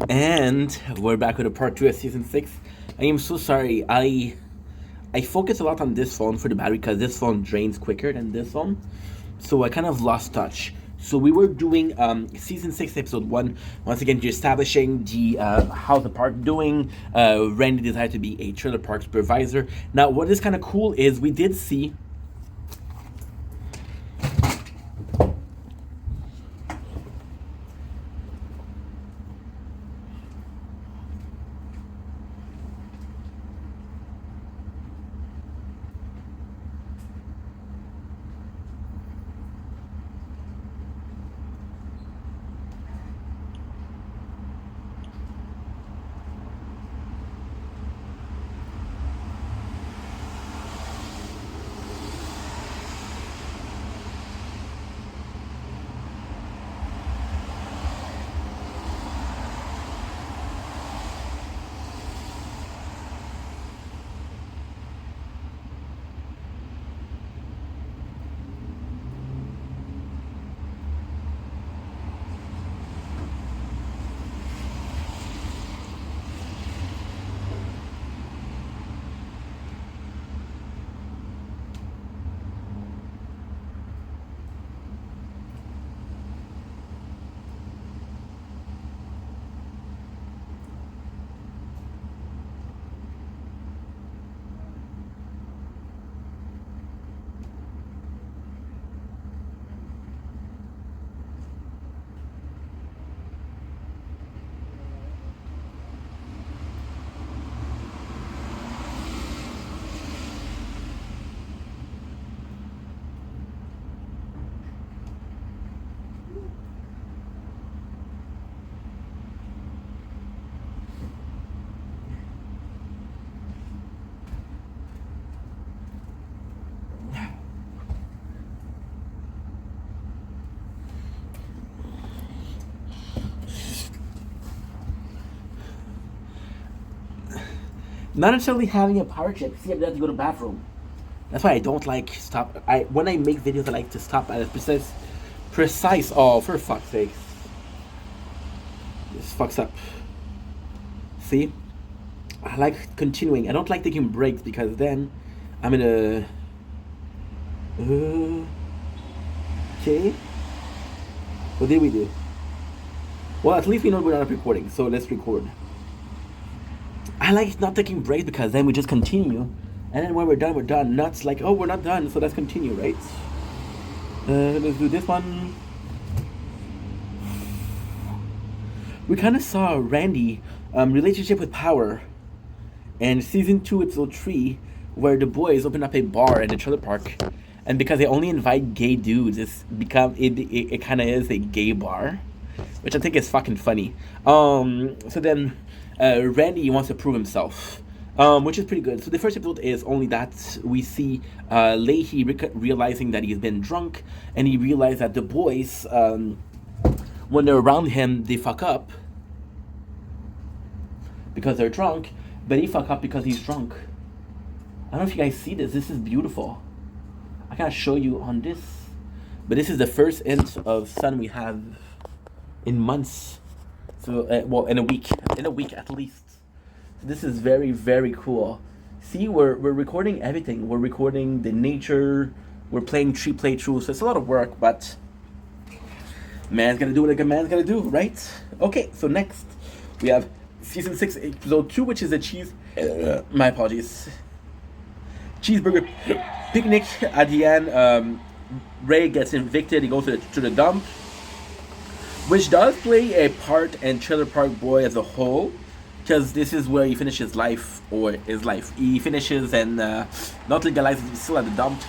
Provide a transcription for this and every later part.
And we're back with a part 2 of season 6. I am so sorry. I focus a lot on this phone for the battery because this phone drains quicker than this phone. So I kind of lost touch. So we were doing season 6, episode 1. Once again, you're establishing the how's the park doing. Randy decided to be a trailer park supervisor. Now, what is kind of cool is we did see not necessarily having a power chip. See, I have to go to the bathroom. That's why I don't like stop. When I make videos, I like to stop at a precise. Oh, for fuck's sake! This fucks up. See, I like continuing. I don't like taking breaks because then I'm in a. Okay. What did we do? Well, at least we know we're not recording, so let's record. I like not taking breaks because then we just continue. And then when we're done, we're done. Not like, oh, we're not done, so let's continue, right? Let's do this one. We kind of saw Randy relationship with power. And season 2, episode 3, where the boys open up a bar at the trailer park. And because they only invite gay dudes, it kind of is a gay bar. Which I think is fucking funny. So then Randy wants to prove himself, which is pretty good. So the first episode is only that we see Leahy realizing that he's been drunk, and he realized that the boys, when they're around him, they fuck up because they're drunk, but he fuck up because he's drunk. I don't know if you guys see this. This is beautiful. I can't show you on this, but this is the first hint of sun we have in months. So, well, in a week at least. So this is very, very cool. See, we're recording everything. We're recording the nature. We're playing tree playthrough. So it's a lot of work, but man's gonna do what a man's gonna do, right? Okay, so next we have season 6, episode 2, which is a my apologies. Cheeseburger picnic. At the end, Ray gets evicted. He goes to the dump, which does play a part in Trailer Park Boy as a whole, because this is where he finishes life, or his life. He finishes and not legalizes, he's still at the dump.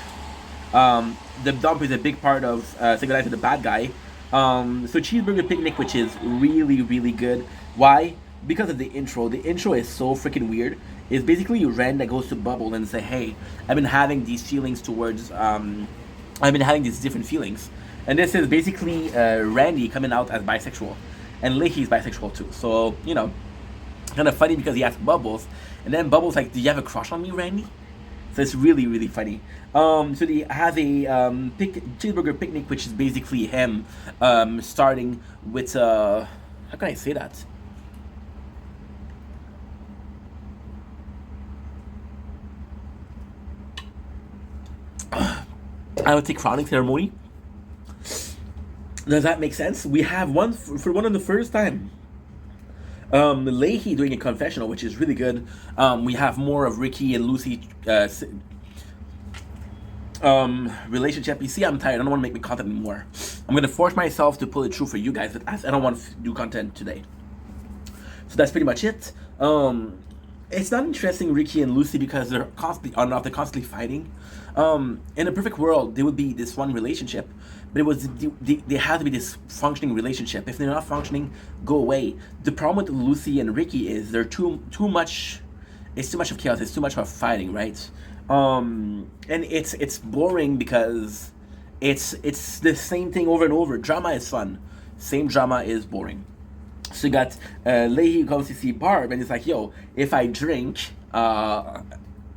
The dump is a big part of Say Goodnight to the Bad Guy. So Cheeseburger Picnic, which is really, really good. Why? Because of the intro. The intro is so freaking weird. It's basically Ren that goes to Bubble and say, hey, I've been having these feelings towards, I've been having these different feelings. And this is basically Randy coming out as bisexual. And Leahy's bisexual too. So, you know, kind of funny because he asks Bubbles. And then Bubbles like, do you have a crush on me, Randy? So it's really, really funny. So he has a cheeseburger picnic, which is basically him starting with, how can I say that? I would say crowning ceremony. Does that make sense? We have one for one of the first time. Leahy doing a confessional, which is really good. We have more of Ricky and Lucy relationship. You see, I'm tired. I don't want to make me content anymore. I'm gonna force myself to pull it through for you guys, but I don't want to do content today. So that's pretty much it. It's not interesting, Ricky and Lucy, because they're constantly on and off. They're constantly fighting. In a perfect world, there would be this one relationship, but they have to be this functioning relationship. If they're not functioning, go away. The problem with Lucy and Ricky is they're too much. It's too much of chaos. It's too much of fighting, right? And it's boring because it's the same thing over and over. Drama is fun. Same drama is boring. So you got Leahy comes to see Barb, and it's like, yo, if I drink, I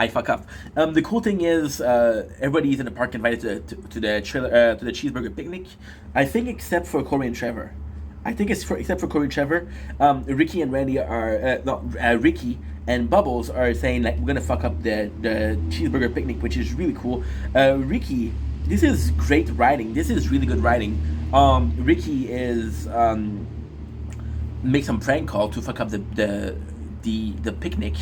fuck up. The cool thing is, everybody's in the park invited to the trailer, to the cheeseburger picnic. I think except for Corey and Trevor. I think except for Corey and Trevor. Ricky and Randy are Ricky and Bubbles are saying like we're gonna fuck up the cheeseburger picnic, which is really cool. Ricky, this is great writing. This is really good writing. Ricky is make some prank call to fuck up the picnic,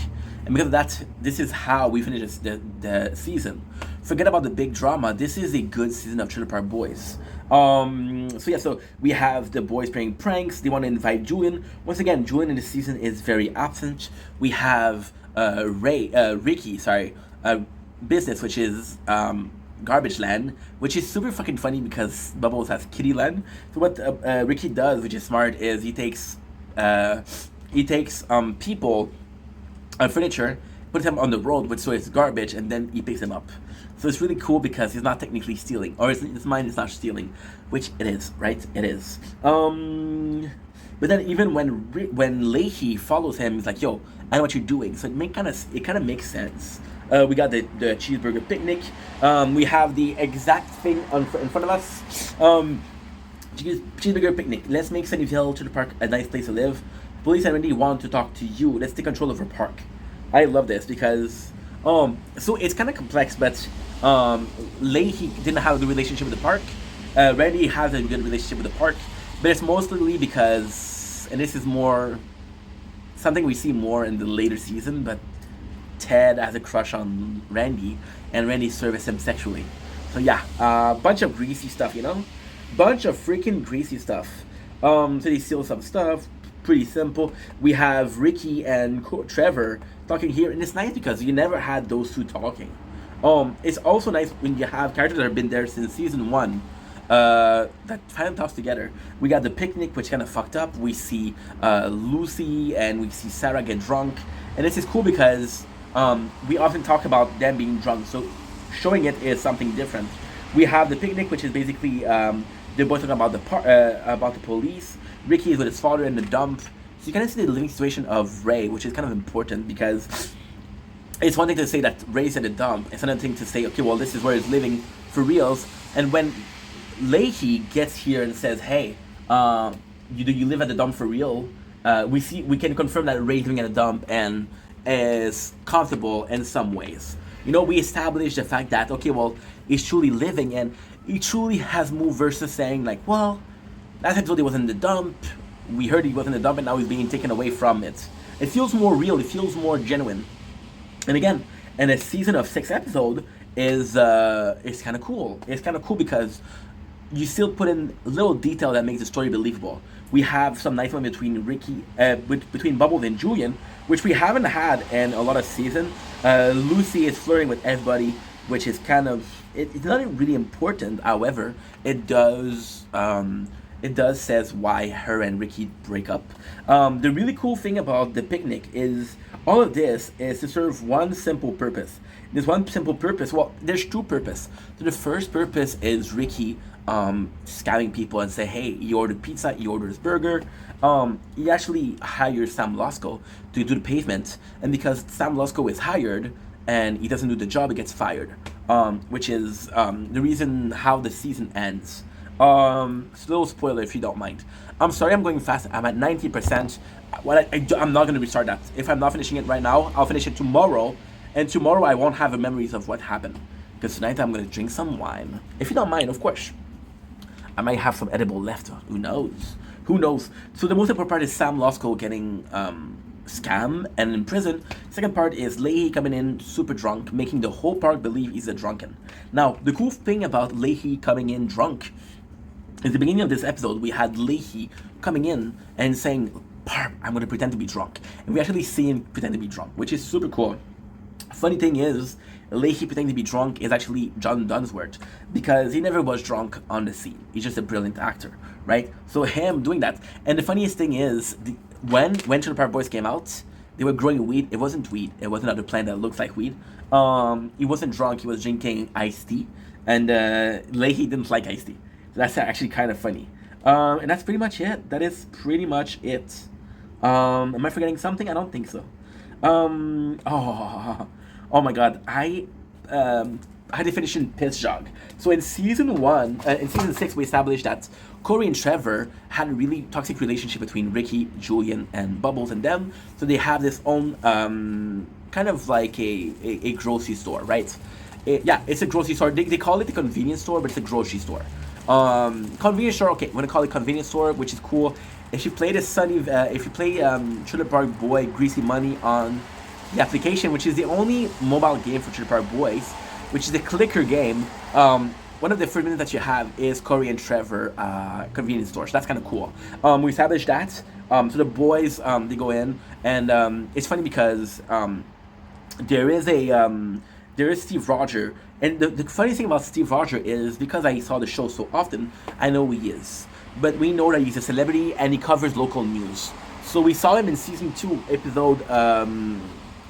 and because of that, this is how we finish the season. Forget about the big drama. This is a good season of Trailer Park Boys. So we have the boys playing pranks. They want to invite Julian. Once again, Julian in the season is very absent. We have Ricky, business, which is Garbage Land, which is super fucking funny because Bubbles has Kitty Land. So what Ricky does, which is smart, is he takes people, furniture, puts them on the road, so it's garbage, and then he picks them up. So it's really cool because he's not technically stealing, or his mind is not stealing, which it is, right? It is. But then even when Leahy follows him, he's like, "Yo, I know what you're doing." So it kind of makes sense. We got the cheeseburger picnic. We have the exact thing in front of us. Cheeseburger picnic. Let's make Sunnyvale to the park a nice place to live. Police and Randy want to talk to you. Let's take control of our park. I love this because so it's kind of complex, but Leahy didn't have a good relationship with the park. Randy has a good relationship with the park, but it's mostly because, and this is more something we see more in the later season, but Ted has a crush on Randy, and Randy serviced him sexually. So yeah, bunch of greasy stuff, bunch of freaking greasy stuff. So they steal some stuff. Pretty simple. We have Ricky and Trevor talking here, and it's nice because you never had those two talking. It's also nice when you have characters that have been there since season 1 that finally talks together. We got the picnic, which kind of fucked up. We see Lucy and we see Sarah get drunk, and this is cool because we often talk about them being drunk, so showing it is something different. We have the picnic, which is basically they're both talking about the police. Ricky is with his father in the dump. So you kind of see the living situation of Ray, which is kind of important because it's one thing to say that Ray's in the dump. It's another thing to say, okay, well, this is where he's living for reals. And when Leahy gets here and says, hey, you live at the dump for real, we can confirm that Ray's living at the dump and is comfortable in some ways. We established the fact that, okay, well, he's truly living and he truly has moved versus saying like, well, last episode he was in the dump, we heard he was in the dump and now he's being taken away from it. It feels more real, it feels more genuine. And again, and a season of 6 episodes is kind of cool. It's kind of cool because you still put in little detail that makes the story believable. We have some nice one between between Bubbles and Julian, which we haven't had in a lot of season. Lucy is flirting with everybody, which is kind of it's not really important. However, it does says why her and Ricky break up. The really cool thing about the picnic is all of this is to serve one simple purpose. There's one simple purpose. Well, there's 2 purposes. So the first purpose is Ricky scamming people and say, hey, you ordered pizza, you ordered his burger. He actually hires Sam Lusco to do the pavement, and because Sam Lusco is hired and he doesn't do the job, he gets fired. Which is the reason how the season ends. Little spoiler if you don't mind. I'm sorry I'm going fast. I'm at 90%. I'm not going to restart that. If I'm not finishing it right now, I'll finish it tomorrow. And tomorrow I won't have the memories of what happened. because tonight I'm gonna drink some wine. If you don't mind, of course. I might have some edible left. Who knows? Who knows? So the most important part is Sam Losco getting scammed and in prison. Second part is Leahy coming in super drunk, making the whole park believe he's a drunken. Now, the cool thing about Leahy coming in drunk at the beginning of this episode, we had Leahy coming in and saying, "Barb, I'm going to pretend to be drunk." And we actually see him pretend to be drunk, which is super cool. Funny thing is, Leahy pretending to be drunk is actually John Dunsworth, because he never was drunk on the scene. He's just a brilliant actor, right? So him doing that. And the funniest thing is, when Trailer Park Boys came out, they were growing weed. It wasn't weed. It was another plant that looks like weed. He wasn't drunk. He was drinking iced tea. And Leahy didn't like iced tea. So that's actually kind of funny. And that's pretty much it. That is pretty much it. Am I forgetting something? I don't think so. Oh my god, I had to finish in Piss Jog. So in season 6, we established that Corey and Trevor had a really toxic relationship between Ricky, Julian, and Bubbles and them. So they have this own kind of like a grocery store, right? It's a grocery store. They call it a convenience store, but it's a grocery store. Convenience store. Okay, I'm gonna call it convenience store, which is cool. If you play Trailer Park Boy Greasy Money on the application, which is the only mobile game for Trailer Park Boys, which is a clicker game, one of the first minutes that you have is Corey and Trevor convenience store. So that's kind of cool. We established that. So the boys, they go in, and it's funny because there is Steve Roger. And the funny thing about Steve Roger is, because I saw the show so often, I know who he is. But we know that he's a celebrity and he covers local news. So we saw him in season 2, episode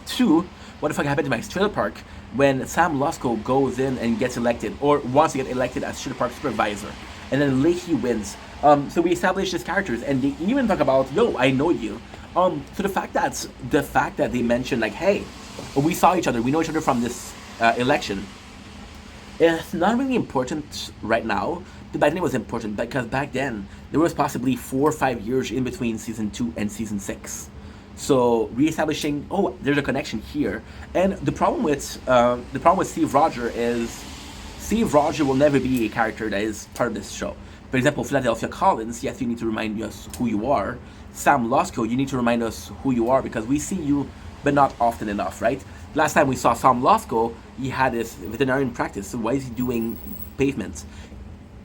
2, What the Fuck Happened to My Trailer Park, when Sam Losco goes in and gets elected, or wants to get elected as Trailer Park supervisor. And then Leahy wins. So we established his characters, and they even talk about, yo, I know you. So the fact that they mentioned, like, hey, we saw each other, we know each other from this election, it's not really important right now, but back then it was important, because back then there was possibly 4 or 5 years in between season 2 and season 6. So reestablishing, oh, there's a connection here. And the problem with Steve Roger is, Steve Roger will never be a character that is part of this show. For example, Philadelphia Collins, yes, you need to remind us who you are. Sam Losco, you need to remind us who you are, because we see you, but not often enough, right? Last time we saw Sam Losco, he had this veterinarian practice. So why is he doing pavements?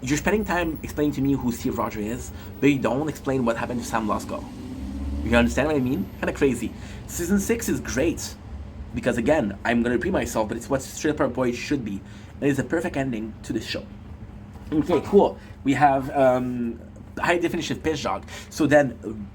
You're spending time explaining to me who Steve Roger is, but you don't explain what happened to Sam Losco. You understand what I mean? Kind of crazy. Season 6 is great, because again, I'm going to repeat myself, but it's what Trailer Park Boys should be. And it's a perfect ending to this show. Okay, cool. We have high definition pitch jog. So then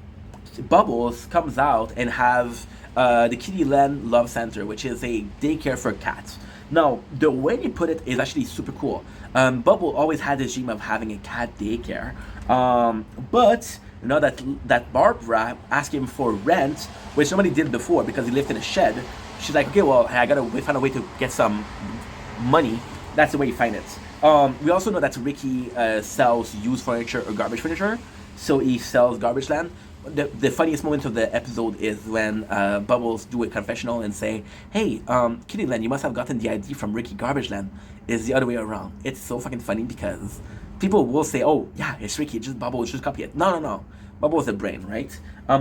Bubbles comes out and have the Kitty Land Love Center, which is a daycare for cats. Now, the way they put it is actually super cool. Bubble always had this dream of having a cat daycare, but you know that Barbara asked him for rent, which nobody did before because he lived in a shed. She's like, okay, well, I gotta find a way to get some money. That's the way you find it. We also know that Ricky sells used furniture or garbage furniture, so he sells Garbage Land. The funniest moment of the episode is when Bubbles do a confessional and say, hey, Kittyland, you must have gotten the ID from Ricky Garbage Land. It's the other way around. It's so fucking funny because people will say, oh, yeah, it's Ricky, just Bubbles, just copy it. No. Bubbles is a brain, right?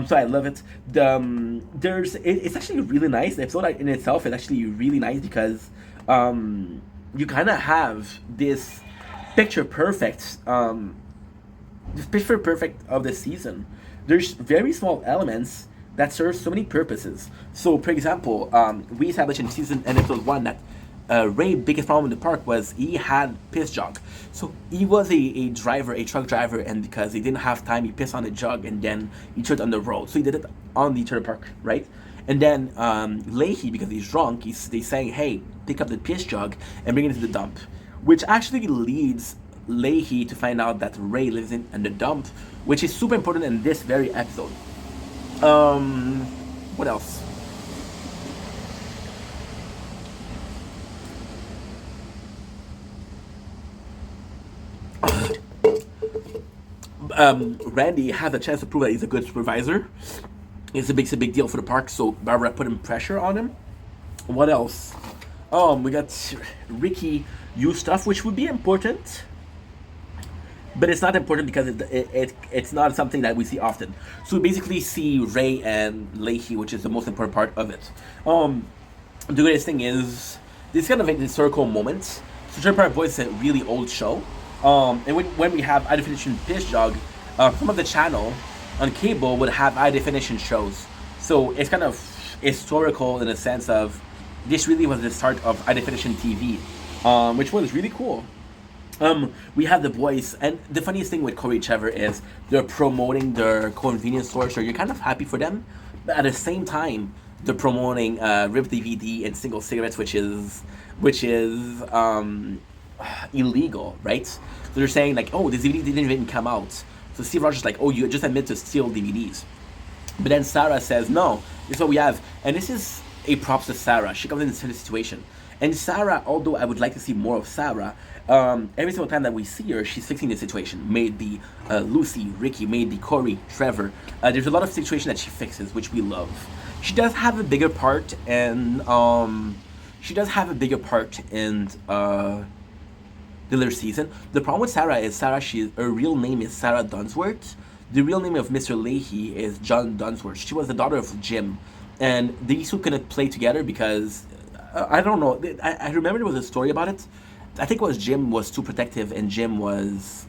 So I love it. It's actually really nice. The episode in itself is actually really nice because you kind of have this picture perfect of the season. There's very small elements that serve so many purposes. So, for example, we established in episode 1 that Ray's biggest problem in the park was he had piss jog. So he was a truck driver, and because he didn't have time, he pissed on the jug and then he threw it on the road. So he did it on the trailer park, right? And then Leahy, because he's drunk, he's saying, hey, pick up the piss jug and bring it to the dump, which actually leads Leahy to find out that Ray lives in the dump, which is super important in this very episode. What else? Randy has a chance to prove that he's a good supervisor. It's a big deal for the park, so Barbara put pressure on him. What else? We got Ricky U stuff, which would be important, but it's not important because it's not something that we see often. So we basically see Ray and Leahy, which is the most important part of it. The greatest thing is this kind of like historical moments. So Trailer Park Boys is a really old show. And when we have high definition pitch jog, some of the channel on cable would have high definition shows. So it's kind of historical in a sense of this really was the start of high definition TV, which was really cool. We have the boys, and the funniest thing with Corey Trevor is they're promoting their convenience store, so you're kind of happy for them, but at the same time, they're promoting RIP DVD and single cigarettes, which is illegal, right? So they're saying like, oh, this DVD didn't even come out. So Steve Rogers like, oh, you just admit to steal DVDs. But then Sarah says, no, this is what we have. And this is a props to Sarah. She comes in this situation. And Sarah, although I would like to see more of Sarah, every single time that we see her, she's fixing the situation. May it be Lucy, Ricky, may it be Corey, Trevor. There's a lot of situation that she fixes, which we love. She does have a bigger part, and the later season. The problem with Sarah is her real name is Sarah Dunsworth. The real name of Mr. Leahy is John Dunsworth. She was the daughter of Jim, and these two couldn't play together because I don't know. I remember there was a story about it. I think it was Jim was too protective, and Jim was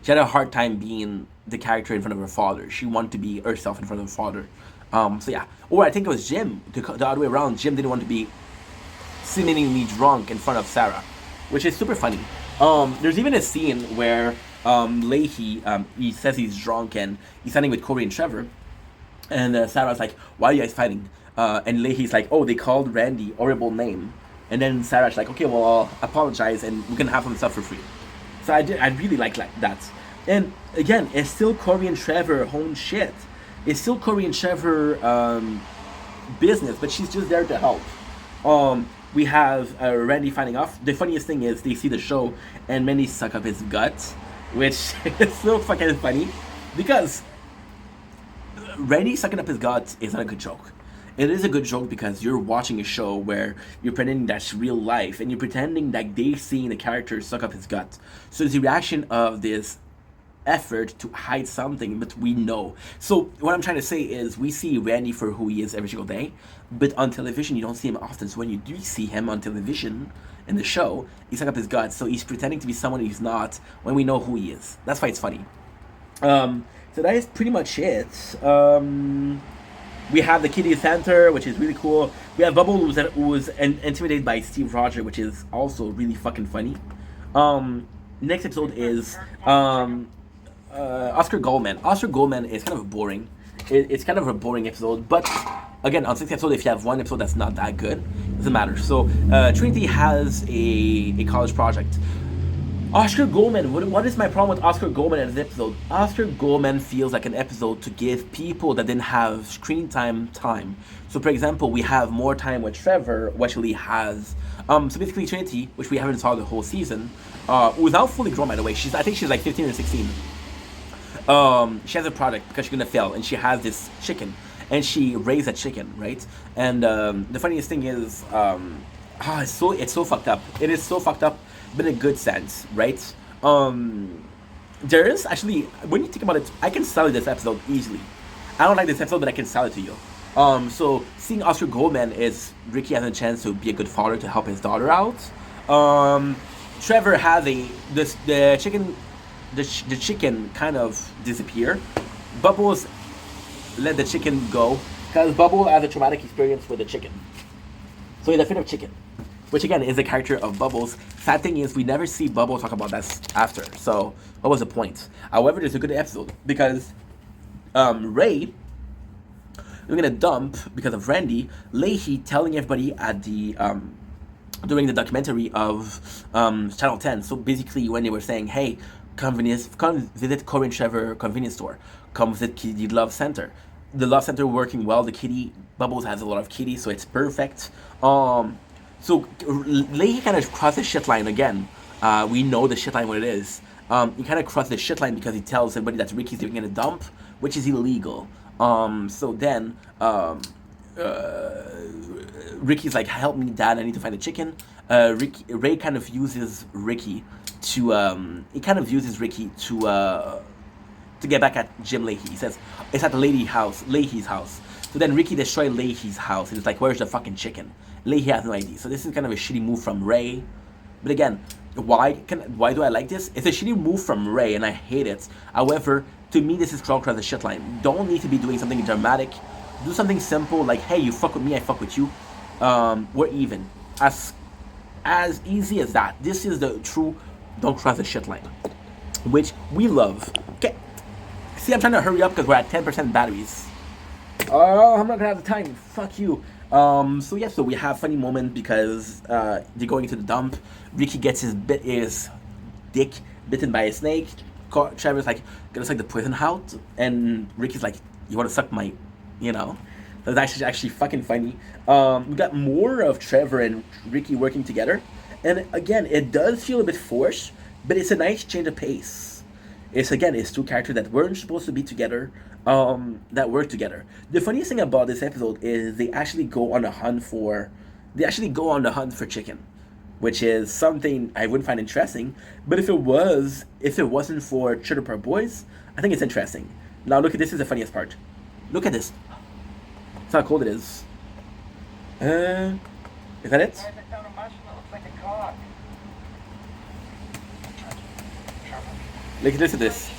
she had a hard time being the character in front of her father. She wanted to be herself in front of her father. So yeah, or I think it was Jim the other way around. Jim didn't want to be seemingly drunk in front of Sarah, which is super funny. There's even a scene where Leahy he says he's drunk and he's standing with Corey and Trevor, and Sarah's like, "Why are you guys fighting?" And Leahy's like, "Oh, they called Randy horrible name." And then Sarah's like, "Okay, well, I'll apologize and we can have some stuff for free." So I really like that. And again, it's still Corey and Trevor own shit. It's still Corey and Trevor business, but she's just there to help. We have Randy finding off. The funniest thing is they see the show and Mandy suck up his gut, which is so fucking funny because Randy sucking up his gut is not a good joke. It is a good joke because you're watching a show where you're pretending that's real life and you're pretending that they're seeing the character suck up his gut. So it's the reaction of this effort to hide something, but we know. So what I'm trying to say is we see Randy for who he is every single day, but on television you don't see him often. So when you do see him on television in the show, he suck up his gut. So he's pretending to be someone he's not when we know who he is. That's why it's funny. So that is pretty much it. We have the Kitty Center, which is really cool. We have Bubble, who was intimidated by Steve Rogers, which is also really fucking funny. Next episode is Oscar Goldman. Oscar Goldman is kind of boring. It's kind of a boring episode, but again, on 6th episode, if you have one episode that's not that good, it doesn't matter. So Trinity has a college project. Oscar Goldman, what is my problem with Oscar Goldman in this episode? Oscar Goldman feels like an episode to give people that didn't have screen time. So for example, we have more time with Trevor, which actually has so basically Trinity, which we haven't saw the whole season, without fully grown, by the way. I think she's like 15 or 16. She has a product because she's gonna fail, and she has this chicken, and she raised a chicken, right? And the funniest thing is, it's so fucked up. It is so fucked up, but in a good sense, right? There is actually, when you think about it, I can sell you this episode easily. I don't like this episode, but I can sell it to you. So seeing Oscar Goldman is Ricky has a chance to be a good father to help his daughter out. Trevor has the chicken kind of disappear. Bubbles let the chicken go because Bubble has a traumatic experience with the chicken. So he's afraid of chicken, which again is the character of Bubbles. Sad thing is we never see Bubble talk about that after. So what was the point? However, there's a good episode because Ray, we're gonna dump because of Randy. Leahy telling everybody at the during the documentary of Channel 10. So basically, when they were saying, "Hey, come visit Corey and Trevor convenience store. Come visit Kitty Love Center." The Love Center working well. The kitty Bubbles has a lot of kitty, so it's perfect. So Leahy kind of crossed the shit line again. We know the shit line what it is. He kind of crossed the shit line because he tells everybody that Ricky's living in a dump, which is illegal. So then Ricky's like, help me, Dad, I need to find a chicken. Ray kind of uses Ricky he kind of uses Ricky to get back at Jim Leahy. He says, it's at the Leahy's house. So then Ricky destroys Leahy's house, and it's like, where's the fucking chicken? Leahy has no idea. So this is kind of a shitty move from Ray. But again, why do I like this? It's a shitty move from Ray, and I hate it. However, to me, this is strong across the shit line. Don't need to be doing something dramatic. Do something simple, like, hey, you fuck with me, I fuck with you. We're even. As easy as that. This is the true don't cross the shit line, which we love. Okay. See, I'm trying to hurry up because we're at 10% batteries. Oh, I'm not gonna have the time. Fuck you. So yeah, so we have funny moment because they're going into the dump. Ricky gets his dick bitten by a snake. Trevor's like, gonna suck the poison out, and Ricky's like, you wanna suck my, That's actually fucking funny. We got more of Trevor and Ricky working together, and again, it does feel a bit forced, but it's a nice change of pace. It's two characters that weren't supposed to be together, that work together. The funniest thing about this episode is they actually go on the hunt for chicken, which is something I wouldn't find interesting. But if it wasn't for Trailer Park Boys, I think it's interesting. Now look at this is the funniest part. Look at this. That's how cold it is. Is that it? Listen to this.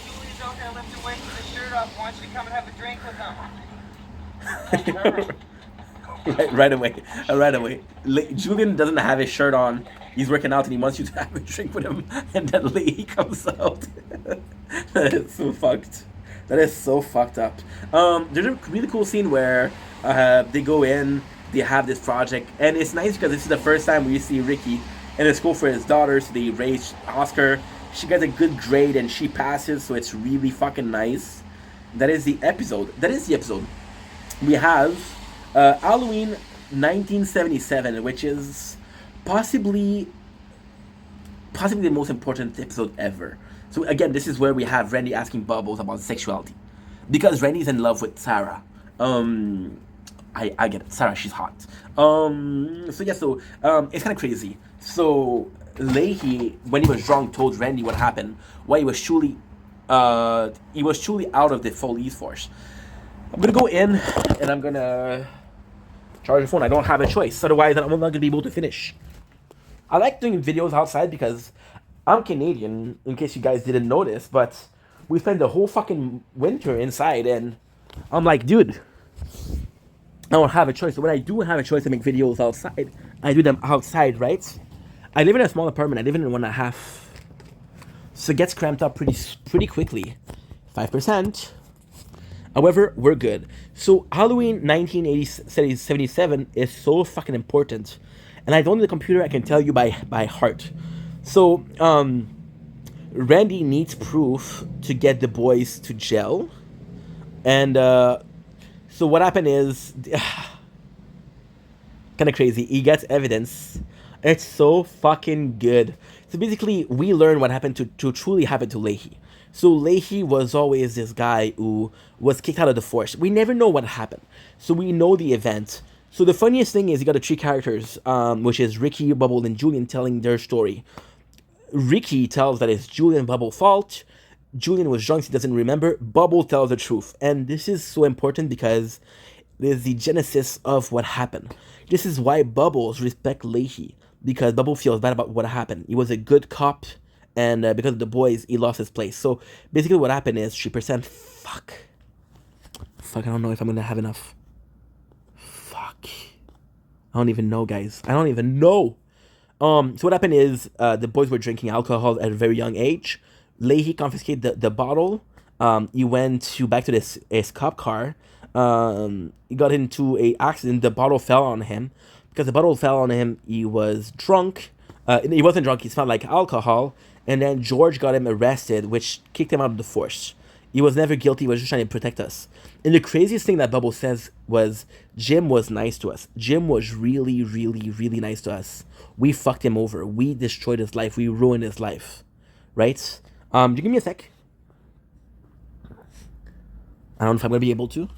right away. Julian doesn't have his shirt on. He's working out and he wants you to have a drink with him, and then Lee comes out. That is so fucked. That is so fucked up. There's a really cool scene where they go in, they have this project, and it's nice because this is the first time we see Ricky in a school for his daughter, so they raise Oscar. She gets a good grade and she passes, so it's really fucking nice. That is the episode. We have Halloween 1977, which is possibly the most important episode ever. So again, this is where we have Randy asking Bubbles about sexuality, because Randy's in love with Sarah. I get it. Sarah, she's hot. It's kind of crazy. So Leahy, when he was drunk, told Randy what happened. Why he was truly out of the police force. I'm gonna go in and I'm gonna charge the phone. I don't have a choice. Otherwise, I'm not gonna be able to finish. I like doing videos outside because I'm Canadian, in case you guys didn't notice, but we spend the whole fucking winter inside, and I'm like, dude, I don't have a choice. So when I do have a choice to make videos outside, I do them outside, right? I live in a small apartment. I live in 1.5. So it gets cramped up pretty quickly. 5%. However, we're good. So Halloween 1977 is so fucking important. And I don't need the computer, I can tell you by heart. So, Randy needs proof to get the boys to jail. And, so what happened is, kind of crazy. He gets evidence. It's so fucking good. So basically, we learn what happened to truly happen to Leahy. So Leahy was always this guy who was kicked out of the force. We never know what happened. So we know the event. So the funniest thing is you got the three characters, which is Ricky, Bubble, and Julian telling their story. Ricky tells that it's Julian Bubble's fault. Julian was drunk, so he doesn't remember. Bubble tells the truth. And this is so important because it is the genesis of what happened. This is why Bubbles respect Leahy, because Bubble feels bad about what happened. He was a good cop, and because of the boys, he lost his place. So basically what happened is 3%. Fuck, I don't know if I'm going to have enough. Fuck. I don't even know, guys. I don't even know. So what happened is the boys were drinking alcohol at a very young age. Leahy confiscated the bottle. He went back to his cop car. He got into a accident. The bottle fell on him. Because the bottle fell on him, he was drunk. He wasn't drunk. He smelled like alcohol. And then George got him arrested, which kicked him out of the force. He was never guilty. He was just trying to protect us. And the craziest thing that Bubble says was Jim was nice to us. Jim was really, really, really nice to us. We fucked him over. We destroyed his life. We ruined his life. Right? You give me a sec. I don't know if I'm going to be able to.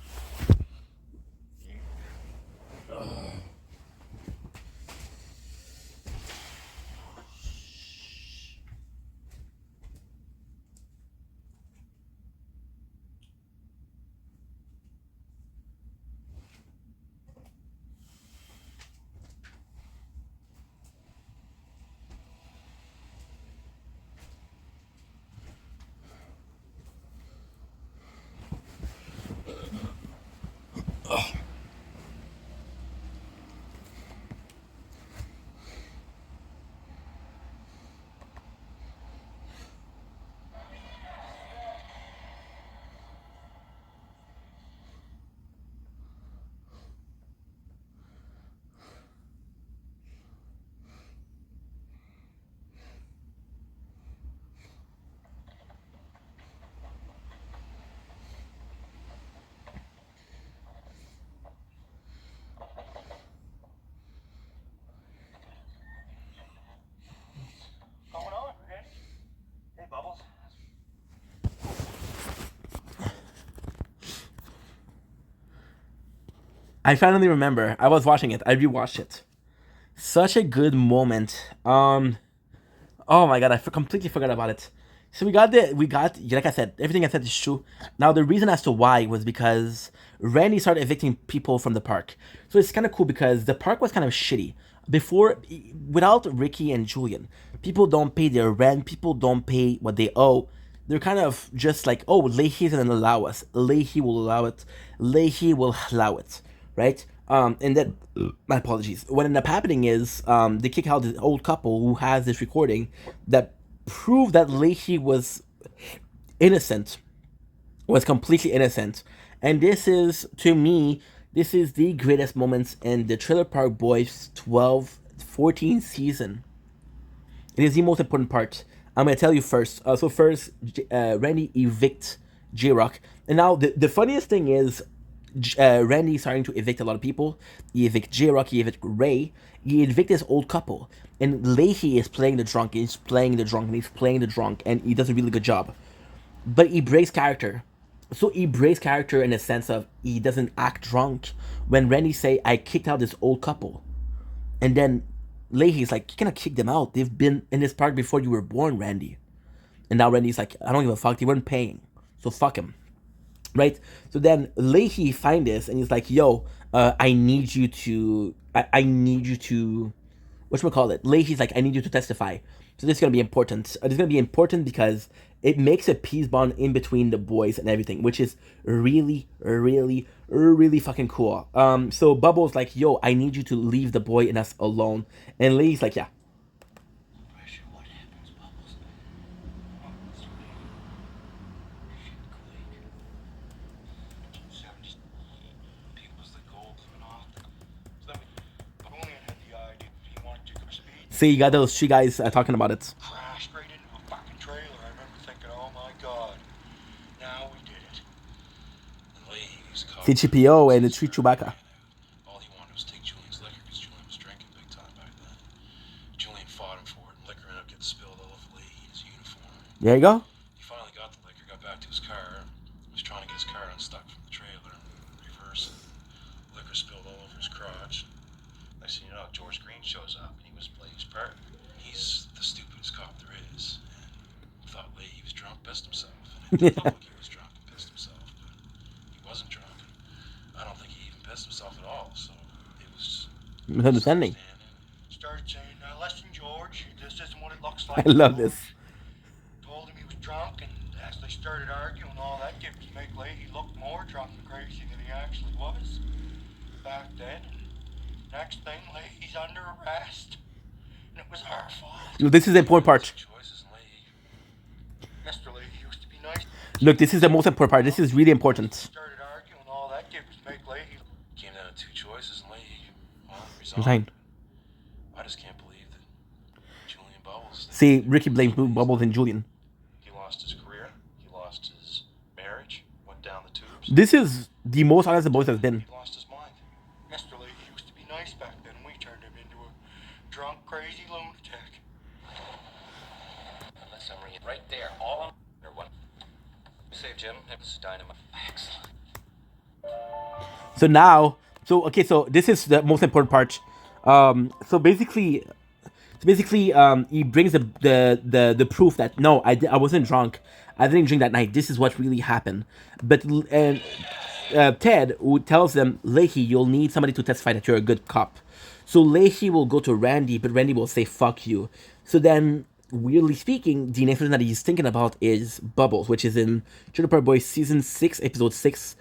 I finally remember. I was watching it. I rewatched it. Such a good moment. Oh my god, completely forgot about it. So we got like I said, everything I said is true. Now the reason as to why was because Randy started evicting people from the park. So it's kind of cool because the park was kind of shitty before, without Ricky and Julian. People don't pay their rent. People don't pay what they owe. They're kind of just like, oh, Leahy's gonna allow us. Leahy will allow it. Leahy will allow it, right? And then, my apologies. What ended up happening is they kick out this old couple who has this recording that proved that Leahy was innocent, was completely innocent. And this is, to me, this is the greatest moments in the Trailer Park Boys 14 season. It is the most important part. I'm gonna tell you first. So first, Randy evicts J-Rock, and now the funniest thing is, Randy starting to evict a lot of people. He evict J-Rock, he evict Ray, he evict this old couple, and Leahy is playing the drunk. He's playing the drunk, and he's playing the drunk, and he does a really good job. But he breaks character. So he breaks character in the sense of he doesn't act drunk. When Randy say, "I kicked out this old couple," and then Leahy's like, "You cannot kick them out. They've been in this park before you were born, Randy." And now Randy's like, "I don't give a fuck. They weren't paying, so fuck him." Right? So then Leahy find this and he's like, "Yo, I need you to, I need you to, whatchamacallit?" Leahy's like, "I need you to testify." So this is gonna be important. This is gonna be important because it makes a peace bond in between the boys and everything, which is really, really, really fucking cool. So Bubbles like, "Yo, I need you to leave the boy and us alone," and Leahy's like, "Yeah." See, you got those three guys talking about it. Crashed right into a fucking trailer. I remember thinking, oh my god, now we did it. CGPO and the tree Chewbacca. All he wanted was to take Julian's liquor because Julian was drinking big time back then. Julian fought him for it, and liquor ended up getting spilled all over Leahy in his uniform. There you go. He finally got the liquor, got back to his car, was trying to get his car unstuck from the trailer, reverse. Liquor spilled all over his crotch. Next thing you know, George Green shows up, and he was Leahy's partner. He's the stupidest cop there is, and thought Leahy was drunk, pissed himself. And it looked like he was drunk and pissed himself, but he wasn't drunk. I don't think he even pissed himself at all, so it was misunderstanding. Started saying, "Listen, George, this isn't what it looks like." I love this. Told him he was drunk, and as they started arguing, all that did was make Leahy look more drunk and crazy than he actually was back then. Next thing, Leahy's under arrest, and it was our fault. This is the important part. Mr. Leahy used to be nice. Look, this is the most important part. This is really important. Started arguing, all that did was make Leahy. Came down to two choices, and Leahy, well, Fine. resigned. I just can't believe that Julian Bubbles. See, Ricky blames Bubbles and Julian. He lost his career. He lost his marriage. Went down the tubes. This is the most honest the boys have been. He lost his mind. Mr. Leahy used to be nice back then. We turned him into a drunk, crazy lunatic. Unless I'm reading right there, all on or one. Save Jim. It was dynamite. Excellent. So now, so this is the most important part. So basically, he brings the proof that no, I wasn't drunk. I didn't drink that night. This is what really happened. But and Ted, who tells them, "Leahy, you'll need somebody to testify that you're a good cop." So Leahy will go to Randy, but Randy will say, "Fuck you." So then, weirdly speaking, the next person that he's thinking about is Bubbles, which is in Trailer Park Boys season 6, episode 6.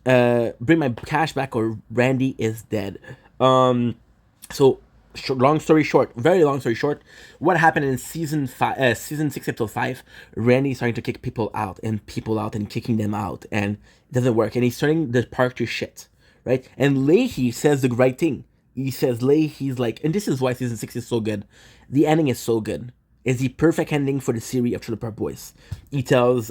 Bring my cash back or Randy is dead. So long story short, very long story short, what happened in season 6, episode 5? Randy is starting to kick people out and kicking them out, and it doesn't work, and he's turning the park to shit, right? And Leahy says the right thing. He says Leahy's like, and this is why season 6 is so good. The ending is so good. It's the perfect ending for the series of Trailer Park Boys. He tells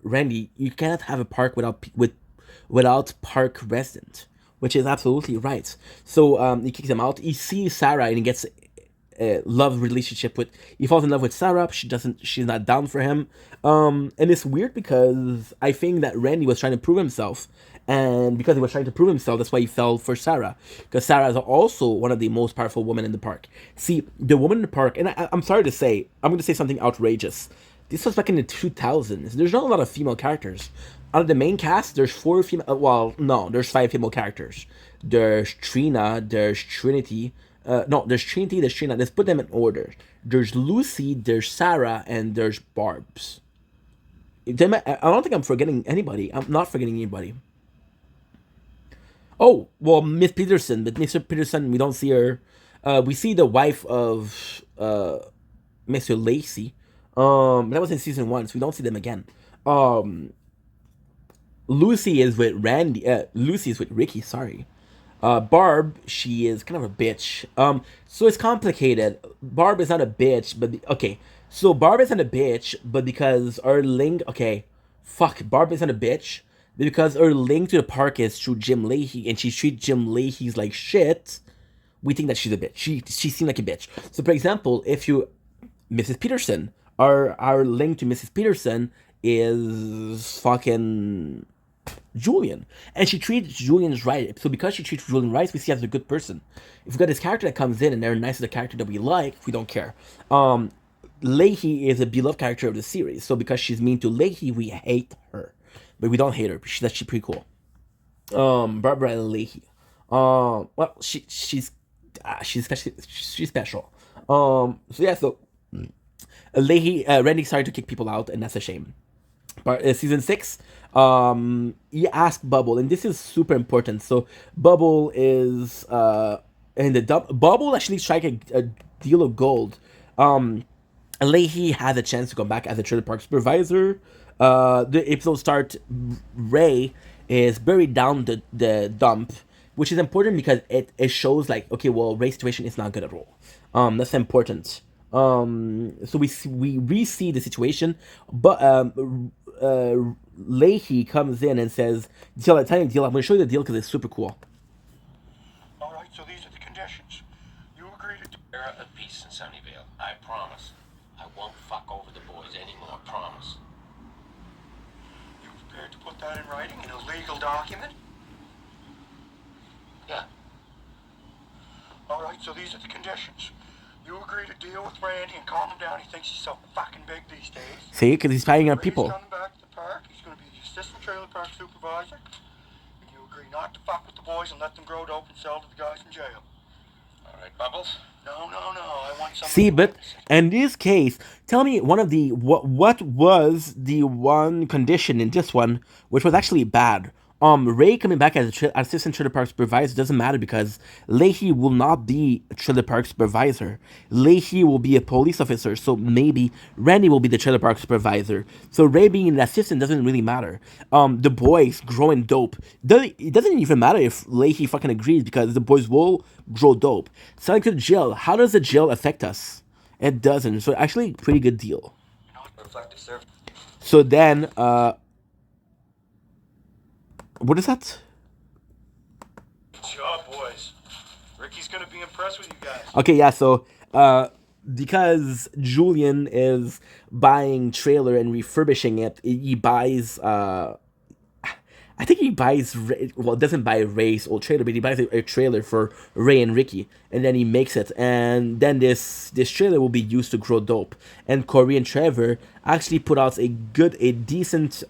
Randy, you cannot have a park without park resident, which is absolutely right. So he kicks him out. He sees Sarah and he gets a love relationship with. He falls in love with Sarah. She's not down for him. And it's weird because I think that Randy was trying to prove himself, And because he was trying to prove himself, that's why he fell for Sarah. Because Sarah is also one of the most powerful women in the park. See, the woman in the park, and I'm sorry to say, I'm going to say something outrageous. This was back in the 2000s. There's not a lot of female characters. Out of the main cast, there's 4 female. Well, no, there's 5 female characters. There's Trina, there's Trinity. No, there's Trinity, there's Trina. Let's put them in order. There's Lucy, there's Sarah, and there's Barb's. I don't think I'm forgetting anybody. I'm not forgetting anybody. Oh, well, Miss Peterson, but Mr. Peterson, we don't see her. We see the wife of Mr. Lacey. That was in season 1, so we don't see them again. Lucy is with Randy. Lucy is with Ricky. Sorry. Barb, she is kind of a bitch. So it's complicated. Barb is not a bitch, but okay. So Barb isn't a bitch, but because her link, okay, fuck, Barb isn't a bitch, but because her link to the park is through Jim Leahy, and she treats Jim Leahy's like shit. We think that she's a bitch. She seemed like a bitch. So for example, if you, Mrs. Peterson, our link to Mrs. Peterson is fucking Julian, and she treats Julian's right. So because she treats Julian right, we see her as a good person. If we got this character that comes in and they're nice as a character that we like, we don't care. Leahy is a beloved character of the series, so because she's mean to Leahy, we hate her, but we don't hate her. She's actually pretty cool. Barbara Leahy. Well, she's special. So yeah, so Leahy, Randy started to kick people out, and that's a shame. But season 6, you ask Bubble, and this is super important. So Bubble is in the dump. Bubble actually strike a deal of gold. Leahy has a chance to come back as a trailer park supervisor. The episode start. Ray is buried down the dump, which is important because it shows like, okay, well, Ray's situation is not good at all. That's important. So we re-see the situation, but Leahy comes in and says, "Tell me the deal. I'm going to show you the deal because it's super cool." All right, so these are the conditions. You agree to... Era of peace in Sunnyvale. I promise. I won't fuck over the boys anymore. Promise. You prepared to put that in writing in a legal document? Yeah. All right, so these are the conditions. You agree to deal with Randy and calm him down. He thinks he's so fucking big these days. See, because he's fighting on Ray's people. coming back to the park. He's going to be the assistant trailer park supervisor. And you agree not to fuck with the boys and let them grow dope and sell to the guys in jail. All right, Bubbles. No, I want something... See, but in this case, tell me one of the what was the one condition in this one which was actually bad. Ray coming back as assistant trailer park supervisor doesn't matter because Leahy will not be a trailer park supervisor. Leahy will be a police officer, so maybe Randy will be the trailer park supervisor. So Ray being an assistant doesn't really matter. The boys growing dope. It doesn't even matter if Leahy fucking agrees because the boys will grow dope. Selling to the jail. How does the jail affect us? It doesn't. So actually, pretty good deal. Reflective service. So then, what is that? Good job, boys. Ricky's going to be impressed with you guys. Okay, yeah, so because Julian is buying trailer and refurbishing it, he buys I think he buys doesn't buy Ray's old trailer, but he buys a trailer for Ray and Ricky, and then he makes it, and then this trailer will be used to grow dope. And Corey and Trevor actually put out a decent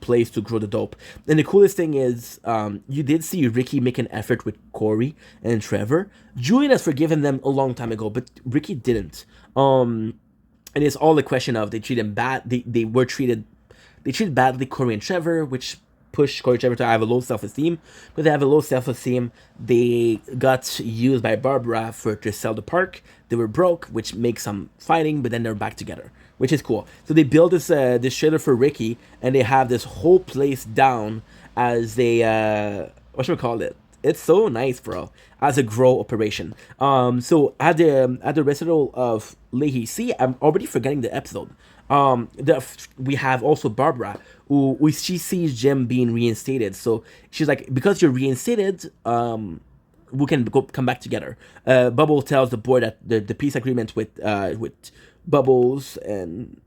place to grow the dope. And the coolest thing is, you did see Ricky make an effort with Corey and Trevor. Julian has forgiven them a long time ago, but Ricky didn't. And it's all a question of they treated badly Corey and Trevor, which push Corey Trevor to have a low self-esteem. But they have a low self-esteem. They got used by Barbara to sell the park. They were broke, which makes some fighting, but then they're back together, which is cool. So they build this trailer for Ricky, and they have this whole place down as a what should we call it? It's so nice, bro. As a grow operation. So at the recital of Leahy. See, I'm already forgetting the episode. We have also Barbara, who she sees Jim being reinstated. So she's like, because you're reinstated, we can come back together. Bubble tells the boy that the peace agreement with Bubbles and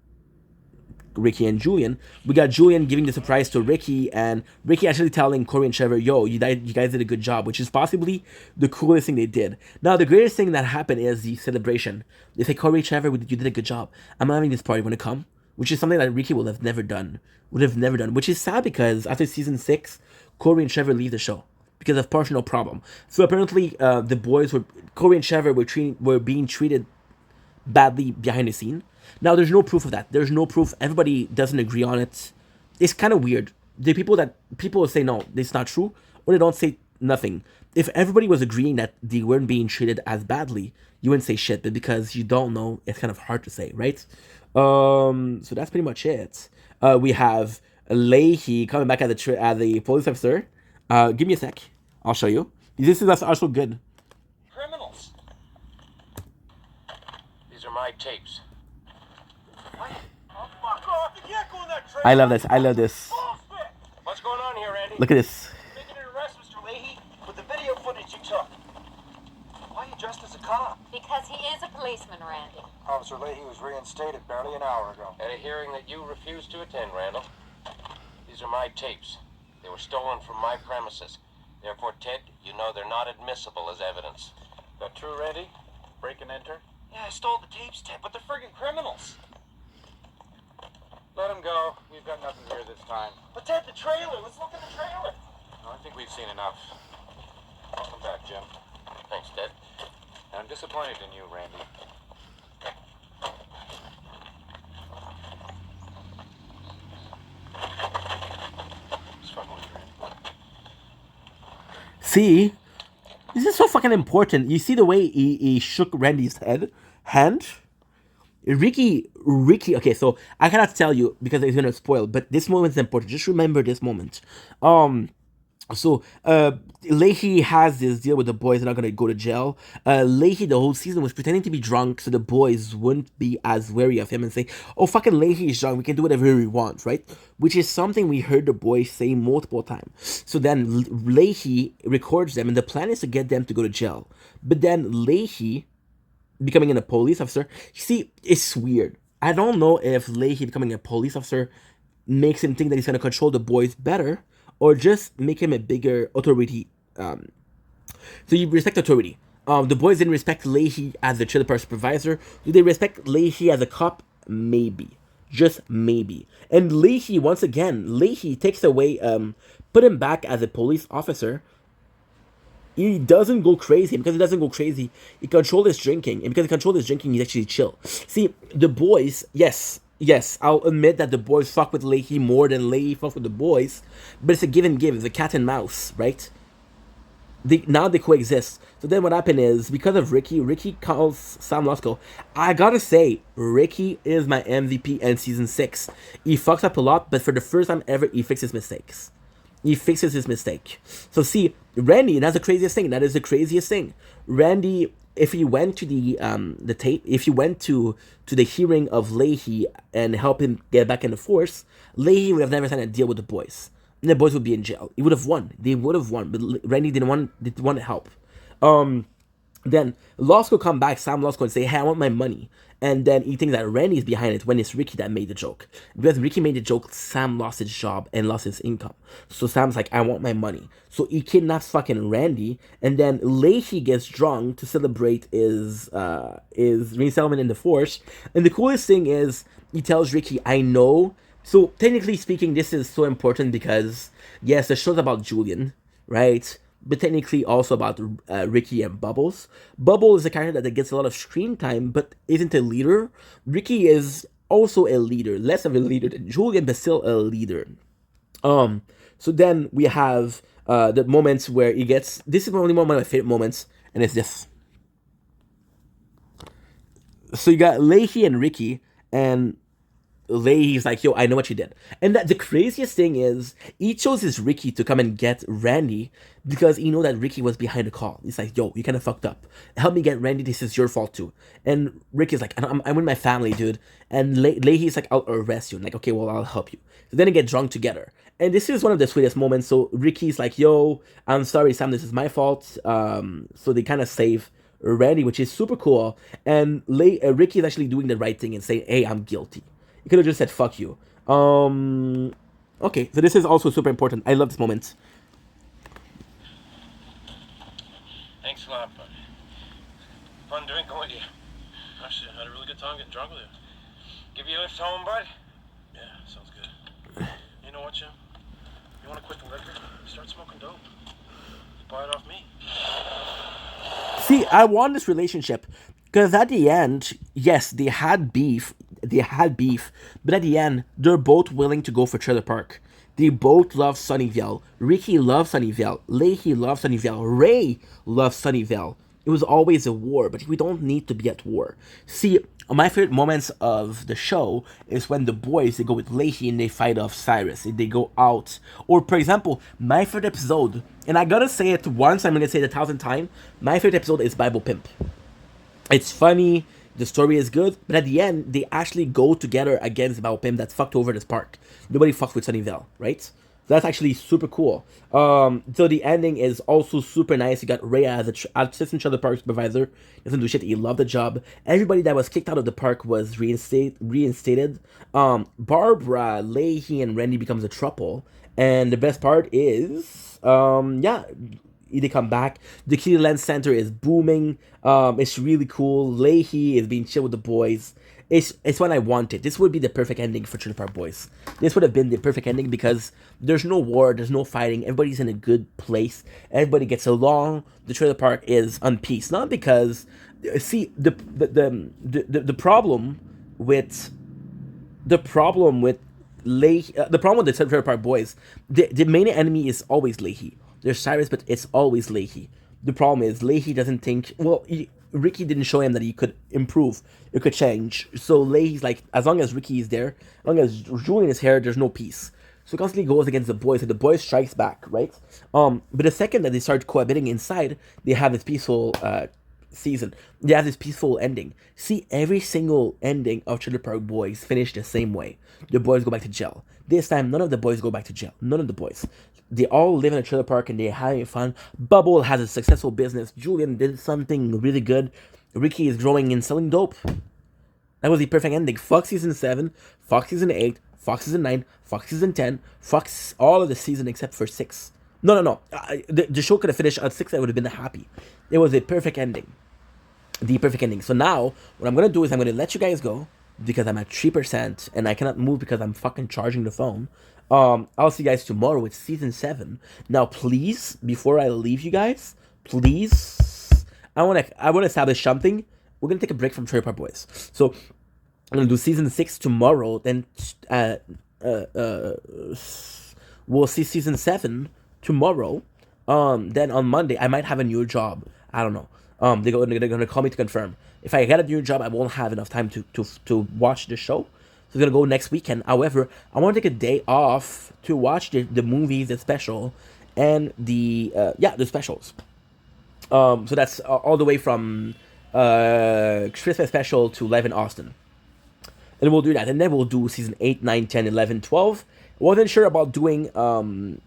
Ricky and Julian. We got Julian giving the surprise to Ricky, and Ricky actually telling Corey and Trevor, "Yo, you guys did a good job," which is possibly the coolest thing they did. Now, the greatest thing that happened is the celebration. They say, "Corey, Trevor, you did a good job. I'm having this party. Want to come?" Which is something that Ricky would have never done. Which is sad because after season 6, Corey and Trevor leave the show because of personal problem. So apparently, Corey and Trevor were being treated badly behind the scene. Now, there's no proof of that. There's no proof. Everybody doesn't agree on it. It's kind of weird. The people will say no, it's not true, or they don't say nothing. If everybody was agreeing that they weren't being treated as badly, you wouldn't say shit. But because you don't know, it's kind of hard to say, right? So that's pretty much it. We have Leahy coming back at the police officer. Give me a sec. I'll show you. This is also good. Criminals. These are my tapes. What? Oh, fuck off. You can't go in that train. I love this. What's going on here, Randy? Look at this. Making an arrest, Mr. Leahy, with the video footage you took. Why are you dressed as a cop? Because he is a policeman, Randy. Officer Leahy was reinstated barely an hour ago. At a hearing that you refused to attend, Randall. These are my tapes. They were stolen from my premises. Therefore, Ted, you know they're not admissible as evidence. That true, Randy? Break and enter? Yeah, I stole the tapes, Ted, but they're friggin' criminals. Let him go. We've got nothing here this time. But Ted, the trailer. Let's look at the trailer. No, I think we've seen enough. Welcome back, Jim. Thanks, Ted. I'm disappointed in you, Randy. See, this is so fucking important. You see the way he shook Randy's hand. Ricky. Okay, so I cannot tell you because it's gonna spoil, but this moment is important. Just remember this moment. So Leahy has this deal with the boys. They're not gonna go to jail. Leahy the whole season was pretending to be drunk so the boys wouldn't be as wary of him and say, "Oh, fucking Leahy is drunk. We can do whatever we want," right? Which is something we heard the boys say multiple times. So then Leahy records them, and the plan is to get them to go to jail. But then Leahy becoming a police officer, see, it's weird. I don't know if Leahy becoming a police officer makes him think that he's gonna control the boys better, or just make him a bigger authority. So you respect authority. The boys didn't respect Leahy as the trailer park supervisor. Do they respect Leahy as a cop? Maybe. Just maybe. And Leahy, once again, Leahy takes away, put him back as a police officer. He doesn't go crazy. Because he doesn't go crazy, he controls his drinking. And because he controls his drinking, he's actually chill. See, the boys, yes, I'll admit that the boys fuck with Leahy more than Leahy fuck with the boys. But it's a give and give. It's a cat and mouse, right? Now they coexist. So then what happened is, because of Ricky calls Sam Losco. I gotta say, Ricky is my MVP in season 6. He fucks up a lot, but for the first time ever, he fixes mistakes. He fixes his mistake. So see, Randy, that's the craziest thing. That is the craziest thing. Randy, if he went to the tape, if he went to the hearing of Leahy and help him get back in the force, Leahy would have never signed a deal with the boys. And the boys would be in jail. He would have won. They would have won. But Randy didn't want to help. Then Losco come back, Sam Losco, and say, "Hey, I want my money." And then he thinks that Randy is behind it when it's Ricky that made the joke. Because Ricky made the joke, Sam lost his job and lost his income. So Sam's like, "I want my money." So he kidnaps fucking Randy, and then Leahy gets drunk to celebrate his resettlement in the force. And the coolest thing is, he tells Ricky, "I know." So technically speaking, this is so important because, yes, the show's about Julian, right? But technically also about Ricky and Bubbles. Bubbles is a character that gets a lot of screen time, but isn't a leader. Ricky is also a leader, less of a leader than Julian, but still a leader. So then we have the moments where he gets. This is probably one of my favorite moments, and it's this. So you got Leahy and Ricky, and Leahy's like, "Yo, I know what you did." And the craziest thing is, he chooses Ricky to come and get Randy because he know that Ricky was behind the call. He's like, "Yo, you kind of fucked up. Help me get Randy. This is your fault too." And Ricky's like, I'm with my family, dude." And Leahy's like, "I'll arrest you." And like, "Okay, well, I'll help you." So then they get drunk together. And this is one of the sweetest moments. So Ricky's like, "Yo, I'm sorry, Sam. This is my fault." So they kind of save Randy, which is super cool. And Ricky is actually doing the right thing and saying, "Hey, I'm guilty." You could have just said fuck you. Okay, so this is also super important. I love this moment. Thanks a lot, buddy. Fun drinking with you. Actually, I had a really good time getting drunk with you. Give you a lift home, bud? Yeah, sounds good. You know what, Jim? You want to quit the liquor? Start smoking dope. Buy it off me. See, I want this relationship because at the end, yes, they had beef. They had beef, but at the end, they're both willing to go for Trailer Park. They both love Sunnyvale. Ricky loves Sunnyvale. Leahy loves Sunnyvale. Ray loves Sunnyvale. It was always a war, but we don't need to be at war. See, my favorite moments of the show is when the boys they go with Leahy and they fight off Cyrus. They go out, or for example, my favorite episode, and I gotta say it once, I'm gonna say it 1,000 times. My favorite episode is Bible Pimp. It's funny, the story is good, but at the end, they actually go together against Bible Pimp that fucked over this park. Nobody fucks with Sunnyvale, right? So that's actually super cool. So the ending is also super nice. You got Rhea as assistant Trailer Park supervisor. Doesn't do shit. He loved the job. Everybody that was kicked out of the park was reinstated. Barbara, Leahy, and Randy becomes a throuple. And the best part is, they come back. The Kittyland Center is booming. It's really cool. Leahy is being chill with the boys. It's what I wanted. This would be the perfect ending for Trailer Park Boys. This would have been the perfect ending because there's no war, there's no fighting. Everybody's in a good place. Everybody gets along. The trailer park is on peace. Not because, see, the problem with the problem with the problem with the Trailer Park Boys, the main enemy is always Leahy. There's Cyrus, but it's always Leahy. The problem is Leahy doesn't think. Well, Ricky didn't show him that he could improve, it could change. So Leahy's like, as long as Ricky is there, as long as Julian is here, there's no peace. So he constantly goes against the boys, and the boys strikes back, right? But the second that they start cohabiting inside, they have this peaceful season. They have this peaceful ending. See, every single ending of Trailer Park Boys finish the same way. The boys go back to jail. This time, none of the boys go back to jail. None of the boys. They all live in a trailer park and they're having fun. Bubble has a successful business. Julian did something really good. Ricky is growing and selling dope. That was the perfect ending. Fuck season 7, fuck season 8, fuck season 9, fuck season 10, fuck all of the season except for 6. No. The show could have finished at 6. I would have been happy. It was a perfect ending. The perfect ending. So now, what I'm going to do is I'm going to let you guys go because I'm at 3% and I cannot move because I'm fucking charging the phone. I'll see you guys tomorrow with season 7. Now, please, before I leave you guys, please, I want to establish something. We're gonna take a break from Trailer Park Boys, so I'm gonna do season 6 tomorrow. Then, we'll see season 7 tomorrow. Then on Monday, I might have a new job. I don't know. They're gonna call me to confirm. If I get a new job, I won't have enough time to watch the show. So it's gonna go next weekend. However, I want to take a day off to watch the movies, the special, and the specials. So that's all the way from Christmas special to Live in Austin. And we'll do that. And then we'll do season 8, 9, 10, 11, 12. I wasn't sure about doing the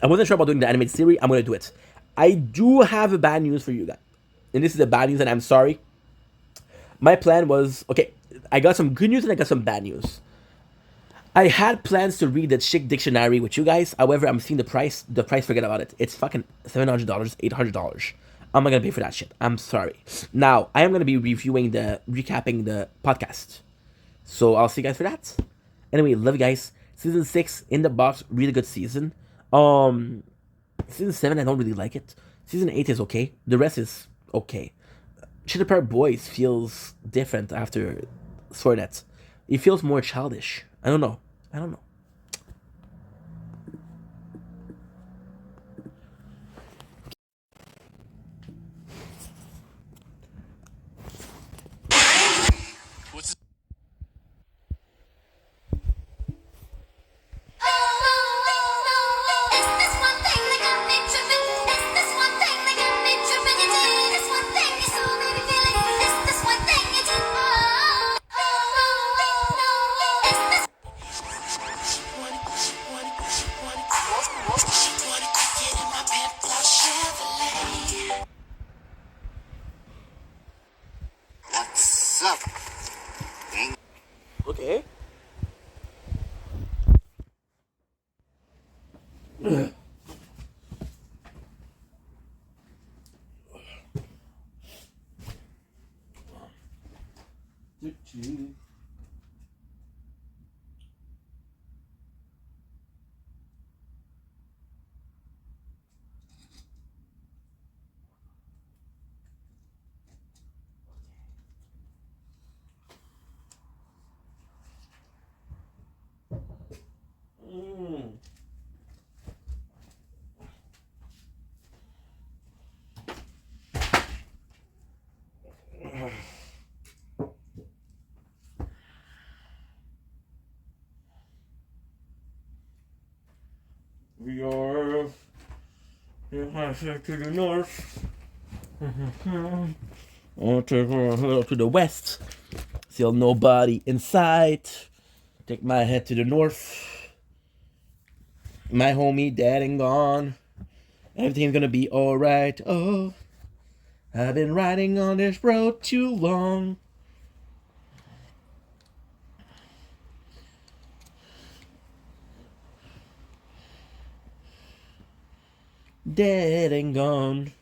animated series. I'm gonna do it. I do have a bad news for you guys. And this is the bad news, and I'm sorry. My plan was, okay, I got some good news and I got some bad news. I had plans to read the Chick Dictionary with you guys. However, I'm seeing the price. The price, forget about it. It's fucking $700, $800. I'm not gonna pay for that shit. I'm sorry. Now, I am gonna be recapping the podcast. So I'll see you guys for that. Anyway, love you guys. Season 6 in the box, really good season. Season 7, I don't really like it. Season 8 is okay. The rest is okay. Trailer Park Boys feels different after Swordette. It feels more childish. I don't know. What's up? Okay. We are to the north. I'll take her to the west. Still nobody in sight. Take my head to the north. My homie dead and gone. Everything's gonna be alright. Oh, I've been riding on this road too long. Dead and gone.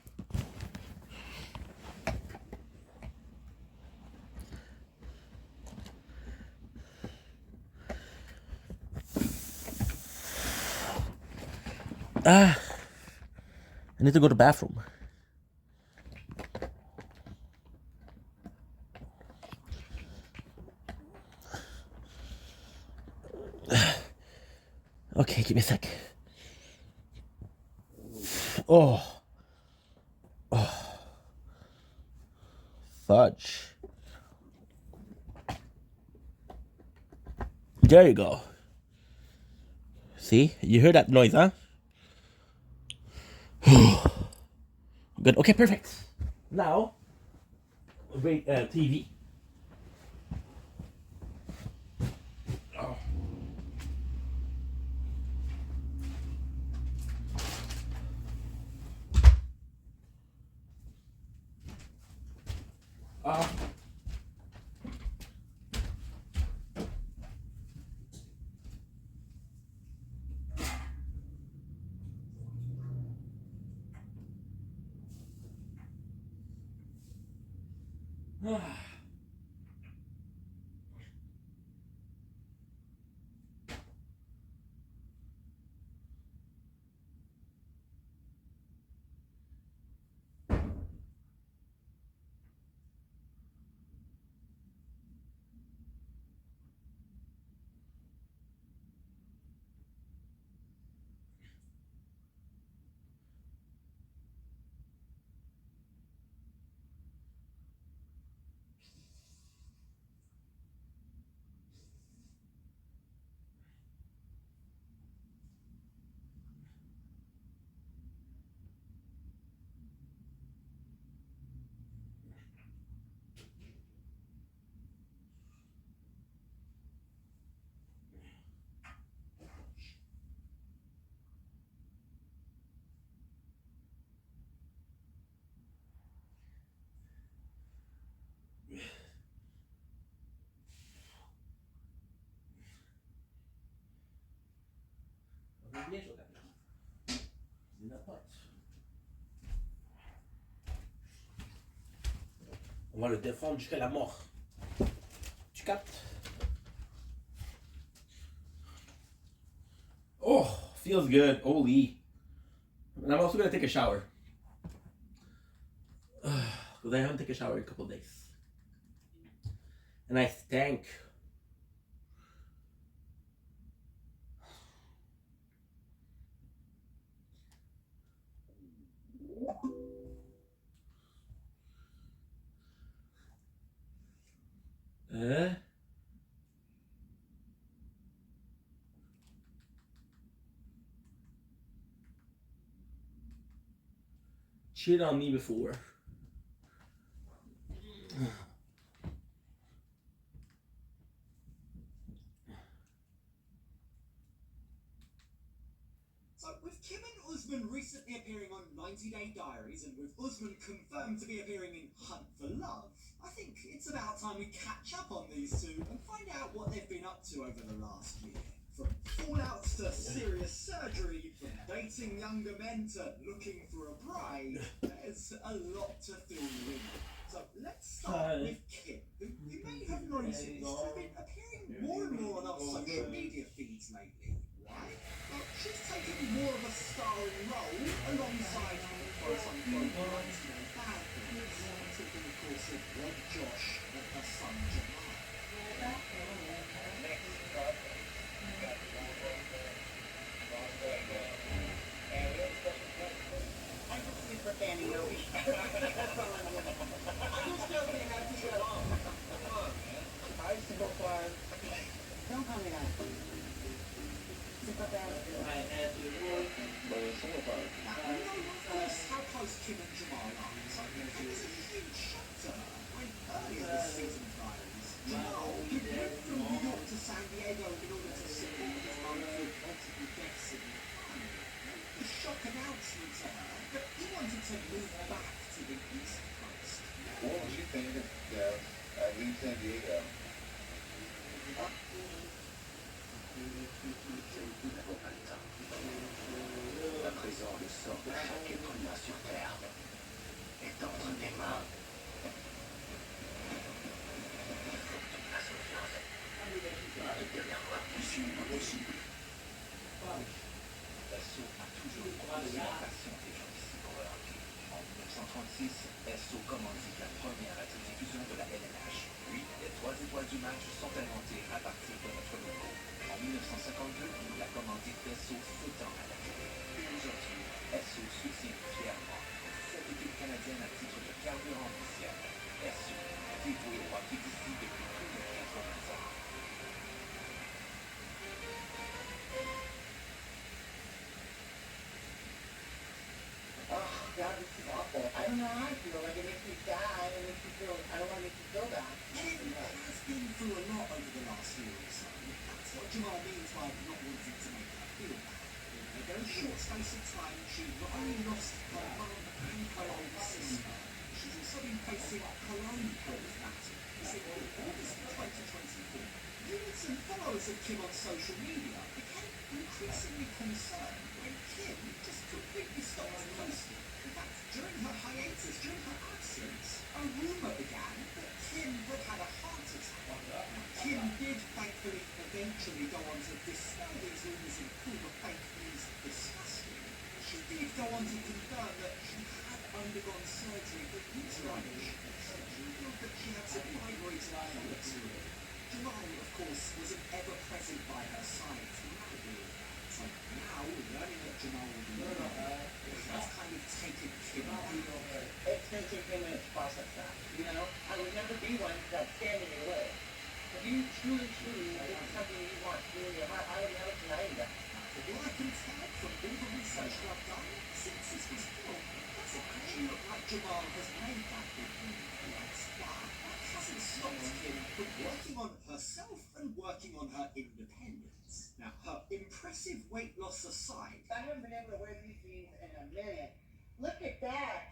I need to go to the bathroom. Okay, give me a sec. Oh. Fudge. There you go. See? You hear that noise, huh? Good. Okay, perfect. Now, wait, TV. Oh. On va le défendre jusqu'à la mort. Tu captes? Oh, feels good. Holy. And I'm also gonna take a shower. Because I haven't taken a shower in a couple of days. And I stank. Cheated on me before. So, with Kim and Usman recently appearing on 90 Day Diaries, and with Usman confirmed to be appearing in Hunt for Love, I think it's about time we catch up on these two and find out what they've been up to over the last year. From fallouts to serious surgery, from dating younger men to looking for a bride, there's a lot to fill you in. So let's start with Kim, who you may have noticed has been appearing more and more on our social media feeds lately. Why? Well, she's taken more of a starring role alongside quote-unquote 90 Day Bad Boys. I'm talking, of course, of Rob Josh and her son Jamal. Now, we know, of course, how close Kim and Jamal are, so it was a huge shock to her when earlier this season of Diaries, Jamal, who moved from New York to San Diego in order to support his mum through multiple deaths in the family, made the shock announcement to her that he wanted to move back to the East Coast. What was she thinking? I leave San Diego. À présent, le sort de chaque être humain sur Terre est entre tes mains. La sauvegarde. Derrière moi, mission impossible. L'assaut a toujours croisé la passion des gens d'ici pour leur enquête. En 1936, SO commandite la première radiodiffusion de la LNH. Puis, les 3 étoiles du match sont inventées à partir de notre logo. En 1952, la commandite SO s'étend à la télé. Et aujourd'hui, SO soutient fièrement cette équipe canadienne à titre de carburant officiel. SO, dévoué au hockey d'ici depuis plus de 80 ans. Oh, God, this is awful. I don't know how I feel. Like, it makes me sad. It makes me feel, I don't want to make you feel bad. Kim has been through a lot over the last year or so. That's what Jamal means by not wanting to make her feel bad. In a very short space of time, she not only lost her mum and her older sister, she's also been facing her own health matters. In August 2024, viewers and followers of Kim on social media became increasingly concerned when Kim just completely stopped posting. In fact, during her hiatus, during her absence, a rumour began that Kim had had a heart attack. Kim did thankfully eventually go on to dispel these rumours and call the fake news disgusting. She did go on to confirm that she had undergone surgery for uterine issues. She revealed that she had some fibroids and polyps. Jamal, of course, wasn't ever present by her side throughout all of that. So now, learning that Jamal will be living, that's kind of taken Kim out. It's going to take me a minute to process that. You know, I would never be one that's standing in the way. If you truly, this is something you want to do in your heart, I would never deny you that. From what I can tell from all the research that I've done since this was filmed, it doesn't actually look like Jamal has made that big move yet. But that hasn't stopped Kim from working on herself and working on her independence. Now, her impressive weight loss aside, I haven't been able to wear these jeans in a minute. Look at that.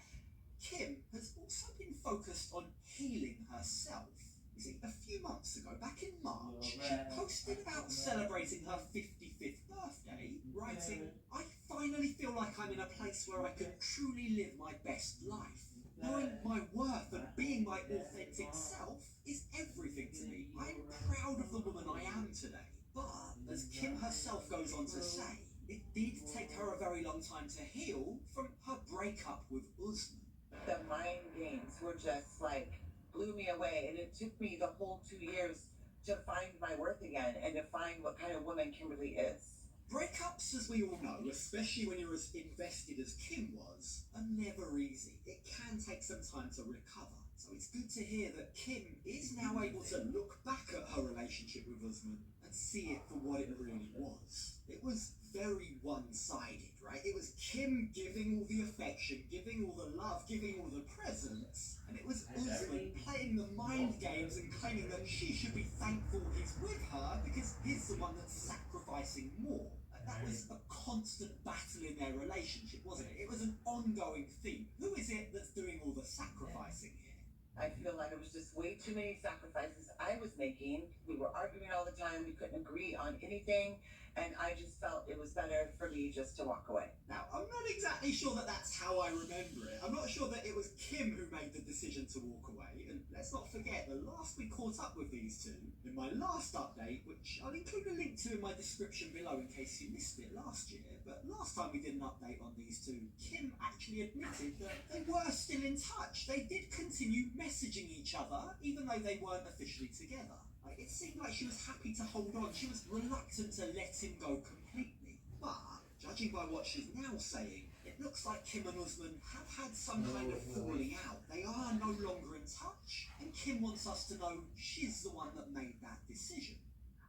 Kim has also been focused on healing herself. You see, a few months ago, back in March, she posted about celebrating her 55th birthday, writing, "I finally feel like I'm in a place where I can truly live my best life. Knowing my worth and being my authentic self is everything to me. I'm proud of the woman I am today." But, as Kim herself goes on to say, it did take her a very long time to heal from her breakup with Usman. The mind games were just like, blew me away. And it took me the whole 2 years to find my worth again and to find what kind of woman Kimberly is. Breakups, as we all know, especially when you're as invested as Kim was, are never easy. It can take some time to recover. So it's good to hear that Kim is now able to look back at her relationship with Usman and see it for what it really was. It was very one-sided, right? It was Kim giving all the affection, giving all the love, giving all the presents, and it was Usman playing the mind games and claiming that she should be thankful he's with her because he's the one that's sacrificing more. That was a constant battle in their relationship, wasn't it? It was an ongoing theme. Who is it that's doing all the sacrificing here? I feel like it was just way too many sacrifices I was making. We were arguing all the time. We couldn't agree on anything. And I just felt it was better for me just to walk away. Now, I'm not exactly sure that that's how I remember it. I'm not sure that it was Kim who made the decision to walk away. And let's not forget, the last we caught up with these two, in my last update, which I'll include a link to in my description below in case you missed it last year, but last time we did an update on these two, Kim actually admitted that they were still in touch. They did continue messaging each other, even though they weren't officially together. It seemed like she was happy to hold on. She was reluctant to let him go completely. But, judging by what she's now saying, it looks like Kim and Usman have had some kind of falling out. They are no longer in touch, and Kim wants us to know she's the one that made that decision.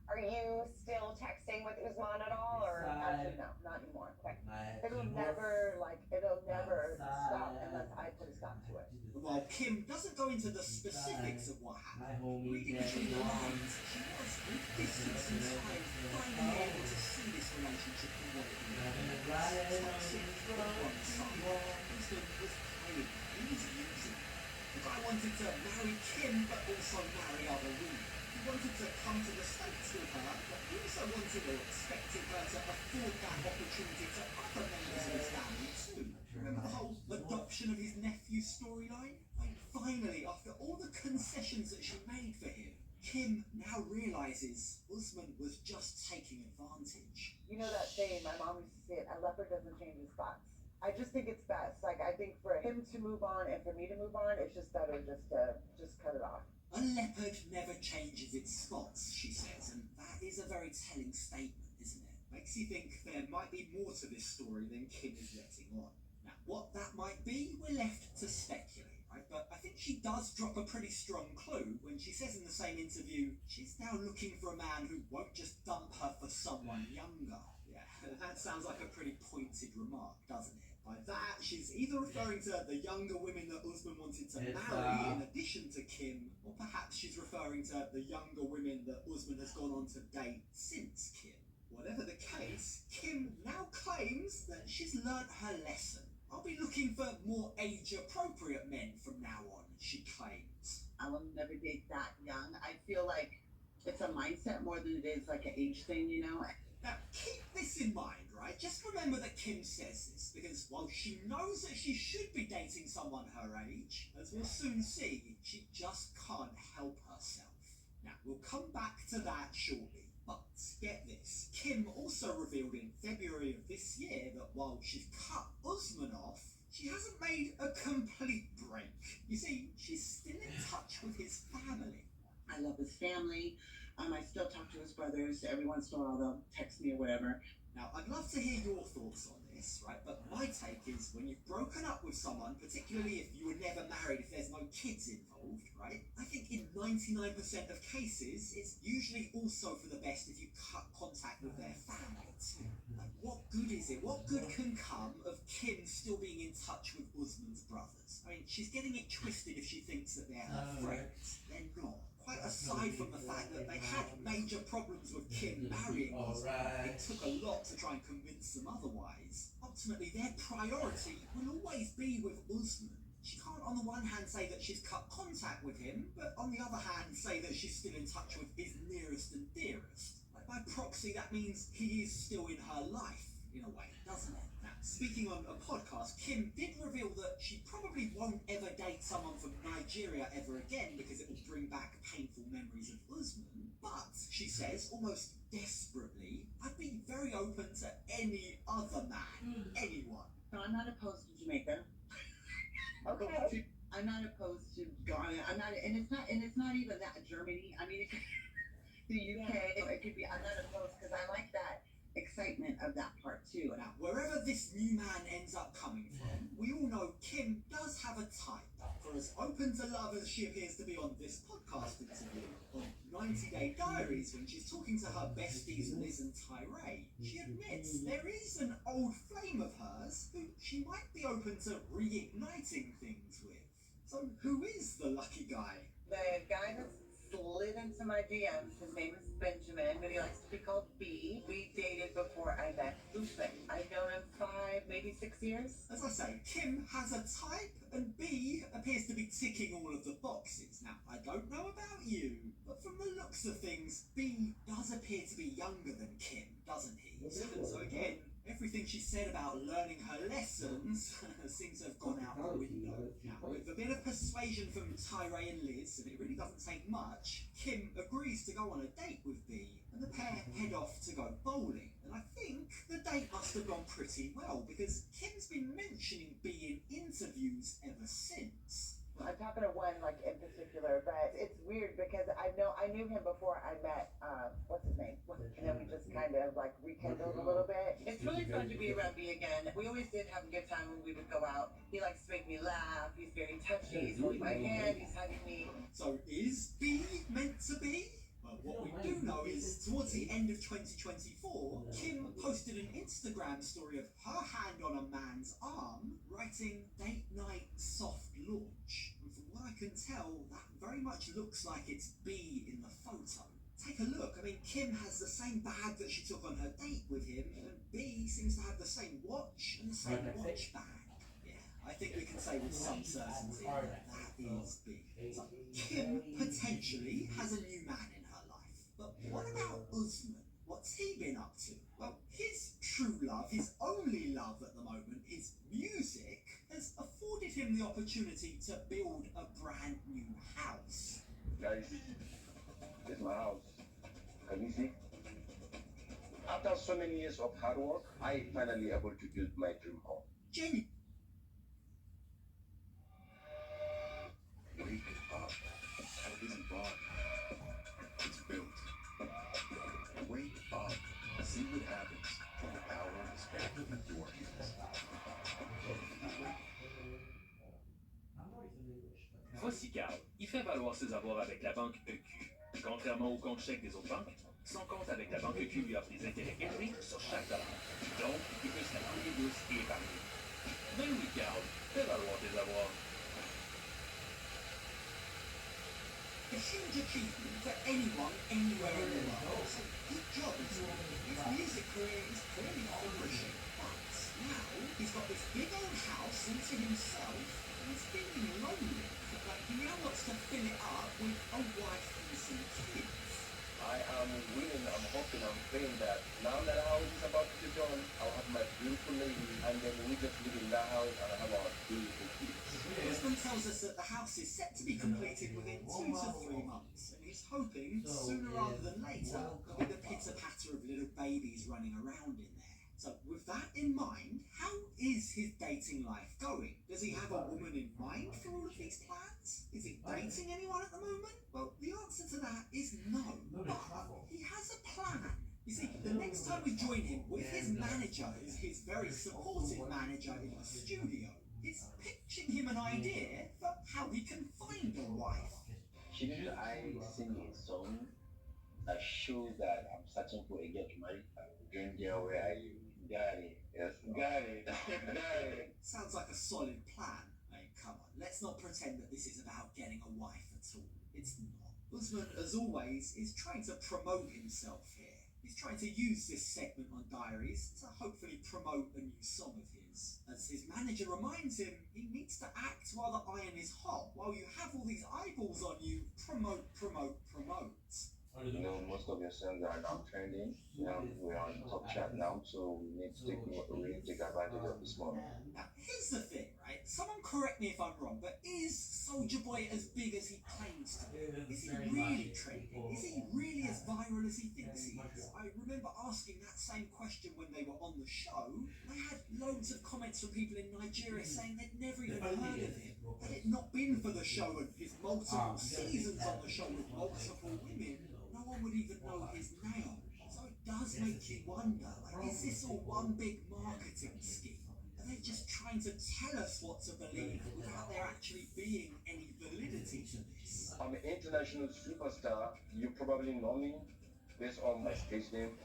Are you still texting with Usman at all, or No, not anymore. It'll never stop unless I put a stop to it. While Kim doesn't go into the specifics of what happened, reading between the lines, she was, with distance and time, finally able to see this relationship for what it really was. Toxic from one side. Usman was playing, he was using her. The guy wanted to marry Kim, but also marry other women. He wanted to come to the States with her, but he also wanted or expected her to afford that opportunity to other members of his family too. Remember the whole adoption of his nephew storyline? Like, finally, after all the concessions that she made for him, Kim now realizes Usman was just taking advantage. You know that saying, my mom used to say it, a leopard doesn't change his spots. I just think it's best. Like, I think for him to move on and for me to move on, it's just better just to cut it off. A leopard never changes its spots, she says, and that is a very telling statement, isn't it? Makes you think there might be more to this story than Kim is letting on. Now, what that might be, we're left to speculate, right? But I think she does drop a pretty strong clue when she says in the same interview, she's now looking for a man who won't just dump her for someone younger. Yeah, that sounds like a pretty pointed remark, doesn't it? By that, she's either referring to the younger women that Usman wanted to marry in addition to Kim, or perhaps she's referring to the younger women that Usman has gone on to date since Kim. Whatever the case, Kim now claims that she's learnt her lesson. I'll be looking for more age-appropriate men from now on, she claims. I will never date that young. I feel like it's a mindset more than it is like an age thing, you know? Now, keep this in mind, right? Just remember that Kim says this, because while she knows that she should be dating someone her age, as we'll soon see, she just can't help herself. Now, we'll come back to that shortly, but get this. Kim also revealed in February of this year that while she's cut Usman off, she hasn't made a complete break. You see, she's still in touch with his family. I love his family. I still talk to his brothers. Every once in a while they'll text me or whatever. Now, I'd love to hear your thoughts on this, right? But my take is when you've broken up with someone, particularly if you were never married, if there's no kids involved, right? I think in 99% of cases, it's usually also for the best if you cut contact with their family too. Like, what good is it? What good can come of Kim still being in touch with Usman's brothers? I mean, she's getting it twisted if she thinks that they're her friends. They're not. Quite aside from the fact that they had major problems with Kim marrying Usman, it took a lot to try and convince them otherwise. Ultimately, their priority will always be with Usman. She can't on the one hand say that she's cut contact with him, but on the other hand say that she's still in touch with his nearest and dearest. Like, by proxy, that means he is still in her life, in a way, doesn't it? Now, speaking on a podcast, Kim did reveal that she probably won't ever date someone from Nigeria ever again because it will bring back painful memories of Usman. But, she says, almost desperately, I'd be very open to any other man, anyone. So I'm not opposed to Jamaica. Okay. I'm not opposed to Ghana. And it's not even that Germany. I mean, it could, the UK. It could be. I'm not opposed because I like that excitement of that part too. Now, wherever this new man ends up coming from, we all know Kim does have a type. For as open to love as she appears to be on this podcast interview, on 90 Day Diaries, when she's talking to her besties Liz and Tyree, she admits there is an old flame of hers who she might be open to reigniting things with. So who is the lucky guy? The guy that slid into my DMs, his name is Benjamin, but he likes to be called B. We dated before I met Usman. I've known him 5, maybe 6 years. As I say, Kim has a type, and B appears to be ticking all of the boxes. Now, I don't know about you, but from the looks of things, B does appear to be younger than Kim, doesn't he? So again, everything she said about learning her lessons seems to have gone out the window. Now, with a bit of persuasion from Tyree and Liz, and it really doesn't take much, Kim agrees to go on a date with B, and the pair head off to go bowling. And I think the date must have gone pretty well, because Kim's been mentioning B in interviews ever since. I'm talking to one like in particular, but it's weird because I knew him before I met what's his name, and then we just kind of like rekindled a little bit. It's really fun to be around B again. We always did have a good time when we would go out. He likes to make me laugh. He's very touchy. He's holding my hand. He's hugging me. So is B meant to be? Well, But what we do know is, towards the end of 2024, Kim posted an Instagram story of her hand on a man's arm, writing "Date Night Soft Launch." And from what I can tell, that very much looks like it's B in the photo. Take a look. I mean, Kim has the same bag that she took on her date with him, and B seems to have the same watch and the same watch bag. Yeah, I think we can say with some certainty that is big. So Kim potentially has a new man in her life. But what about Usman? What's he been up to? Well, his true love, his only love at the moment, his music, has afforded him the opportunity to build a brand new house. Guys, this is my house. Can you see? After so many years of hard work, I finally able to build my dream home. Jenny. Wake up. It isn't bought. It's built. Wake up. See what happens when the power is back in your hands. Voici Carl. Il fait valoir ses avoirs avec la banque EQ. Contrairement au compte chèque des autres banques, son compte avec la banque EQ lui offre des intérêts élevés sur chaque dollar. Donc, il peut se la couler douce et épargner. Ben oui, Carl, fais valoir tes avoirs. A huge achievement for anyone, anywhere in the world. So good job, Usman. His music career is clearly flourishing. But now he's got this big old house all to himself, and he's feeling lonely. Like he now wants to fill it up with a wife and some kids. I am willing, I'm hoping, I'm praying that now that the house is about to be done, I'll have my beautiful lady, and then we just live in that house and have our beautiful kids. Usman tells us that the house is set to be completed within 2 to 3 months, and he's hoping sooner rather than later there'll be the pitter-patter of little babies running around in there. So with that in mind, how is his dating life going? Does he have a woman in mind for all of these plans? Is he dating anyone at the moment? Well, the answer to that is no. But he has a plan. You see, the next time we join him with his manager, his very supportive manager in the studio, is pitching him an idea for how he can find a wife. Shouldn't I sing a song that shows that I'm searching for a girl to marry? Ginger, where are you? Got it. Yes, got it. Got it. Sounds like a solid plan. I mean, come on, let's not pretend that this is about getting a wife at all. It's not. Usman, as always, is trying to promote himself here. He's trying to use this segment on Diaries to hopefully promote a new song of his. As his manager reminds him, he needs to act while the iron is hot. While you have all these eyeballs on you, promote, promote, promote. You know, most of your songs are now trending. We're on top chat now, so we need to take advantage of this moment. Now, here's the thing, right? Someone correct me if I'm wrong, but is Soulja Boy as big as he claims to be? Is he really trending? Is he really as viral as he thinks he is? I remember asking that same question when they were on the show. They had loads of comments from people in Nigeria saying they'd never even heard of him. Had it not been for the show and his multiple seasons on the show with multiple women, no one would even know his name. So it does make you wonder, like, is this all one big marketing scheme? Are they just trying to tell us what to believe without there actually being any validity to this? I'm an international superstar. You probably know me based on my stage name,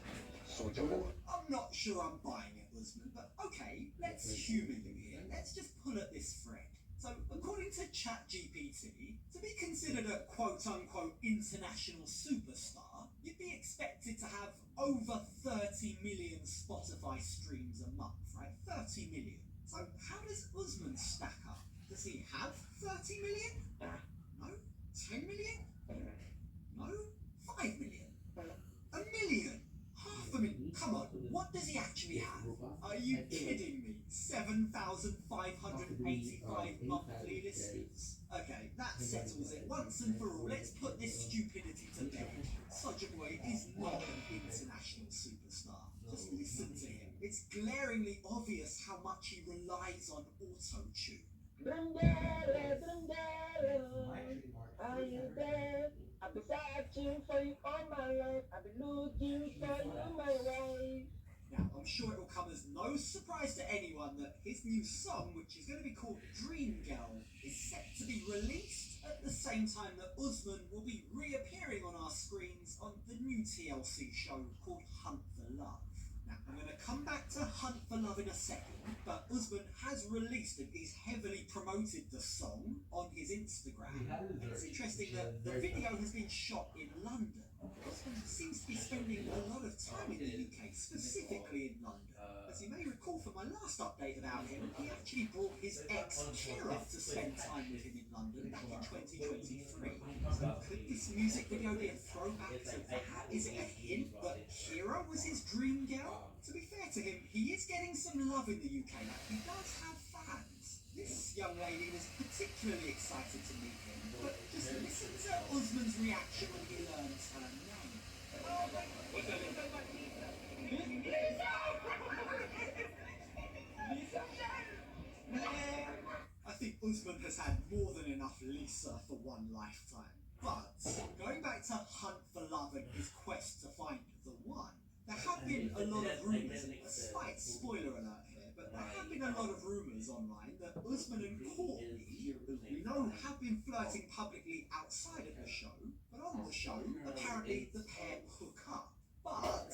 Soulja Boy. I'm not sure I'm buying it, Usman, but okay, let's humour you here. Let's just pull at this thread. So, according to ChatGPT, to be considered a quote-unquote international superstar, you'd be expected to have over 30 million Spotify streams a month, right? 30 million. So, how does Usman stack up? Does he have 30 million? No? 10 million? No? 5 million? A million? Half a million? Come on, what does he actually have? Are you kidding me? 7,585 monthly listeners. Okay, that settles it once and for all. Let's put this stupidity to bed. Soulja Boy is not an international superstar. Just listen to him. It's glaringly obvious how much he relies on auto-tune. Are you there? I've been searching for you all my life. I've been looking for you, my wife. Now, I'm sure it will come as no surprise to anyone that his new song, which is going to be called Dream Girl, is set to be released at the same time that Usman will be reappearing on our screens on the new TLC show called Hunt for Love. Now, I'm going to come back to Hunt for Love in a second, but Usman has released and he's heavily promoted the song on his Instagram. And it's interesting that the video has been shot in London. Usman seems to be spending a lot of time in the UK, specifically in London. As you may recall from my last update about him, he actually brought his ex Kira to spend time with him in London back in 2023. So could this music video be a throwback to that? Is it a hint that Kira was his dream girl? To be fair to him, he is getting some love in the UK now. He does have fans. This young lady was particularly excited to meet him, but just listen to Usman's reaction when he learns her name. I think Usman has had more than enough Lisa for one lifetime. But going back to Hunt for Love and his quest to find the one, there have been a lot of rumours, a slight spoiler alert here, but there have been a lot of rumours online that Usman and Courtney, who we know have been flirting publicly outside of the show, but on the show, apparently the pair hook up. But,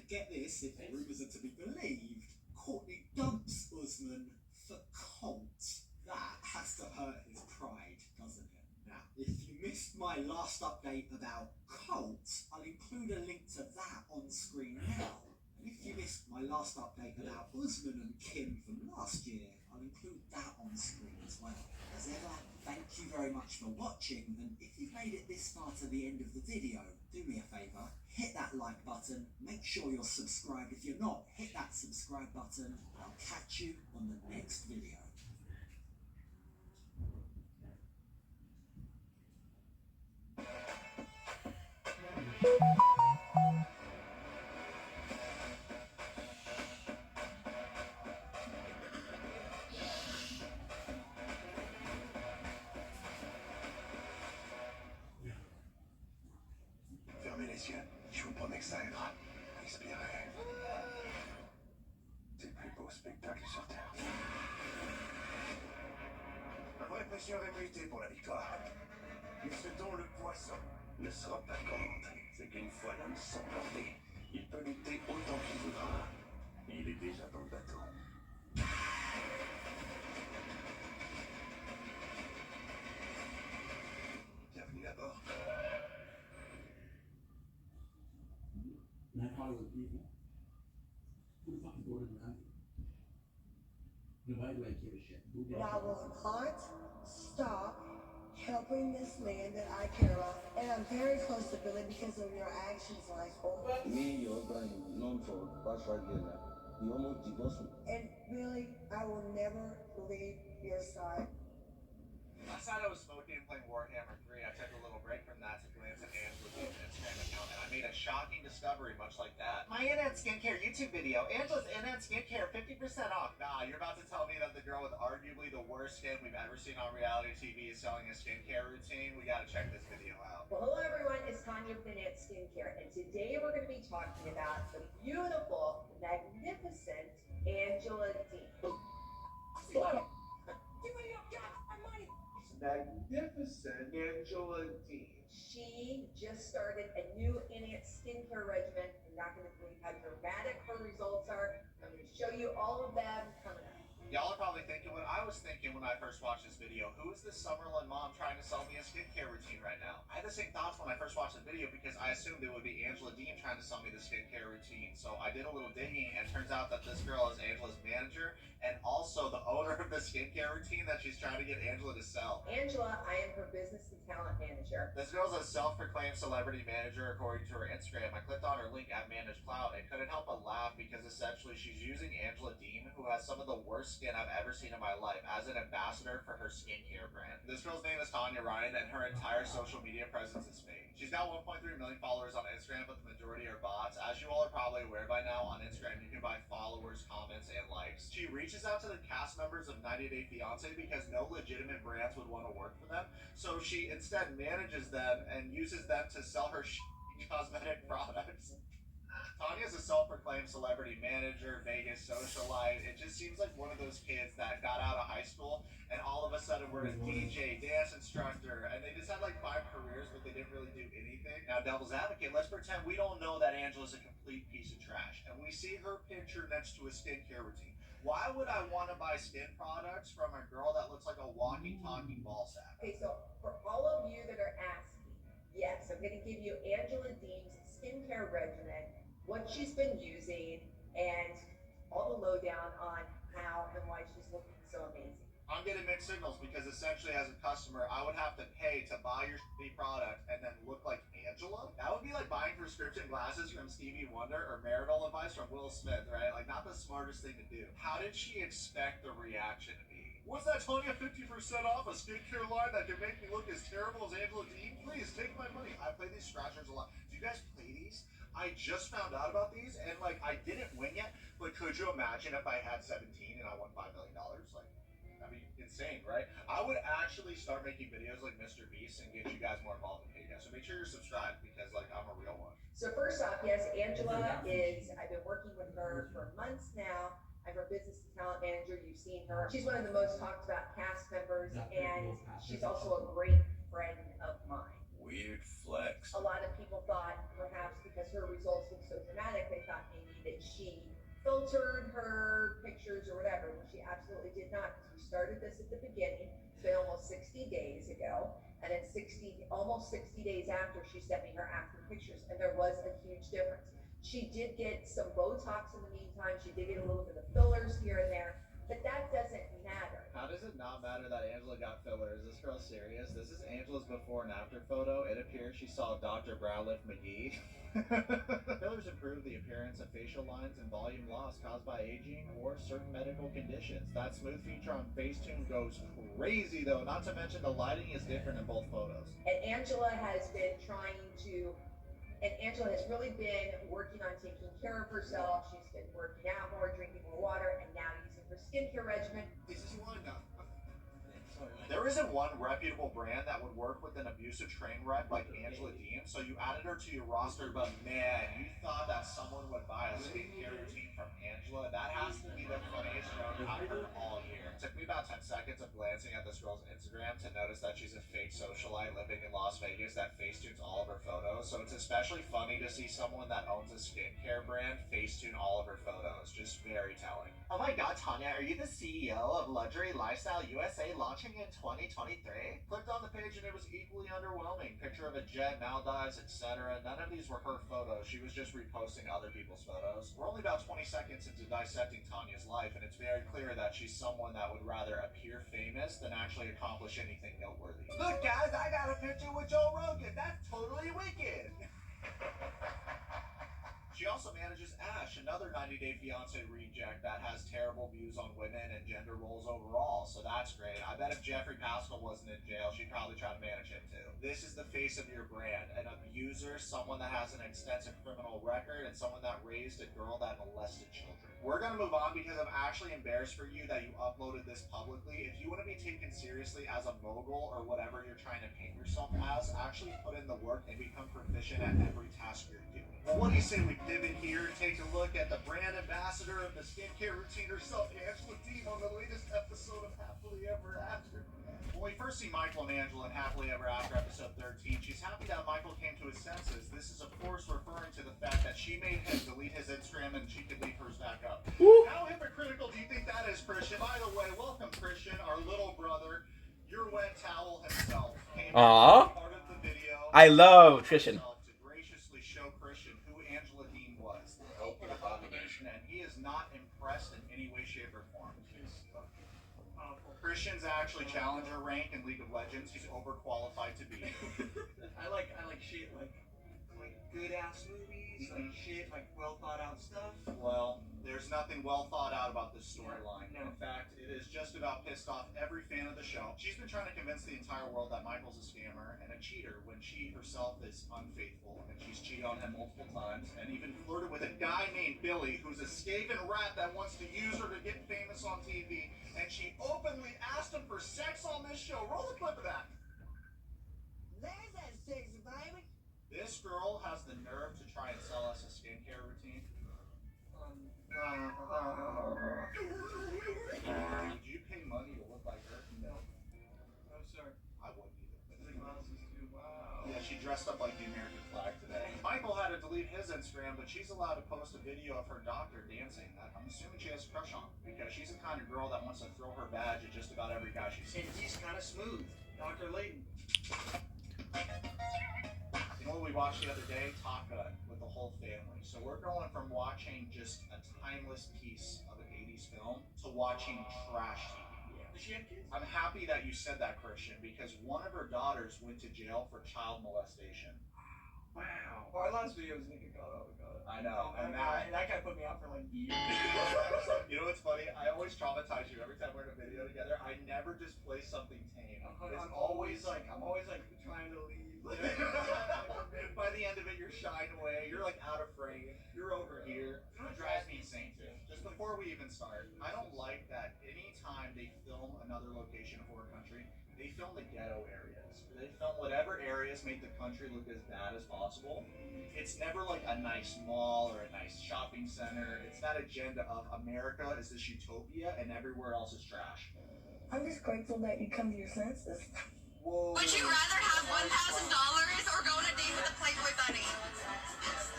get this, if rumours are to be believed, Courtney dumps Usman for Colt. That has to hurt his pride, doesn't it? Now, if you missed my last update about Colt, I'll include a link to that on screen now. And if you missed my last update about Usman and Kim from last year, I'll include that on screen as well. As ever, thank you very much for watching, and if you've made it this far to the end of the video, do me a favour, hit that like button, make sure you're subscribed. If you're not, hit that subscribe button. I'll catch you on the next video. Fermez les yeux, je vous promets que ça aidera. Expirez. C'est le plus beau spectacle sur Terre. Un vrai pêcheur est mérité pour la victoire. Mais ce dont le poisson ne se rend pas compte, c'est qu'une fois l'homme sans portée, il peut lutter autant qu'il voudra. Il est déjà dans le bateau. Bienvenue à bord. And I probably would leave him. Who the fuck is Gordon Ramsay? Why do I give a shit? But I will not stop helping this man that I care about. And I'm very close to Billy because of your actions, like, oh. Me and your husband is known for past together. You almost divorced me. And Billy, I will never leave your side. Last night I was smoking and playing Warhammer 3. I took a little break from that to glance at Angela's Instagram account, and I made a shocking discovery much like that. My In-End Skincare YouTube video. Angela's In-End Skincare, 50% off. Nah, you're about to tell me that the girl with arguably the worst skin we've ever seen on reality TV is selling a skincare routine? We gotta check this video out. Well, hello everyone, it's Tanya with In-End Skincare, and today we're going to be talking about the beautiful, magnificent Angela Dean. Magnificent Angela Dean. She just started a new In-End skincare regimen. You're not going to believe how dramatic her results are. I'm going to show you all of them coming up. Y'all are probably thinking what I was thinking when I first watched this video. Who is this Summerlin mom trying to sell me a skincare routine right now? I had the same thoughts when I first watched the video because I assumed it would be Angela Dean trying to sell me the skincare routine. So I did a little digging, and it turns out that this girl is Angela's manager and also the owner of the skincare routine that she's trying to get Angela to sell. Angela, I am her business and talent manager. This girl's a self-proclaimed celebrity manager according to her Instagram. I clicked on her link at Managed Cloud and couldn't help but laugh because essentially she's using Angela Dean, who has some of the worst skin I've ever seen in my life, as an ambassador for her skincare brand. This girl's name is Tanya Ryan, and her entire social media presence is fake. She's got 1.3 million followers on Instagram, but the majority are bots. As you all are probably aware by now, on Instagram you can buy followers, comments, and likes. She reaches out to the cast members of 90 Day Fiancé because no legitimate brands would want to work for them, so she instead manages them and uses them to sell her cosmetic products. Tanya's a self-proclaimed celebrity manager, Vegas socialite. It just seems like one of those kids that got out of high school and all of a sudden were a DJ, dance instructor, and they just had like 5 careers, but they didn't really do anything. Now, devil's advocate, let's pretend we don't know that Angela's a complete piece of trash, and we see her picture next to a skincare routine. Why would I want to buy skin products from a girl that looks like a walking, talking ball sack? Okay, so for all of you that are asking, yes, I'm going to give you Angela Deem's skincare regimen, what she's been using, and all the lowdown on how and why she's looking so amazing. I'm getting mixed signals because essentially as a customer, I would have to pay to buy your shitty product and then look like Angela. That would be like buying prescription glasses from Stevie Wonder or marital advice from Will Smith, right? Like not the smartest thing to do. How did she expect the reaction to be? What's that, Tanya? 50% off a skincare line that can make me look as terrible as Angela Deem? Please take my money. I play these scratchers a lot. Do you guys play these? I just found out about these and like I didn't win yet, but could you imagine if I had 17 and I won $5 million? Like, that'd be insane, right? I would actually start making videos like Mr. Beast and get you guys more involved in Paycast. So make sure you're subscribed because like I'm a real one. So first off, yes, Angela is, I've been working with her for months now. I'm her business and talent manager. You've seen her. She's one of the most talked about cast members, and she's also a great friend of mine. Weird flex. A lot of people thought perhaps because her results look so dramatic, they thought maybe that she filtered her pictures or whatever, but she absolutely did not. We started this at the beginning. It's been almost 60 days ago, and then almost 60 days after, she sent me her after pictures, and there was a huge difference. She did get some Botox in the meantime. She did get a little bit of fillers here and there, but that doesn't matter. How does it not matter that Angela got fillers? Is this girl serious? This is Angela's before and after photo. It appears she saw Dr. Browliff McGee. Fillers improve the appearance of facial lines and volume loss caused by aging or certain medical conditions. That smooth feature on Facetune goes crazy though, not to mention the lighting is different in both photos. And Angela has really been working on taking care of herself. She's been working out more, drinking more water, and now using her skincare regimen. This is one now. There isn't one reputable brand that would work with an abusive train wreck like Angela Deem, so you added her to your roster, but man, you thought that someone would buy a skincare routine from Angela. That has to be the funniest joke I've heard all year. It took me about 10 seconds of glancing at this girl's Instagram to notice that she's a fake socialite living in Las Vegas that facetunes all of her photos, so it's especially funny to see someone that owns a skincare brand facetune all of her photos. Just very telling. Oh my god, Tanya, are you the CEO of Luxury Lifestyle USA launching in 2023? Clicked on the page and it was equally underwhelming. Picture of a jet, Maldives, etc. None of these were her photos. She was just reposting other people's photos. We're only about 20 seconds into dissecting Tanya's life, and it's very clear that she's someone that would rather appear famous than actually accomplish anything noteworthy. Look guys, I got a picture with Joe Rogan. That's totally wicked. She also manages Ash, another 90 Day Fiancé reject that has terrible views on women and gender roles overall, so that's great. I bet if Jeffrey Pascal wasn't in jail, she'd probably try to manage him too. This is the face of your brand, an abuser, someone that has an extensive criminal record, and someone that raised a girl that molested children. We're gonna move on because I'm actually embarrassed for you that you uploaded this publicly. If you want to be taken seriously as a mogul or whatever you're trying to paint yourself as, actually put in the work and become proficient at every task you're doing. Well, what do you say we pivot here and take a look at the brand ambassador of the skincare routine herself, Angela Deem, on the latest episode of Happily Ever After. When we first see Michael and Angela in Happily Ever After episode 13, she's happy that Michael came to his senses. This is of course referring to the fact that she made him delete his Instagram and she could leave hers back up. How hypocritical do you think that is, Christian? By the way, welcome Christian, our little brother, your wet towel himself. Came Aww. Part of the video. I love Christian. To graciously show Christian who Angela Deem was. Open abomination. And he is not impressed in any way, shape, or form. Christian's actually challenger rank in League of Legends. He's overqualified to be. I like shit like good ass movies, like shit like well thought out stuff. Well, there's nothing well thought out about this storyline. In fact, it is just about pissed off every fan of the show. She's been trying to convince the entire world that Michael's a scammer and a cheater when she herself is unfaithful, and she's cheated on him multiple times and even flirted with a guy named Billy who's a skaven rat that wants to use her to get famous on TV, and she openly asked him for sex on this show. Roll the clip of that. There's that sexy baby. This girl has the nerve to try and sell us a skincare routine. dressed up like the American flag today. Michael had to delete his Instagram, but she's allowed to post a video of her doctor dancing that I'm assuming she has a crush on, because she's the kind of girl that wants to throw her badge at just about every guy she sees. And he's kind of smooth. Dr. Layton. You know what we watched the other day? Top Gun with the whole family. So we're going from watching just a timeless piece of an 80s film to watching trash TV. Does she have kids? I'm happy that you said that, Christian, because one of her daughters went to jail for child molestation. Wow. Our last video was nigga got it. I know, and that guy put me out for like years. You know what's funny? I always traumatize you every time we're in a video together. I never just play something tame. I'm always like trying to leave. By the end of it, you're shying away. You're like out of frame. You're over here. You know what drives me insane too? Just before we even start, I don't like that anytime they film another location for a country, they film the ghetto areas. They film whatever areas make the country look as bad as possible. It's never like a nice mall or a nice shopping center. It's that agenda of America is this utopia and everywhere else is trash. I'm just grateful that you come to your senses. Whoa. Would you rather have $1,000 or go on a date with a Playboy bunny?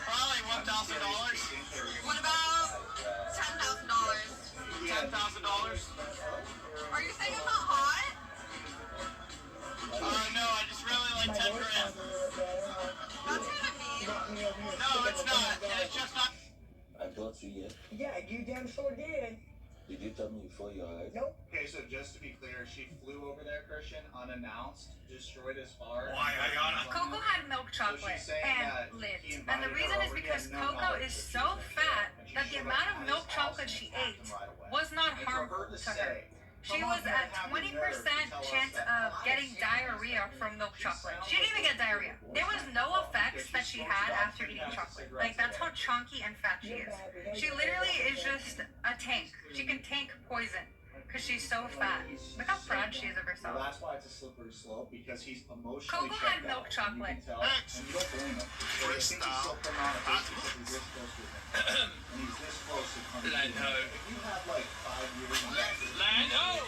Probably $1,000. What about $10,000? $10,000? Are you saying I'm not hot? No, I just really like 10 grand. That's kind of mean. No, it's not. It's just not. I got you yet? Yeah, you damn sure did. Did you tell me before your eyes? Nope. Okay, so just to be clear, she flew over there, Christian, unannounced, destroyed his bar. Why, Ayana? Coco had milk chocolate and lit. And the reason is because Coco is so fat that the amount of milk chocolate she ate was not harmful to her. She was at 20% chance of getting diarrhea from milk chocolate. She didn't even get diarrhea. There was no effects that she had after eating chocolate. Like, that's how chunky and fat she is. She literally is just a tank. She can tank poison because she's so fat. Look how proud she is of herself. Well, that's why it's a slippery slope, because he's emotionally Coco had milk chocolate. And you don't blame him. But I think he's still putting on a face because he's this close to him. And he's this close to coming. Lando. If you have like 5 years in that, Lando!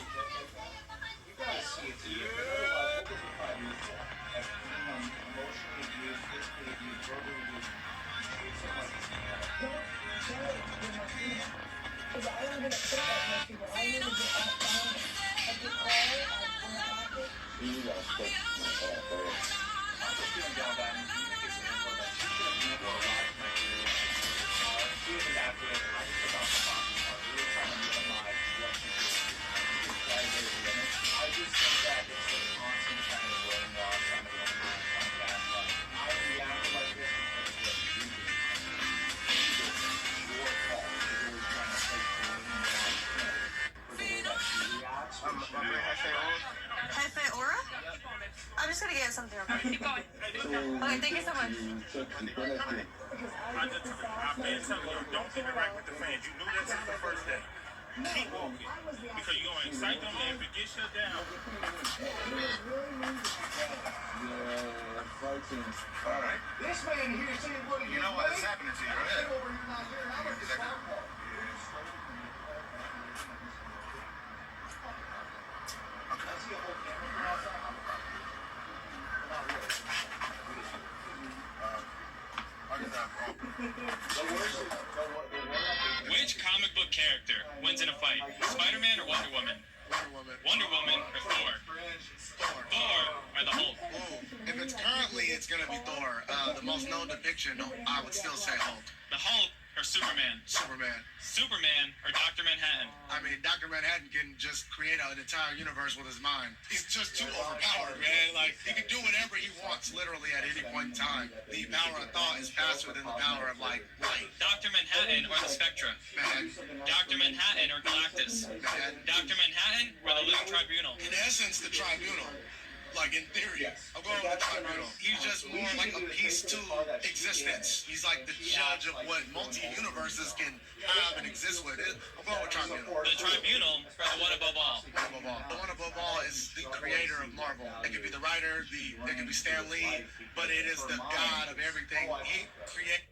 you gotta see it too. Otherwise, what was it 5 years for? Like being emotionally abused, physically abused, verbally abused. Treat someone like a man. Don't share it with my female. Because I don't get upset at my female. I need to get outside of the car, I'm happy. You got stuck in my hair first. I'm just gonna go down and make it simple. Like, she should have never arrived in my career. She was an actress. I just took off the boxing part. We were trying to minimize what she did. She was very, very limit. I just think that it's the constant kind of brainwash on the podcast. Like, I reacted like this because of what you did. It's your fault. You're always trying to take blame and not for the way that she reacts when she reacts. Hefe Aura? I'm just gonna get something real quick. Keep going. Okay, thank you so much. I've been telling you, don't interact with the fans. You knew that since the first day. Keep walking. Because you're going to excite them, and if it gets shut down. Alright. This man here saying what he You know what is happening to you, right? over here not here, and I'm at the smart part. I see a whole camera from outside. Not really. Which comic book character wins in a fight? Spider-Man or Wonder Woman? Wonder Woman or Thor? Thor or the Hulk? If it's currently, it's going to be Thor. The most known depiction, I would still say Hulk. The Hulk or Superman? Superman. Superman or Dr. Manhattan? I mean, Dr. Manhattan can just create an entire universe with his mind. He's just too overpowered, man. Like, he can do whatever he wants, literally, at any point in time. The power of thought is faster than the power of, like, light. Dr. Manhattan or the Spectra? Manhattan. Dr. Manhattan or Galactus? Manhattan. Dr. Manhattan or the Living Tribunal? In essence, the Tribunal. Like, in theory, I'm going with the Tribunal. He's just more like a piece to existence. He's like the judge of what multi-universes can have and exist with. I'm going with Tribunal. The Tribunal or the One Above All? One Above All. The One Above All is the creator of Marvel. It could be the writer, it could be Stan Lee, but it is the god of everything. He created.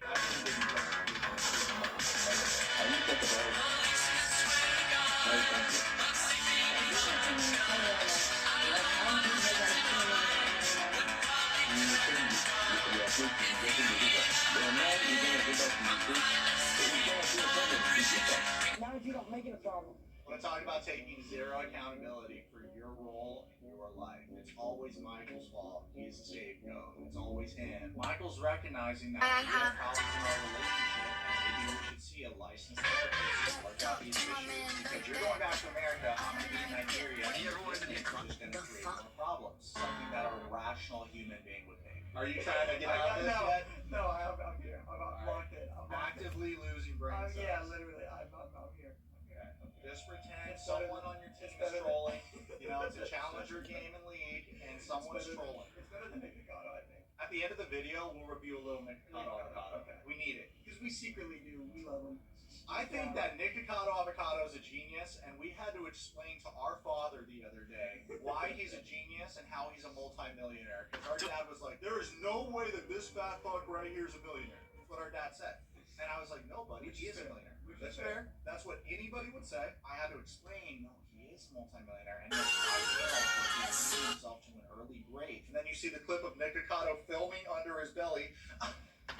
Now if you don't make it a problem. I'm talking about taking zero accountability for your role in your life. It's always Michael's fault. He's the scapegoat. It's always him. Michael's recognizing that we have problems in our relationship, and maybe we should see a licensed therapist to work out these issues. Because you're going back to America, I'm going to be in Nigeria, and you're just going to create more problems. Something that a rational human being would think. Are you trying to get out of this yet? No, I'm here. I'm locked in. Actively losing brain cells. Yeah, literally. I'm here. Just pretend someone on your team is trolling. You know, it's a challenger game in league, and someone is trolling. It's better than Nikocado, I think. At the end of the video, we'll review a little Nikocado avocado. Okay. We need it. Because we secretly do. We love him. I think that Nikocado avocado is a genius, and we had to explain to our father the other day why he's a genius and how he's a multimillionaire. Because our dad was like, there is no way that this fat fuck right here is a millionaire. That's what our dad said. And I was like, no, buddy, he is a millionaire. That's fair. That's what anybody would say. I had to explain, no, he is a multimillionaire. And he's himself to an early grave. And then you see the clip of Nikocado filming under his belly.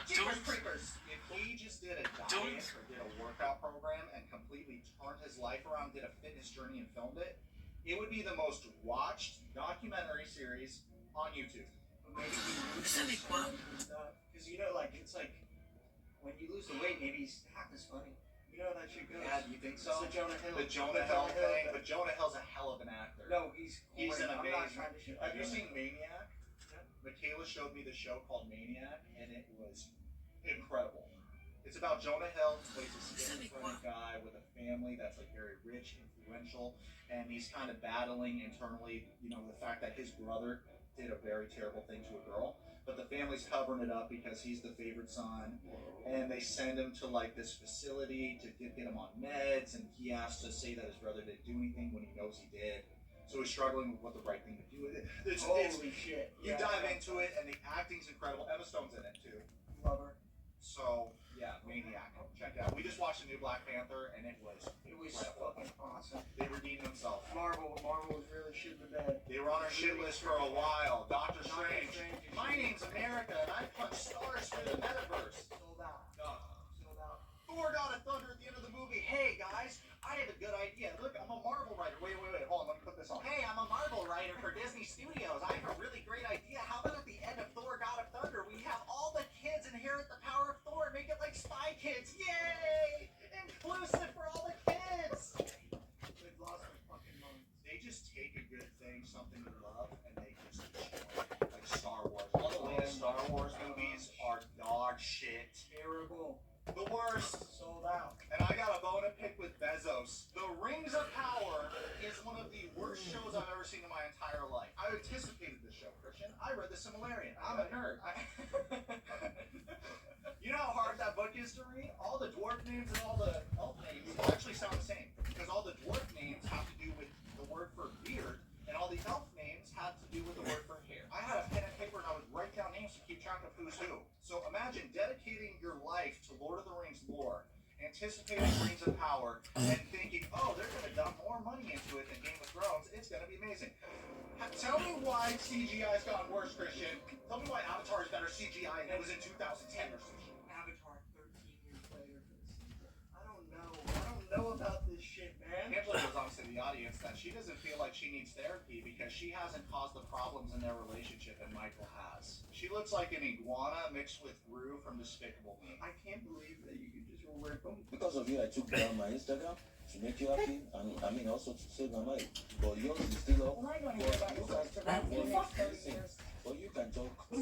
Jeepers creepers. If he just did a diet or did a workout program and completely turned his life around, did a fitness journey and filmed it, it would be the most watched documentary series on YouTube. Maybe he loses because you know, like it's like when you lose the weight, maybe he's half as funny. You know that shit goes. Yeah, you think so? It's the Jonah Hill. The Jonah Hill thing. But Jonah Hill's a hell of an actor. No, he's an I'm amazing. not trying to shit. Have you seen Maniac? Michaela showed me the show called Maniac, and it was incredible. It's about Jonah Hill, who plays a schizophrenic guy with a family that's like very rich, influential, and he's kind of battling internally, you know, the fact that his brother did a very terrible thing to a girl, but the family's covering it up because he's the favorite son, and they send him to like this facility to get him on meds, and he has to say that his brother didn't do anything when he knows he did. So he's struggling with what the right thing to do with it. Holy shit. You dive into it, and the acting's incredible. Emma Stone's in it, too. Love her. So, yeah, Maniac. Check it out. We just watched the new Black Panther, and it was fucking awesome. They redeemed themselves. Marvel was really shitting the bed. They were on our shit list for a while. Doctor Strange. My name's America, and I punch stars through the metaverse. Sold out. Sold out. Thor God of Thunder at the end of the movie. Hey, guys, I have a good idea. Look, I'm a Marvel writer. Wait. Hold on, let me put this on. Hey, I'm a Marvel writer for Disney Studios. I have a really great idea. How about at the end of Thor God of Thunder, we have all the kids inherit the power of Thor and make it like Spy Kids. Yay! Inclusive for all the kids. They've lost their fucking minds. They just take a good thing, something you love, and they just destroy it. Like Star Wars. All the latest Star Wars movies are dog shit. Terrible. The worst. Sold out. And I got a bone to pick with Bezos. The Rings of Power is one of the worst shows I've ever seen in my entire life. I anticipated this show, Christian. I read The Silmarillion. I'm a nerd. You know how hard that book is to read? All the dwarf names and all the elf names actually sound the same. Because all the dwarf names have to do with the word for beard, and all the elf names have to do with the word for hair. I had a pen and paper and I would write down names to keep track of who's who. So imagine dedicating your life to Lord of the Rings lore, anticipating Rings of Power, and thinking, oh, they're going to dump more money into it than Game of Thrones. It's going to be amazing. Tell me why CGI's gotten worse, Christian. Tell me why Avatar is better CGI and it was in 2010 or something. Avatar 13 years later for the sequel. I don't know about this shit, man. Angela goes on to the audience that she doesn't feel like she needs therapy because she hasn't caused the problems in their relationship and Michael has. She looks like an iguana mixed with Rue from Despicable Me. I can't believe that you could just rip them. Because of you, I took down my Instagram to make you happy, and I mean also to save my mind. But yours is still up. Well, I don't hear about yourself for about the next 30 years. But you can talk to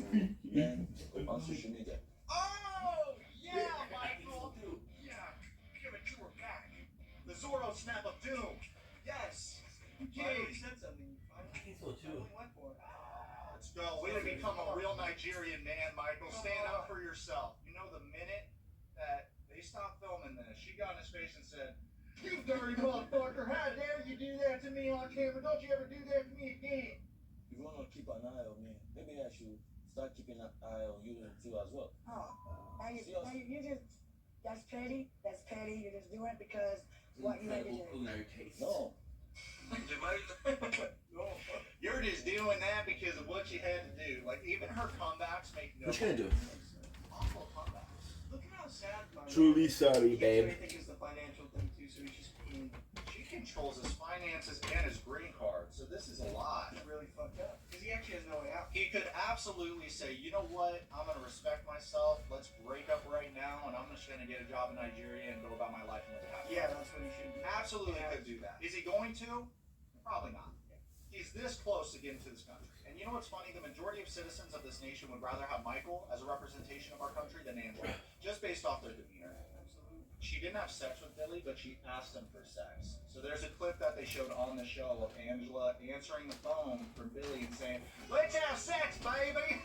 men on social media. Oh, yeah, Michael. Yeah, give it to her back. The Zorro snap of doom. Yes. Finally said something. I think so too. Went for it. Let's go. Way to become a real Nigerian man, Michael. Stand up for yourself. You know, the minute that they stopped filming this, she got in his face and said, "You dirty motherfucker, how dare you do that to me on camera? Don't you ever do that to me again." If you want to keep an eye on me, maybe I should start keeping an eye on you too as well. Oh, you just, that's petty. That's petty. You just do it because what you had to do. No. You're just doing that because of what you had to do. Like, even her comebacks make no What you gonna do? Awful comebacks. Look at how sad my Truly sorry, babe. I think it's the financial controls his finances and his green card. So this is a lot. It's really fucked up. Because he actually has no way out. He could absolutely say, you know what, I'm going to respect myself. Let's break up right now, and I'm just going to get a job in Nigeria and go about my life and live happy. Yeah, that's what he should do. Absolutely could do that. Is he going to? Probably not. He's this close to getting to this country. And you know what's funny? The majority of citizens of this nation would rather have Michael as a representation of our country than Angela, just based off their demeanor. She didn't have sex with Billy, but she asked him for sex. So there's a clip that they showed on the show of Angela answering the phone for Billy and saying, "Let's have sex, baby!"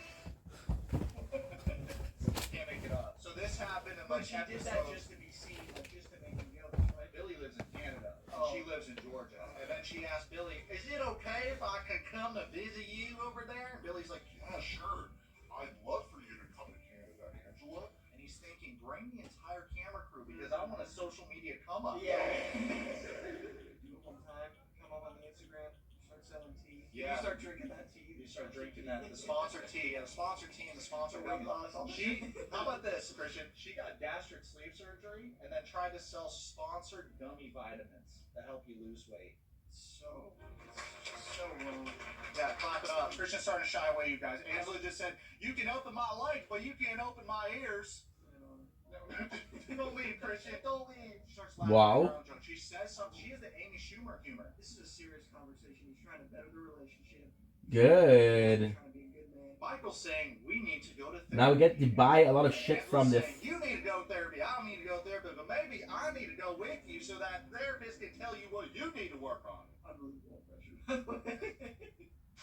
Can't make it up. So this happened in But like she did that just to be seen, like just to make him jealous, right? Billy lives in Canada. And she lives in Georgia. And then she asked Billy, "Is it okay if I could come to visit you over there?" And Billy's like, Yeah, sure. I'd love for you to come to Canada, Angela. and he's thinking, bring the entire camera crew because I want a social media come up. Yeah. Do it one time, come up on the Instagram, start selling tea. Yeah. You start drinking that tea. You start drinking that. The sponsor tea. Yeah, the sponsor tea and the sponsor weight loss. How about this, Christian? She got gastric sleeve surgery and then tried to sell sponsored gummy vitamins that help you lose weight. So wrong. Yeah, clap it up. Christian's starting to shy away, you guys. Angela just said, "You can open my legs, but you can't open my ears." Don't leave, Christian. Don't leave. She starts laughing Wow. at her own joke. She says something. She has the Amy Schumer humor. This is a serious conversation. He's trying to better the relationship. Good. Trying to be a good man. Michael's saying we need to go to therapy. Now we get to buy a lot of shit from this. Saying, you need to go to therapy. I don't need to go to therapy, but maybe I need to go with you so that therapist can tell you what you need to work on. Unbelievable pressure.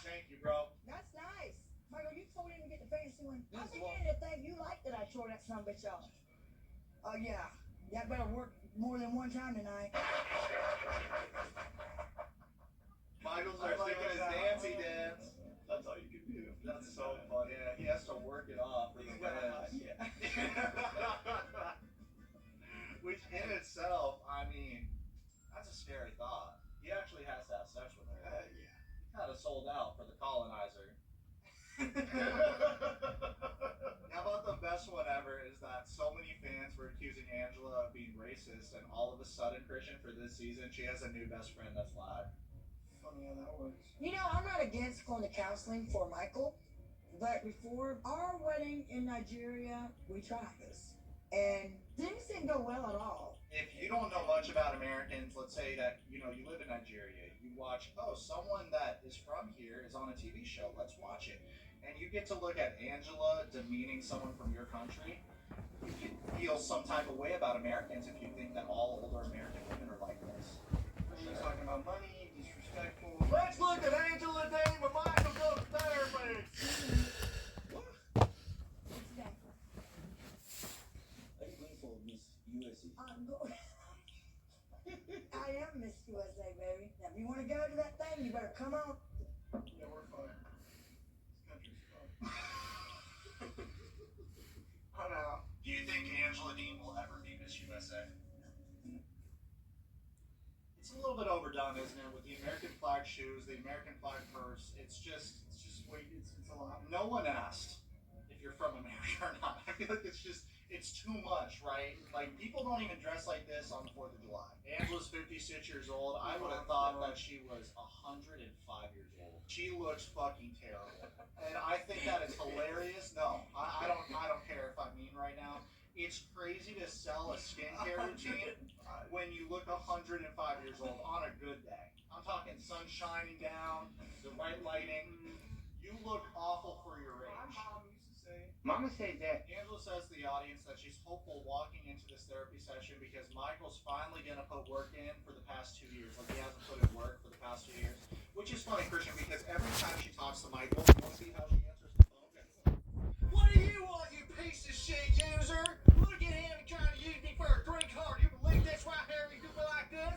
Thank you, bro. That's nice. Michael, you told him to get the fancy one. I'm beginning to think you like that I tore that son of a bitch off. Oh, yeah. That better work more than one time tonight. Michael's like liking his dancey dance. That's all you can do. That's so funny. Yeah, he has to work it off for the fans. Yeah. Which in itself, I mean, that's a scary thought. He actually has to have sex with her. Yeah. He kind of sold out for the colonizer. How about the best one ever is that so many fans were accusing Angela of being racist, and all of a sudden, Christian, for this season, she has a new best friend that's black. Funny how that works. You know, I'm not against going to counseling for Michael, but before our wedding in Nigeria, we tried this. And things didn't go well at all. If you don't know much about Americans, let's say that, you know, you live in Nigeria, you watch, oh, someone that is from here is on a TV show, let's watch it. And you get to look at Angela demeaning someone from your country, you can feel some type of way about Americans if you think that all older American women are like this. She's talking about money, disrespectful. Let's look at Angela Dane when Michael goes to therapy. What's that? Are you going for Miss USA? I'm going. I am Miss USA, baby. Now, if you want to go to that thing, you better come on. Yeah, we're fine. This country's fine. I know. Do you think Angela Dean will ever be Miss USA? It's a little bit overdone, isn't it? With the American flag shoes, the American flag purse, it's just wait, it's a lot. No one asked if you're from America or not. I feel like it's too much, right? Like, people don't even dress like this on the 4th of July. Angela's 56 years old. I would have thought that she was 105 years old. She looks fucking terrible. And I think that is hilarious. No, I don't care if I'm mean right now. It's crazy to sell a skincare routine when you look 105 years old on a good day. I'm talking sun shining down, the right lighting. You look awful for your age. Mama said that. Angela says to the audience that she's hopeful walking into this therapy session because Michael's finally going to put work in for the past 2 years. Like, he hasn't put in work for the past 2 years. Which is funny, Christian, because every time she talks to Michael, you want to see how she answers the phone? What do you want, you piece of shit user? Look at him trying to use me for a drink card. You believe this right here? You do me like this?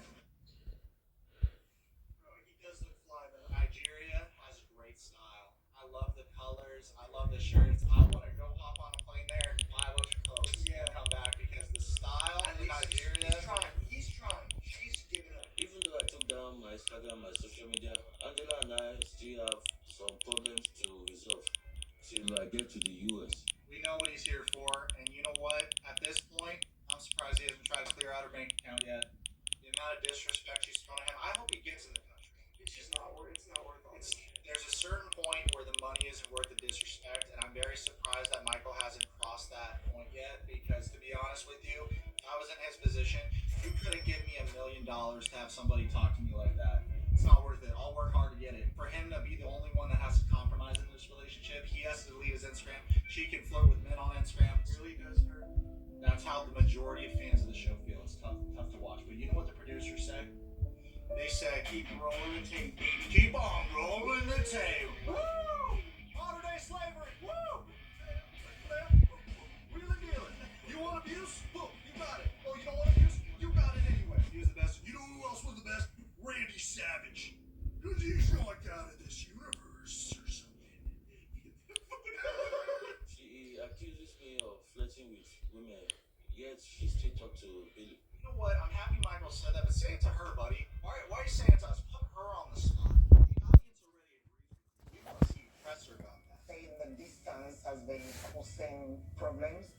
He does look fly, though. Nigeria has great style. I love the colors. I love the shirts. I want to go hop on a plane there and buy a bunch of clothes and come back because the style in Nigeria. He's trying. She's giving up. Even though I took down my Instagram, my social media, Angela and I still have some problems to resolve till I get to the US. We know what he's here for, and you know what? At this point, I'm surprised he hasn't tried to clear out her bank account yet. The amount of disrespect she's thrown at him. I money isn't worth the disrespect, and I'm very surprised that Michael hasn't crossed that point yet, because to be honest with you, if I was in his position, you couldn't give me $1 million to have somebody talk to me like that. It's not worth it. I'll work hard to get it. For him to be the only one that has to compromise in this relationship, he has to delete his Instagram. She can flirt with men on Instagram. It really does hurt. That's how the majority of fans of the show feel. It's tough to watch. But you know what the producers say? They said, keep rolling the tape, baby. Keep on rolling the tape. Woo! Modern day slavery. Woo! Really dealing. You want abuse? Boom, you got it. Oh, you don't want abuse? You got it anyway. He was the best. You know who else was the best? Randy Savage. Because he's not out of this universe or something. She accuses me of flirting with women, yet she still talks to Billy. You know what? I'm happy Michael said that, but say it to her, buddy. Why are you saying it to us? Put her on the spot. The audience already agrees. We want to see you press her about that. Saying the distance has been causing problems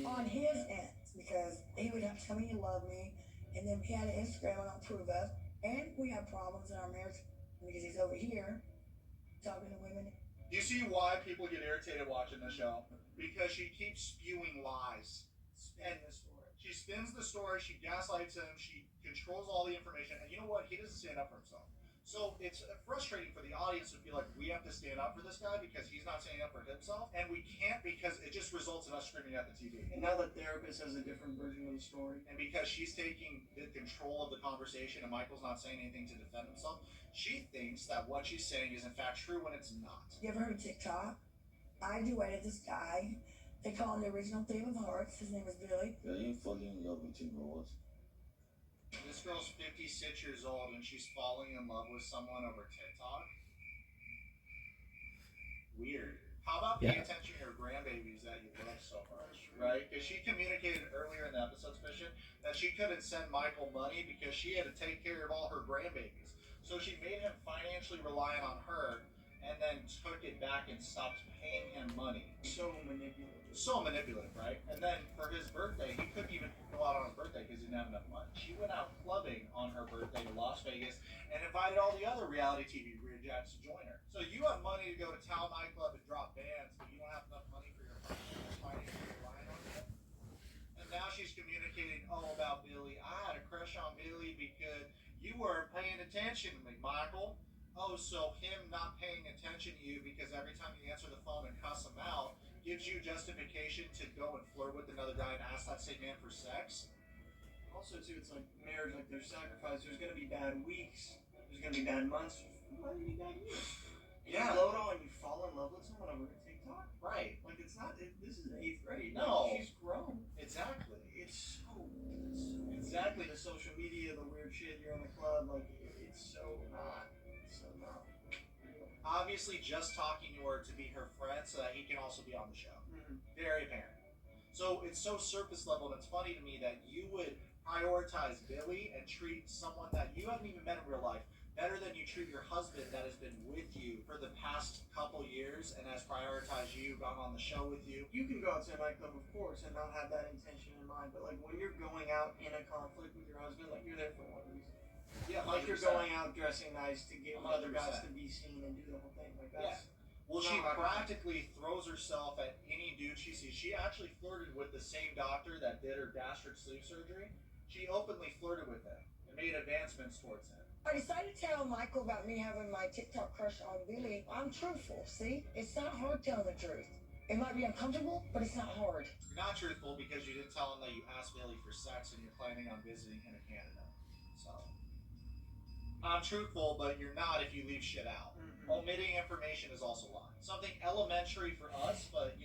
on his end, because he would have to tell me he loved me, and then he had an Instagram I don't approve of, and we have problems in our marriage because he's over here talking to women. You see why people get irritated watching the show? Because she keeps spewing lies. She spins the story, she gaslights him, she controls all the information, and you know what? He doesn't stand up for himself. So it's frustrating for the audience to feel like we have to stand up for this guy because he's not standing up for himself, and we can't because it just results in us screaming at the TV. And now the therapist has a different version of the story. And because she's taking the control of the conversation and Michael's not saying anything to defend himself, she thinks that what she's saying is in fact true when it's not. You ever heard of TikTok? I duetted this guy. They call him the original Theme of Hearts. His name was Billy. Are you falling in love with him or what? This girl's 56 years old and she's falling in love with someone over TikTok. Weird. How about paying attention to your grandbabies that you love so much, right? Because she communicated earlier in the episode, Suspicion, that she couldn't send Michael money because she had to take care of all her grandbabies. So she made him financially reliant on her and then took it back and stopped paying him money. So manipulative. So manipulative, right? And then for his birthday, he couldn't even go out on his birthday because he didn't have enough money. She went out clubbing on her birthday to Las Vegas and invited all the other reality TV rejects to join her. So you have money to go to Town nightclub and drop bands, but you don't have enough money for your financially relying on you. And now she's communicating, about Billy. I had a crush on Billy because you weren't paying attention to me, Michael. So him not paying attention to you because every time you answer the phone and cuss him out gives you justification to go and flirt with another guy and ask that same man for sex? Also, too, it's like marriage, like there's sacrifice. There's going to be bad weeks. There's going to be bad months. Why do you be bad years? Yeah. You load on, you fall in love with someone over TikTok. Right. Like, it's not, this is 8th grade. No. Like, she's grown. Exactly. It's so exactly the social media, the weird shit, you're in the club, like, it's so not. Obviously just talking to her to be her friend so that he can also be on the show. Very apparent. So it's so surface level, and it's funny to me that you would prioritize Billy and treat someone that you haven't even met in real life better than you treat your husband that has been with you for the past couple years and has prioritized you, gone on the show with you. You can go out to a nightclub, of course, and not have that intention in mind, but like when you're going out in a conflict with your husband, like you're there for one reason. Yeah, like you're going out dressing nice to get other guys to be seen and do the whole thing. Like that's Well, she practically throws herself at any dude she sees. She actually flirted with the same doctor that did her gastric sleeve surgery. She openly flirted with him and made advancements towards him. I decided to tell Michael about me having my TikTok crush on Billy. I'm truthful, see? It's not hard telling the truth. It might be uncomfortable, but it's not hard. You're not truthful because you didn't tell him that you asked Billy for sex and you're planning on visiting him in Canada. So, I'm truthful, but you're not if you leave shit out. Omitting information is also lying. Something elementary for us, but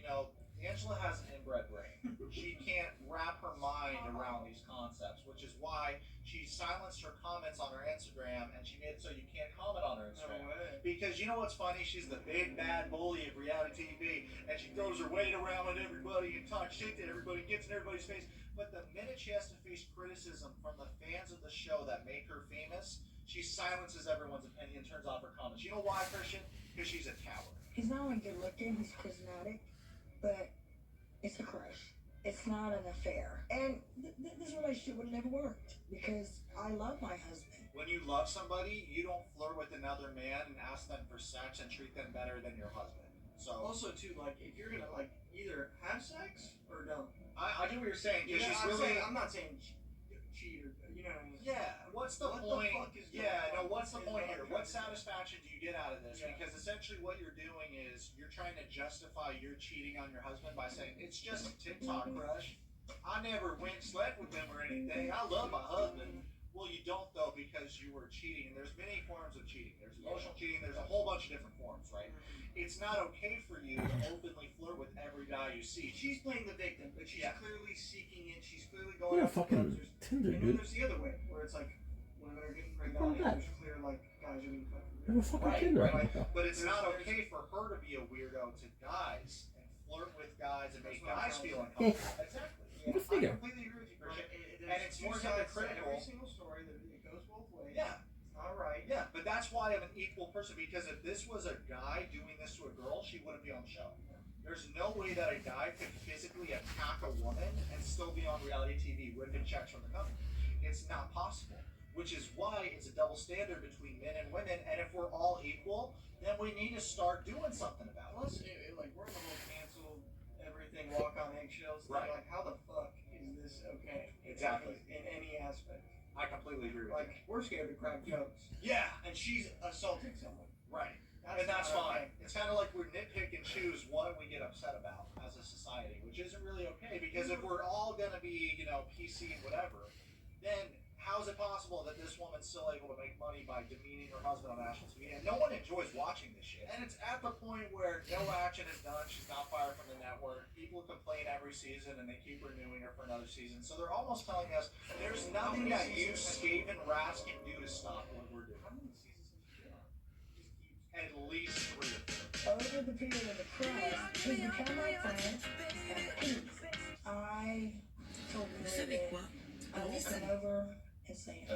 Angela has an inbred brain. She can't wrap her mind around these concepts, which is why she silenced her comments on her Instagram and she made it so you can't comment on her Instagram. Because you know what's funny? She's the big bad bully of reality TV and she throws her weight around at everybody and talks shit to everybody, gets in everybody's face. But the minute she has to face criticism from the fans of the show that make her famous, she silences everyone's opinion and turns off her comments. You know why, Christian? Because she's a coward. He's not only good looking, he's charismatic, but it's a crush. It's not an affair. And this relationship would have never worked because I love my husband. When you love somebody, you don't flirt with another man and ask them for sex and treat them better than your husband. So Also, too, like if you're gonna like either have sex or don't. I get what you're saying because she's I'm really. saying, I'm not saying cheat or you know what I mean. Yeah, what's the What the point? fuck is Yeah, going on? no, what's the Is point what here? I'm What trying to satisfaction do you get out of this? Yeah. Because essentially what you're doing is you're trying to justify your cheating on your husband by saying, it's just a TikTok crush. I never went and slept with him or anything. I love my husband. Well, you don't, though, because you were cheating. And there's many forms of cheating. There's emotional cheating. There's a whole bunch of different forms, right? It's not okay for you to openly flirt with every guy you see. She's playing the victim, but she's clearly seeking it. She's clearly What going a after fucking others. Tinder, And then dude. there's the other way, where it's like women are getting What pregnant, about and there's clear like guys are being cut. Have a fucking Right, Tinder. right. But it's not okay for her to be a weirdo to guys and flirt with guys and make guys feel uncomfortable. Exactly. Go I figure. completely agree with you, Christian. There's And it's two more sides to hypocritical. every single story. That it goes both ways. Yeah. It's not right. Yeah, but that's why I'm an equal person, because if this was a guy doing this to a girl, she wouldn't be on the show. There's no way that a guy could physically attack a woman and still be on reality TV ripping checks from the company. It's not possible, which is why it's a double standard between men and women, and if we're all equal, then we need to start doing something about it. Plus, like we're in the whole cancel everything, walk on eggshells. thing. Right. Like, how the fuck is this okay? Exactly. In any aspect. I completely agree with Like, we're scared to crack jokes. Yeah. And she's assaulting someone. Right. That's And that's not fine. It's kind of like we nitpick and choose what we get upset about as a society, which isn't really okay, because if we're all going to be, PC and whatever, then how is it possible that this woman's still able to make money by demeaning her husband on national TV? And no one enjoys watching this shit. And it's at the point where no action is done. She's not fired from the network. People complain every season, and they keep renewing her for another season. So they're almost telling us there's nothing that you, Skaven Rats, can do to stop what we're doing. How many seasons has she been on? At least 3 or 4. Over the period of the cross, he's become my friend at peace. I told her that I will come over and say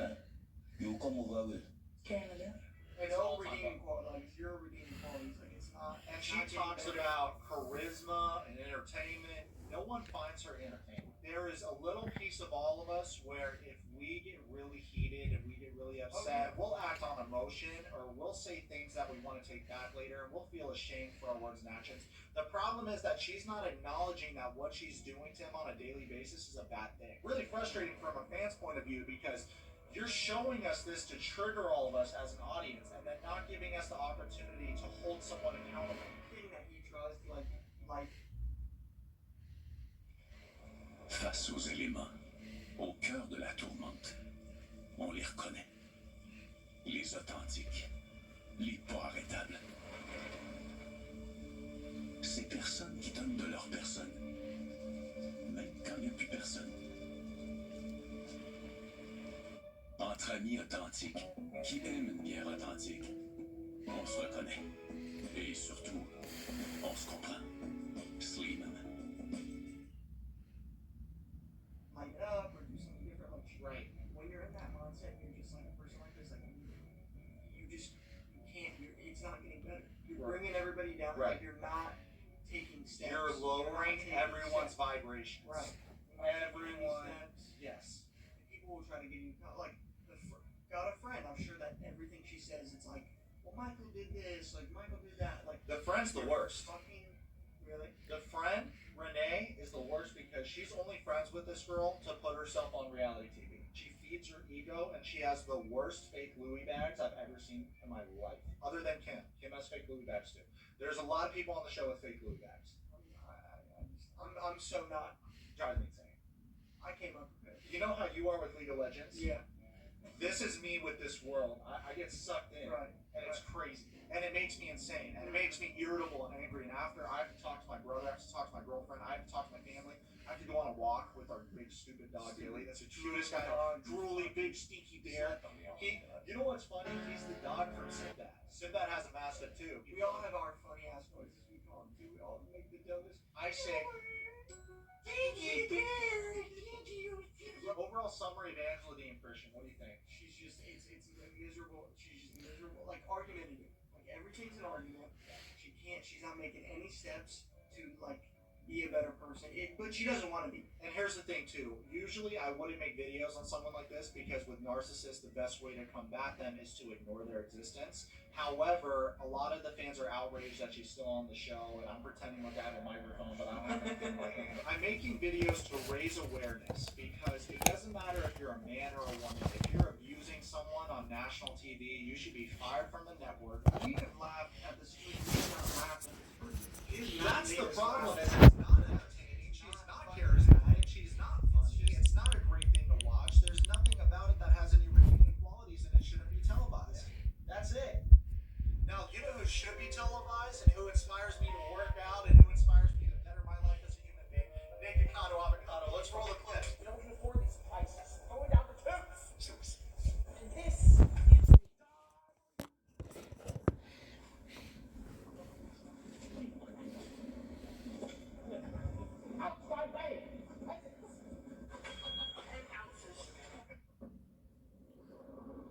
You come over with. Canada. It's all redeeming qualities. Zero redeeming qualities. Like, it's not. And she talks about charisma and entertainment. No one finds her entertaining. There is a little piece of all of us where if we get really heated and we get really upset, we'll act on emotion, or we'll say things that we want to take back later, and we'll feel ashamed for our words and actions. The problem is that she's not acknowledging that what she's doing to him on a daily basis is a bad thing. Really frustrating from a fan's point of view, because you're showing us this to trigger all of us as an audience, and then not giving us the opportunity to hold someone accountable. Thing that he tries to like. Face aux éléments, au cœur de la tourmente, on les reconnaît. Les authentiques, les pas arrêtables. Ces personnes qui donnent de leur personne, même quand il n'y a plus personne. Entre amis authentiques, qui aiment une bière authentique, on se reconnaît. Et surtout, on se comprend. Sleeman. Light it up or do something different. Like, right. When you're in that mindset, you're just like a person like this. Like, you just can't. It's not getting better. You're bringing everybody down. Right. Like, you're not taking steps. You're lowering taking everyone's steps. vibrations. Right. Everyone. Steps. Yes. People will try to get you. Like, got a friend. I'm sure that everything she says, it's like, well, Michael did this. Like, Michael did that. Like, The friend's the worst. Fucking really. The friend, Renee, is the worst because she's only friends with this girl to put herself on reality TV. She feeds her ego, and she has the worst fake Louis bags I've ever seen in my life. Other than Kim. Kim has fake Louis bags too. There's a lot of people on the show with fake Louis bags. I'm so not. Drives me insane. I came up with it. You know how you are with League of Legends? Yeah. This is me with this world. I get sucked in, Right. and it's crazy. And it makes me insane, and it makes me irritable and angry. And after, I have to talk to my brother, I have to talk to my girlfriend, I have to talk to my family. I have to go on a walk with our big stupid dog, Billy. That's the cutest guy, drooly, big, stinky bear. You know what's funny? He's the dog from Sinbad. Sinbad has a mastiff too. We all have our funny ass voices. We call them too. We all make the dumbest. I say, overall summary of Angela Dean, Christian, what do you think? She's just, it's miserable. She's just miserable. Like, argumentative. Like, everything's an argument. She's not making any steps to, like, be a better person, but she doesn't want to be. And here's the thing too, usually I wouldn't make videos on someone like this because with narcissists, the best way to combat them is to ignore their existence. However, a lot of the fans are outraged that she's still on the show, and I'm pretending like I have a microphone, but I don't have anything in my hand. I'm making videos to raise awareness because it doesn't matter if you're a man or a woman. If you're abusing someone on national TV, you should be fired from the network. We can laugh at the street. That's the problem. Is it's not entertaining. She's not charismatic. She's not funny. It's not a great thing to watch. There's nothing about it that has any redeeming qualities, and it shouldn't be televised. That's it. Now, you know who should be televised and who inspires me to work out and who inspires me to better my life as a human being? Nick Avocado. Let's roll the clip. You know, we can afford these prices. Throw it down for two. And this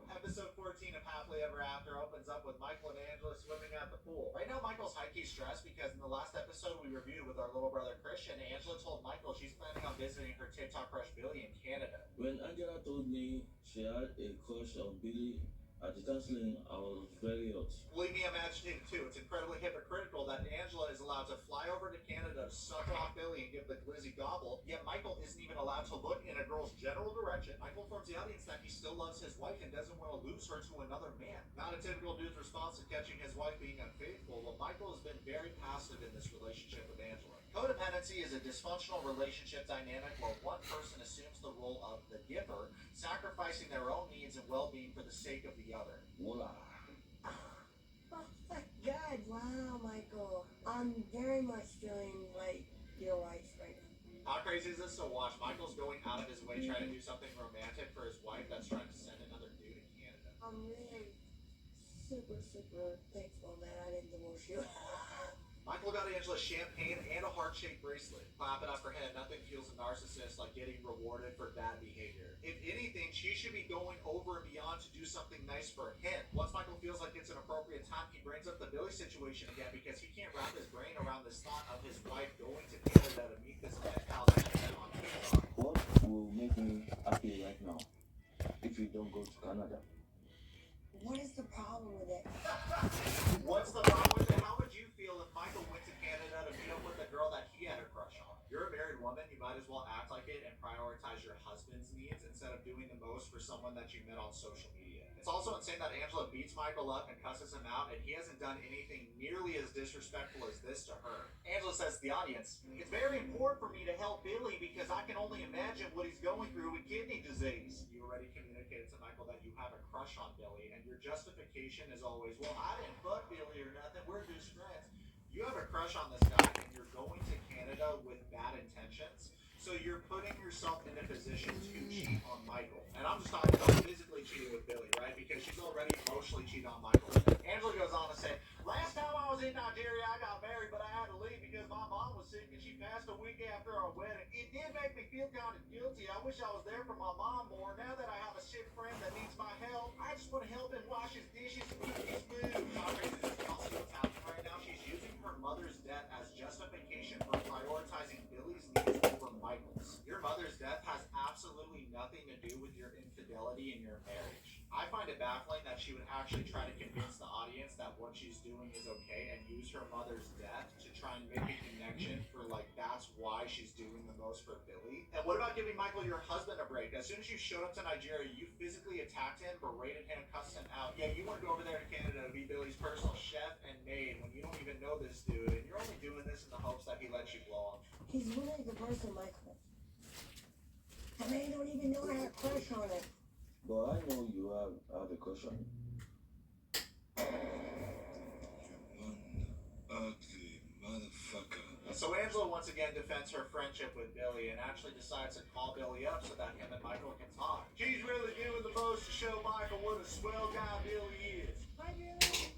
Episode 14 of Happily Ever After opens up with Michael and Angela swimming at the pool. Right now, Michael's high-key stressed because in the last episode we reviewed with our little brother Christian, Angela told Michael she's planning on visiting her TikTok crush Billy in Canada. When Angela told me she had a crush on Billy at the counseling, I was very hurt. Believe me, I'm agitated too. It's incredibly hypocritical that Angela is allowed to fly over to Canada to suck off Billy and give the glizzy gobble, yet Michael isn't even allowed to look in a girl's general direction. Michael informs the audience that he still loves his wife and doesn't want to lose her to another man. Not a typical dude's response to catching his wife being unfaithful, but Michael has been very passive in this relationship with Angela. Codependency is a dysfunctional relationship dynamic where one person assumes the role of the giver, sacrificing their own needs and well-being for the sake of the other. Voila. Oh my God! Wow, Michael. I'm very much feeling like your wife right now. How crazy is this to watch? Michael's going out of his way trying to do something romantic for his wife that's trying to send another dude to Canada. I'm really super thankful that I didn't divorce you. Michael got Angela champagne and a heart-shaped bracelet. Clap it up her head. Nothing feels a narcissist like getting rewarded for bad behavior. If anything, she should be going over and beyond to do something nice for him. Once Michael feels like it's an appropriate time, he brings up the Billy situation again because he can't wrap his brain around this thought of his wife going to Canada to meet this pen pal that she met on TikTok. What will make me happy right now if you don't go to Canada? What is the problem with it? What's the problem with it? How would you feel if Michael went to Canada to meet up with a girl that he had a crush on? You're a married woman, you might as well act like it and prioritize your husband's needs instead of doing the most for someone that you met on social media. It's also insane that Angela beats Michael up and cusses him out, and he hasn't done anything nearly as disrespectful as this to her. Angela says to the audience, "It's very important for me to help Billy because I can only imagine what he's going through with kidney disease." You already communicated to Michael that you have a crush on Billy, and your justification is always, "Well, I didn't fuck Billy or nothing, we're just friends." You have a crush on this guy, and you're going to Canada with bad intentions, so you're putting yourself in a position to cheat on Michael. And I'm just talking about physically cheating with Billy, right? Because she's already emotionally cheated on Michael. Angela goes on to say, "Last time I was in Nigeria, I got married, but I had to leave because my mom was sick and she passed a week after our wedding. It did make me feel kind of guilty. I wish I was there for my mom more. Now that I have a sick friend that needs my help, I just want to help him wash his dishes and cook his food." How crazy is this? Also, what's happening right now, she's using her mother's death as justification for prioritizing Billy's needs over Michael's. Your mother's death has absolutely nothing to do with your infidelity in your marriage. I find it baffling that she would actually try to convince the audience that what she's doing is okay and use her mother's death to try and make a connection for like that's why she's doing the most for Billy. And what about giving Michael, your husband, a break? As soon as you showed up to Nigeria, you physically attacked him, berated him, cussed him out. Yeah, you want to go over there to Canada to be Billy's personal chef and maid when you don't even know this dude, and you're only doing this in the hopes that he lets you blow on. He's really a good person, Michael. I mean, don't even know I had a crush on him. But I know you have had a crush on him. Ugly motherfucker. So Angela once again defends her friendship with Billy and actually decides to call Billy up so that him and Michael can talk. She's really doing the most to show Michael what a swell guy Billy is. Hi, Billy.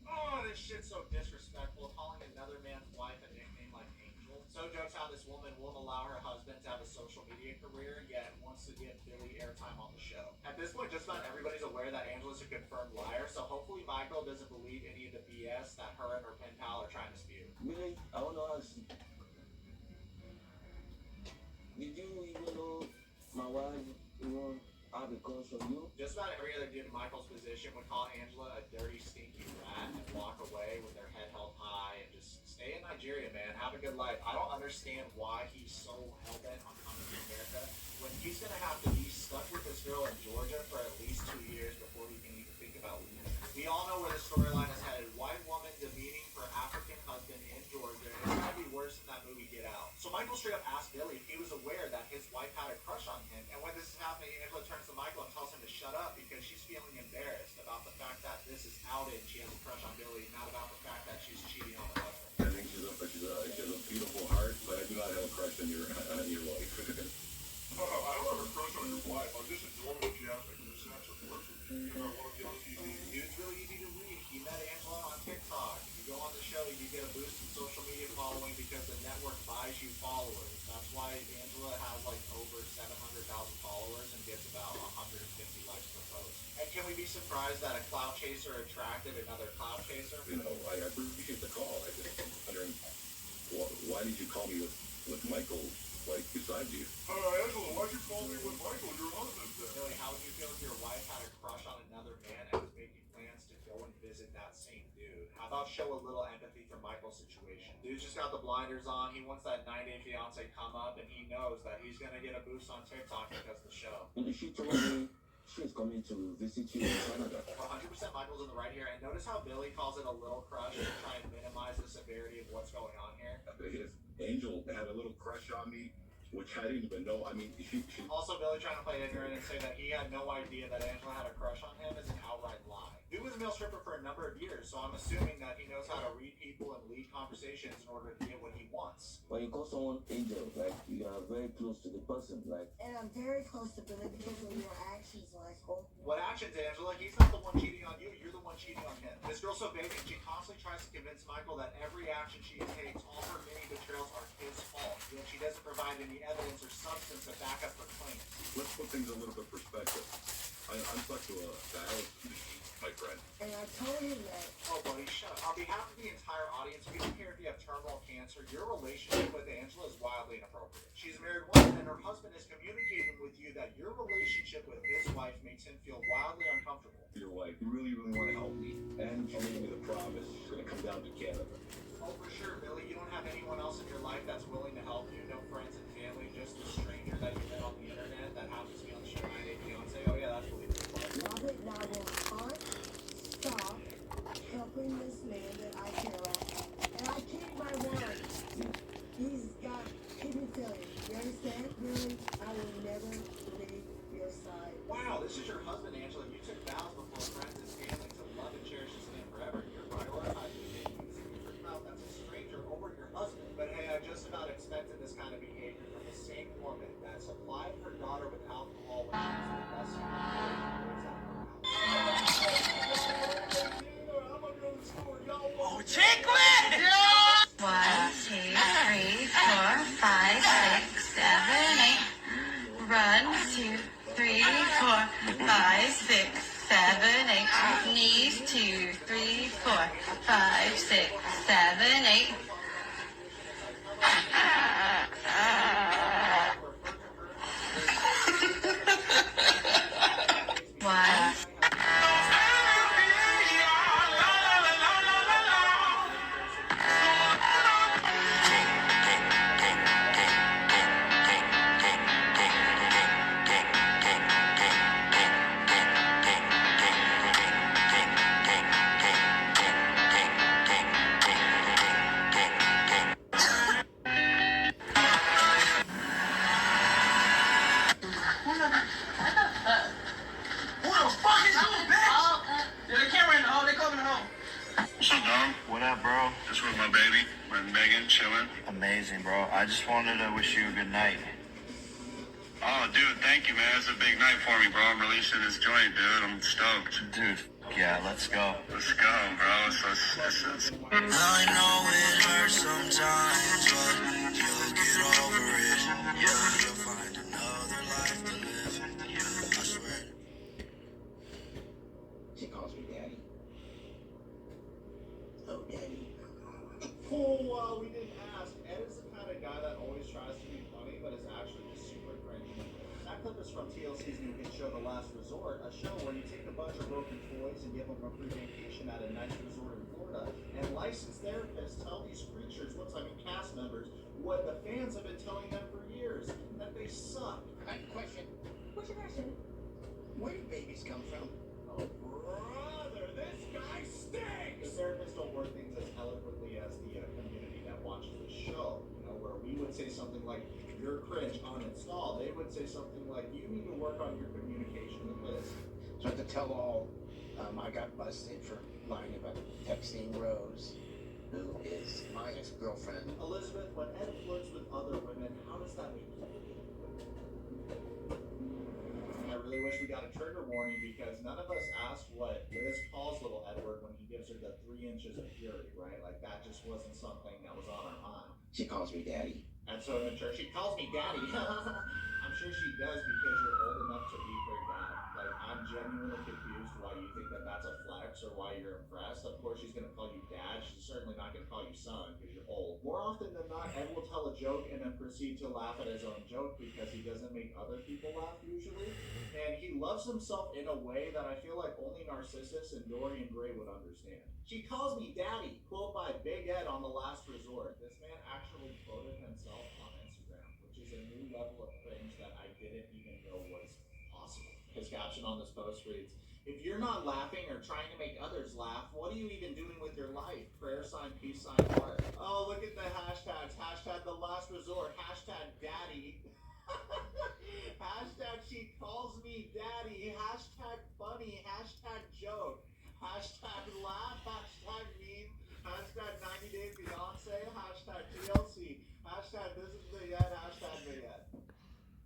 Oh, this shit's so disrespectful, calling another man's wife a nickname like Angel. So jokes how this woman won't allow her husband to have a social media career, yet once wants to get Billy airtime on the show. At this point, just about everybody's aware that Angela's a confirmed liar, so hopefully Michael doesn't believe any of the BS that her and her pen pal are trying to spew. Billy, I want to ask you. Did you even know my wife had a crush on you? Just about every other dude in Michael's position would call Angela a dirty, stinky rat and walk away with their head held high and just stay in Nigeria, man. Have a good life. I don't understand why he's so hell-bent on coming to America when he's going to have to be stuck with this girl in Georgia for at least 2 years before he can even think about leaving. We all know where the storyline is headed. White woman demeaning her African husband in Georgia. It's going to be worse than that movie Get Out. So Michael straight up asked Billy if he was aware that his wife had a crush on him. And when this is happening, Angela turns to Michael and tells him to shut up because she's feeling embarrassed about the fact that this is outed. She has a crush on Billy, not about the fact that she's cheating on her husband. I think she has a beautiful heart, but I do not have a crush on your wife. I don't have a crush on your wife. I'm just enjoying what she has to do. Sex or work with me. I want to be on TV. It's really easy to read. He met Angela on TikTok. If you go on the show, you get a boost in social media following because the network buys you followers. That's why Angela has like over 700,000 followers and gets about 150 likes per post. And can we be surprised that a clout chaser attracted another clout chaser? You know, I appreciate the call. I just am wondering, why did you call me with Michael, like, beside you? Angela, why'd you call me with Michael, your husband? Billy, how would you feel if your wife had a crush on another man and was making plans to go and visit that same dude? How about show a little empathy for Michael's situation? Dude's just got the blinders on. He wants that 90-day fiance come up, and he knows that he's going to get a boost on TikTok because of the show. And she told me she's coming to visit you in Canada. 100% Michael's in the right here. And notice how Billy calls it a little crush to try and minimize the severity of what's going on here. Angel had a little crush on me, which I didn't even know. I mean, she... Also, Billy trying to play ignorant and say that he had no idea that Angela had a crush on him is an outright lie. Dude was a male stripper for a number of years, so I'm assuming that he knows how to read people and lead conversations in order to get what he wants. When you call someone Angel, like, you are very close to the person, like... And I'm very close to Billy because of your actions, Michael. What actions, Angela? He's not the one cheating on you. You're the one cheating on him. This girl's so vacant, she constantly tries to convince Michael that every action she takes, all her many betrayals are his fault. Yet she doesn't provide any evidence or substance to back up her claims. Let's put things in a little bit of perspective. I'm stuck to a dialysis machine, my friend. And I told him that. Oh, buddy, shut up. On behalf of the entire audience, we don't care if you have terminal cancer. Your relationship with Angela is wildly inappropriate. She's a married woman, and her husband is communicating with you that your relationship with his wife makes him feel wildly uncomfortable. Your wife, you really want to help me. And she made me the promise she's going to come down to Canada. Oh, for sure, Billy. You don't have anyone else in your life that's willing to help you. No friends and family, just a stranger that you met on the internet that happens to be on the show 90 Day Fiance. Oh, yeah, that's believable. Robert and I will not stop helping this man that I care about. And I keep my word. He's got kidney failure. You understand? Really, I will never leave your side. Wow, this is your husband, Angela. You took vows before friends and family to love and cherish this man forever. You're prioritizing him. You're about that's a stranger over your husband. But hey, I just about expected this kind of behavior from the same woman that supplied her daughter with alcohol when she was in the bus. Oh, Chicklet! Yeah! 1, 2, 3, 4, 5, 6, 7, 8. Run, 2, 3, 4, 5, 6, 7, 8. Knees, 2, 3, 4, 5, 6, 7, 8. One. What up, bro? Just with my baby, with Megan, chilling. Amazing, bro. I just wanted to wish you a good night. Oh, dude, thank you, man. It's a big night for me, bro. I'm releasing this joint, dude. I'm stoked. Dude, yeah, let's go. Let's go, bro. It's I know it hurts sometimes, but you'll get over it. Yeah, you'll find another life to live. That clip is from TLC's new hit show, The Last Resort, a show where you take a bunch of broken toys and give them a free vacation at a nice resort in Florida, and licensed therapists tell these creatures, looks like cast members, what the fans have been telling them for years, that they suck. I have a question. What's your question? Where do babies come from? Oh, brother, this guy stinks! The therapists don't word things as eloquently as the community that watches the show. You know, where we would say something like, "You're cringe, uninstall." They would say something like, "You need to work on your communication with Liz." So to tell all, I got busted for lying about texting Rose, who is my ex-girlfriend. Elizabeth, when Ed flirts with other women, how does that make you feel? I really wish we got a trigger warning because none of us asked what Liz calls little Edward when he gives her the 3 inches of fury, right? Like that just wasn't something that was on our mind. She calls me daddy. And so in the church, she calls me daddy. I'm sure she does because you're old enough to be her dad. Like, I'm genuinely confused why you think that that's a flex or why you're impressed. Of course, she's going to call you dad. She's certainly not going to call you son because you're old. More often than not, Ed will tell a joke and then proceed to laugh at his own joke because he doesn't make other people laugh usually. And he loves himself in a way that I feel like only Narcissus and Dorian Gray would understand. She calls me daddy, quote by Big Ed on The Last Resort. This man actually quoted himself on Instagram, which is a new level of cringe that I didn't even know was possible. His caption on this post reads, "If you're not laughing or trying to make others laugh, what are you even doing with your life? Prayer sign, peace sign, heart." Oh, look at the hashtags. Hashtag The Last Resort. Hashtag daddy. Hashtag she calls me daddy. Hashtag funny. Hashtag joke. Hashtag laugh. Hashtag meme. Hashtag 90 Day Fiance. Hashtag TLC. Hashtag this is the end. Hashtag the end.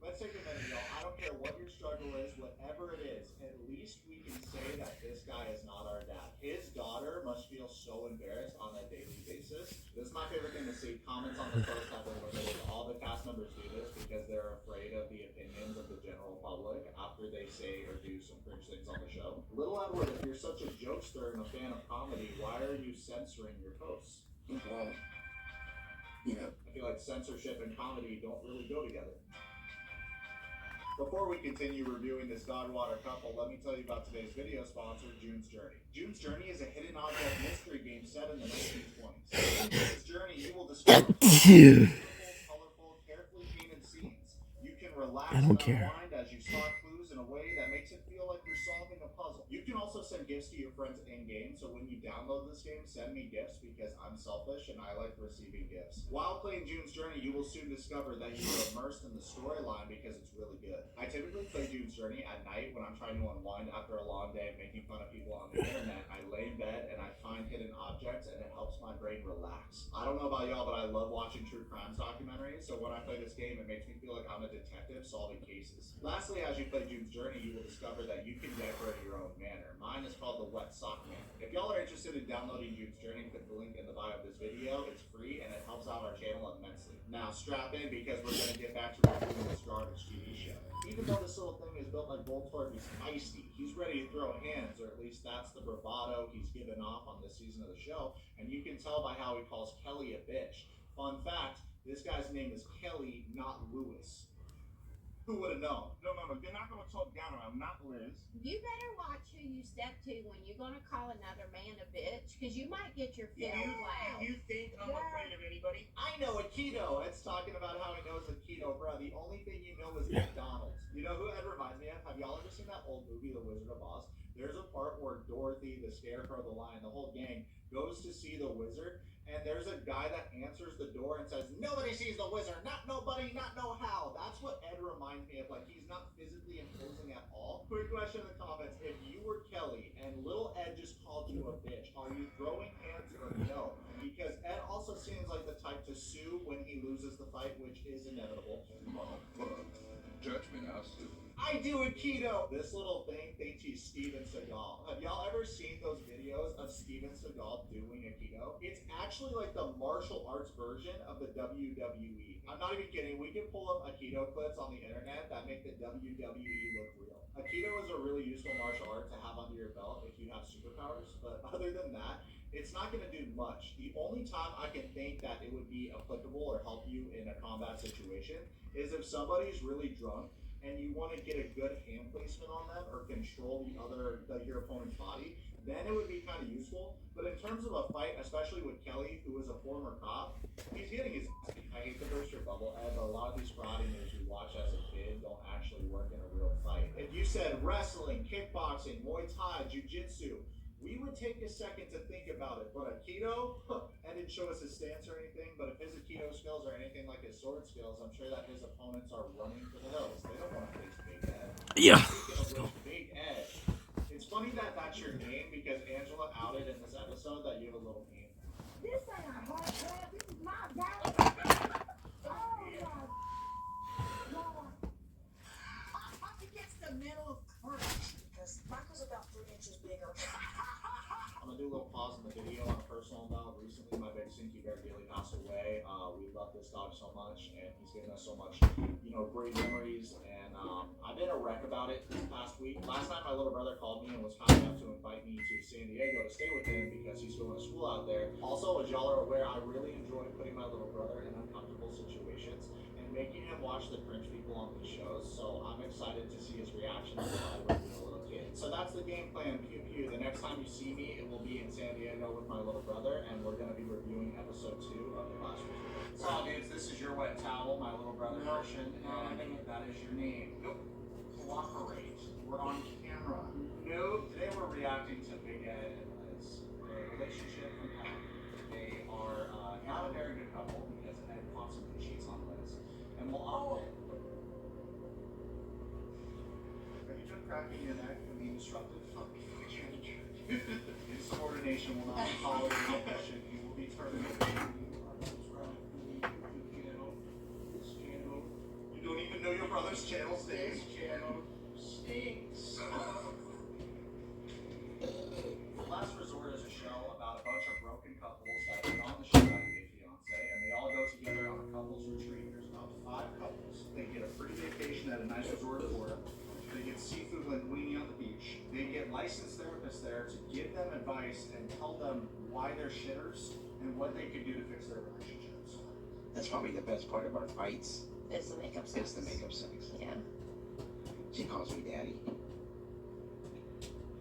Let's take a minute, y'all. I don't care what your struggle is, whatever it is, at least we can say that this guy is not our dad. His daughter must feel so embarrassed on a daily basis. This is my favorite thing to see. Comments on the post have been limited. All the cast members do this because they're afraid of the opinions of the general public after they say or do some cringe things on the show. Little Edward, if you're such a jokester and a fan of comedy, why are you censoring your posts? Well, you know, I feel like censorship and comedy don't really go together. Before we continue reviewing this Godwater couple, let me tell you about today's video sponsor, June's Journey. June's Journey is a hidden object mystery game set in the 1920s. In June's Journey, you will discover colorful, carefully painted scenes. You can relax and unwind as you solve clues in a way that makes it feel like you're solving a puzzle. You can also send gifts to your friends in-game, so when you download this game, send me gifts because I'm selfish and I like receiving gifts. While playing June's Journey, you will soon discover that you are immersed in the storyline because it's really good. I typically play June's Journey at night when I'm trying to unwind after a long day of making fun of people on the internet. I lay in bed and I find hidden objects and it helps my brain relax. I don't know about y'all, but I love watching true crimes documentaries, so when I play this game, it makes me feel like I'm a detective solving cases. Lastly, as you play June's Journey, you will discover that you can decorate your own manor. Mine is called the Wet Sock Man. If y'all are interested in downloading June's Journey, click the link in the bio of this video. It's free and it helps out our channel immensely. Now strap in because we're going to get back to reviewing this garbage TV show. Even though this little thing is built like Voltorb, he's feisty. He's ready to throw hands, or at least that's the bravado he's given off on this season of the show. And you can tell by how he calls Kelly a bitch. Fun fact, this guy's name is Kelly, not Lewis. Who would have known? No, you're not going to talk down on him. I'm not Liz. You better watch who you step to when you're going to call another man a bitch, because you might get your fill loud. You think I'm afraid of anybody? I know Aikido. It's talking about how he knows Aikido, bro. The only thing you know is McDonald's. You know who that reminds me of? Have y'all ever seen that old movie, The Wizard of Oz? There's a part where Dorothy, the Scarecrow, the Lion, the whole gang goes to see the wizard, and there's a guy that answers the door and says, "Nobody sees the wizard, not nobody, not no how." That's what Ed reminds me of. Like, he's not physically imposing at all. Quick question in the comments: if you were Kelly and little Ed just called you a bitch, are you throwing hands or no? Because Ed also seems like the type to sue when he loses the fight, which is inevitable. Judgment, I'll sue. I do Aikido! This little thing thinks he's Steven Seagal. Have y'all ever seen those videos of Steven Seagal doing Aikido? It's actually like the martial arts version of the WWE. I'm not even kidding. We can pull up Aikido clips on the internet that make the WWE look real. Aikido is a really useful martial art to have under your belt if you have superpowers, but other than that, it's not going to do much. The only time I can think that it would be applicable or help you in a combat situation is if somebody's really drunk and you want to get a good hand placement on them or control your opponent's body, then it would be kind of useful. But in terms of a fight, especially with Kelly, who is a former cop, he's getting his. I hate to burst your bubble, Ed, but a lot of these karate moves we watch as a kid don't actually work in a real fight. If you said wrestling, kickboxing, Muay Thai, Jiu-Jitsu, we would take a second to think about it. But Aikido, Ed didn't show us his stance or anything, but if his Aikido skills are anything like his sword skills, I'm sure that his opponents are running for the hills. They don't want to face Big Ed. Yeah. Big Ed. It's funny that that's your name because Angela outed in this episode that you have a little name. This ain't a hard class. This is my guy. Oh, God. Lord. I'm against the middle of courage because Michael's about 3 inches bigger. I'm gonna do a little pause in the video on a personal note. Recently, my big Stinky Bear Daily passed away. We love this dog so much, and he's given us so much, great memories. And I've been a wreck about it this past week. Last night, my little brother called me and was kind enough to invite me to San Diego to stay with him because he's going to school out there. Also, as y'all are aware, I really enjoy putting my little brother in uncomfortable situations and making him watch the cringe people on these shows. So I'm excited to see his reaction to what I was a little kid. So that's the game plan. Pew pew. The next time you see me, it will be in San Diego with my little brother, and we're going to be reviewing episode 2 of The Last Resort. So, dudes, this is your wet towel, my little brother Christian, and that is your name. Nope. Cooperate. We're on camera. No. Today we're reacting to Big Ed and Liz. Their relationship compelling. They are not a very good couple because Ed constantly cheats on Liz. And we'll often. Are you done cracking your neck and being disruptive? Insubordination will not be tolerated. You will be terminated. You don't even know your brother's channel stays. Channel stinks. The Last Resort is a show about a bunch of broken couples that get on the show like a fiance, and they all go together on a couples retreat. There's about 5 couples. They get a free vacation at a nice resort in Florida. They get seafood linguine on the beach. They get licensed therapists there to give them advice and tell them why they're shitters and what they could do to fix their relationships. That's probably the best part of our fights. It's the makeup sex. It's the makeup sex. Yeah. She calls me daddy.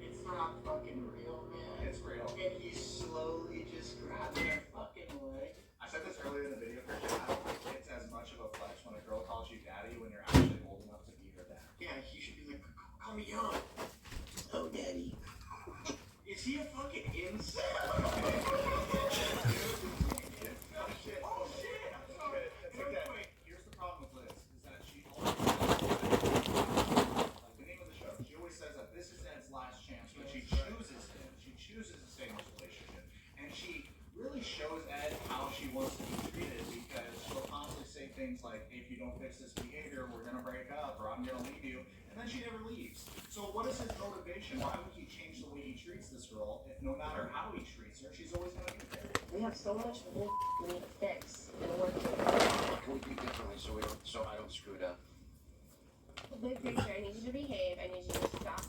It's not fucking real, man. It's real. And he's slowly just grabbing her fucking leg. I said this earlier in the video, Christian. I don't think it's as much of a flex when a girl calls you daddy when you're actually old enough to be her dad. Yeah, he should be like, call me young. Oh, daddy. Is he a fucking incel? Oh shit! I'm sorry. It's okay. Here's the problem with Liz, is that she always like the name of the show, she always says that this is Ed's last chance, but she chooses him. She chooses to stay in this relationship. And she really shows Ed how she wants to be treated because she'll constantly say things like, if you don't fix this behavior, we're gonna break up or I'm gonna leave you. And then she never leaves. So what is his motivation? Why would he change the way he treats this girl if no matter how he treats her, she's always gonna be there? We have so much bull we need to fix in order to. What can we do differently so I don't screw it up? Big picture, I need you to behave. I need you to stop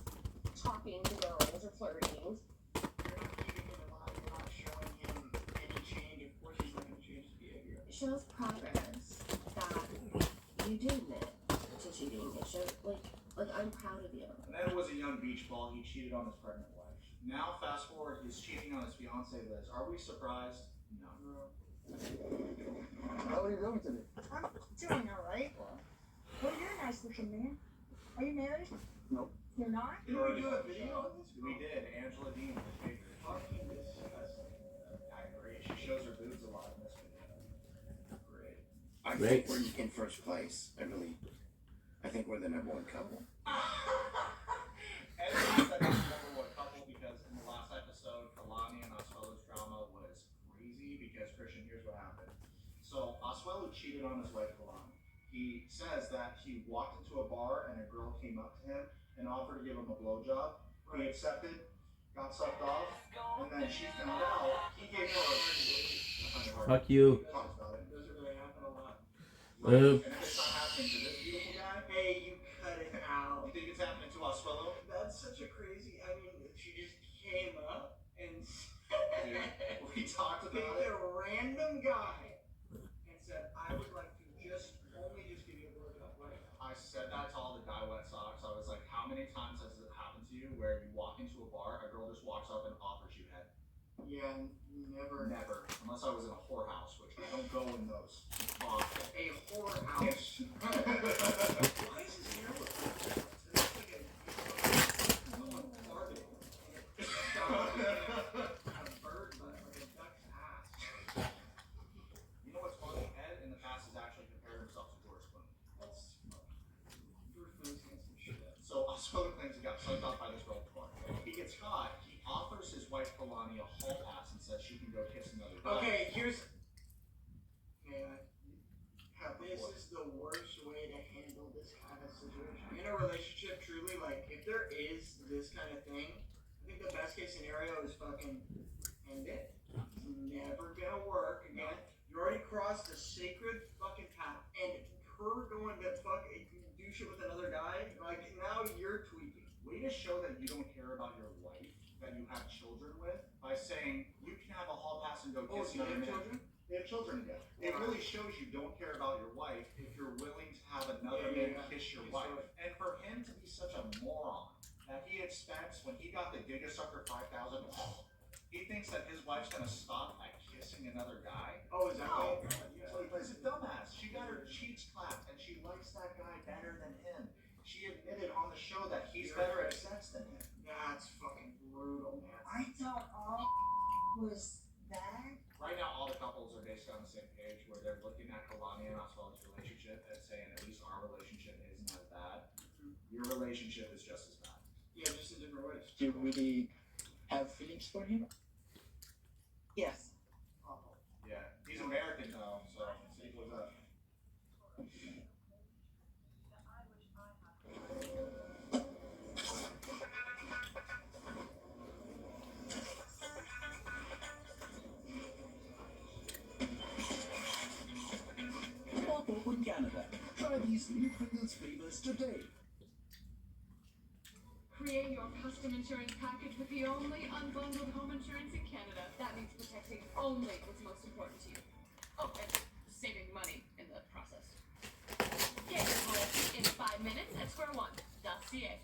talking to girls or flirting. You're not keeping him alive. You're not showing him any change. Of course he's not going to change his behavior. It shows progress that you did admit to cheating. It shows, like I'm proud of you. And Ed was a young beach ball. He cheated on his pregnant wife. Now, fast forward, he's cheating on his fiancee Liz. Are we surprised? No. How are you doing today? I'm doing alright. Well, you're a nice looking man. Are you married? Nope. You're not? Did we do a video on this? We did. Angela Dean was bigger. Fucking disgusting. I agree. She shows her boobs a lot in this video. Great. I think we're in first place. I think we're the #1 couple. Ed said that's the #1 couple because in the last episode, Kalani and Asuelo's drama was crazy because, Christian, here's what happened. So, Asuelo cheated on his wife, Kalani. He says that he walked into a bar and a girl came up to him and offered to give him a blowjob. He accepted, got sucked off, and then she found out. He gave her a... Fuck you. Talks about it. Those are going to happen a lot. Oops. And if it's not happening to this beautiful guy, Hey, you cut it out. you think it's happening to Asuelo? That's such a crazy. I mean, she just came up and We talked about picked it. a random guy and said, I would like to only just give you a blowjob. Right? I said that to all the many times has it happened to you where you walk into a bar, a girl just walks up and offers you head? Yeah, never. Never. Unless I was in a whorehouse, which I don't go in those. A whorehouse. Why is this yellow? It's like someone farted. A bird butt, like a duck's ass. You know what's funny? Ed in the past has actually compared himself to George Clooney. George Clooney's got some shit. So Oswald claims he got sucked off by this girl before. He gets caught. He offers his wife Kalani a hall pass and says she can go kiss another guy. Okay, here's. This is the worst way to handle this kind of situation. In a relationship, truly, like, if there is this kind of thing, I think the best case scenario is fucking end it. It's never gonna work again. You already crossed the sacred fucking path, and her going to fucking do shit with another guy, like, now you're tweaking. Way to show that you don't care about your wife that you have children with by saying you can have a hall pass and go kiss another man. Children? They have children together. It really shows you don't care about your wife if you're willing to have another man kiss your wife. And for him to be such a moron that he expects when he got the Gigasucker 5000, he thinks that his wife's gonna stop at kissing another guy. Oh, is that no? right? So he's a dumbass. She got her cheeks clapped and she likes that guy better than him. She admitted on the show that he's better at sex than him. That's fucking brutal, man. I thought all was bad. Right now, all the couples are basically on the same page where they're looking at Kalani and Oswald's relationship and saying at least our relationship isn't as bad. Your relationship is just as bad. Yeah, just in different ways. Do you really have feelings for him? Yes. Yeah, he's American though, so see what's up. Pop open Canada. Try these new Pringles flavors today. Create your custom insurance package with the only unbundled home insurance in Canada. That means protecting only what's most important to you. Oh, and saving money in the process. Get your policy in 5 minutes at square1.ca.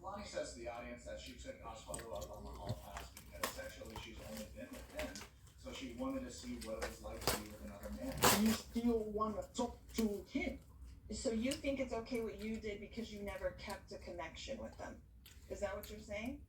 Lonnie says to the audience that she took Oswaldo up on the hall pass because sexually she's only been with him, so she wanted to see what it was like to be with another man. You still want to talk to him? So you think it's okay what you did because you never kept a connection with them? Is that what you're saying?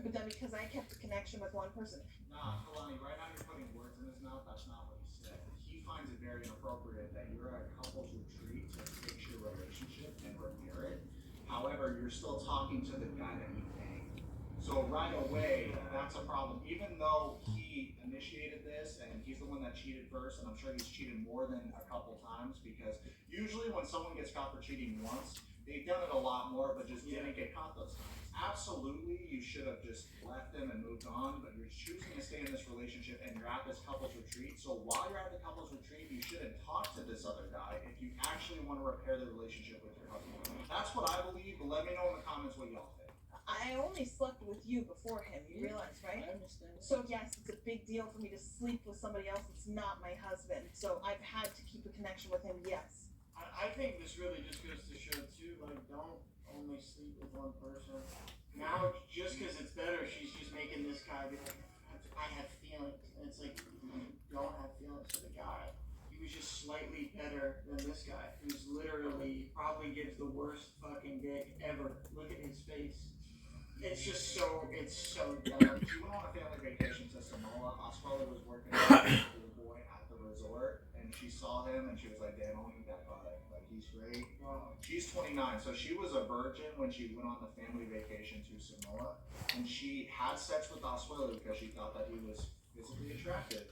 But then because I kept a connection with one person. Nah, Kalani, right now you're putting words in his mouth. That's not what he said. He finds it very inappropriate that you're at a couple's retreat to fix your relationship and repair it. However, you're still talking to the guy that you banged. So right away, that's a problem. Even though he initiated this and he's the one that cheated first, and I'm sure he's cheated more than a couple times because usually when someone gets caught for cheating once, they've done it a lot more, but just didn't get caught those times. Absolutely, you should have just left him and moved on, but you're choosing to stay in this relationship and you're at this couple's retreat. So while you're at the couple's retreat, you shouldn't talk to this other guy if you actually want to repair the relationship with your husband. That's what I believe, but let me know in the comments what y'all think. I only slept with you before him, you realize, right? I understand. So yes, it's a big deal for me to sleep with somebody else that's not my husband. So I've had to keep a connection with him, yes. I think this really just goes to show too, like, don't only sleep with one person. Now, just because it's better, she's just making this guy be like, I have feelings. And it's like, you don't have feelings for the guy. He was just slightly better than this guy, who's literally probably gives the worst fucking dick ever. Look at his face. It's just so, it's so dumb. She went on a family vacation to Samoa. Oswaldo was working with a little boy at the resort, and she saw him, and she was like, damn, I want to eat that butt. Like, he's great. She's 29, so she was a virgin when she went on the family vacation to Samoa, and she had sex with Oswaldo because she thought that he was physically attractive.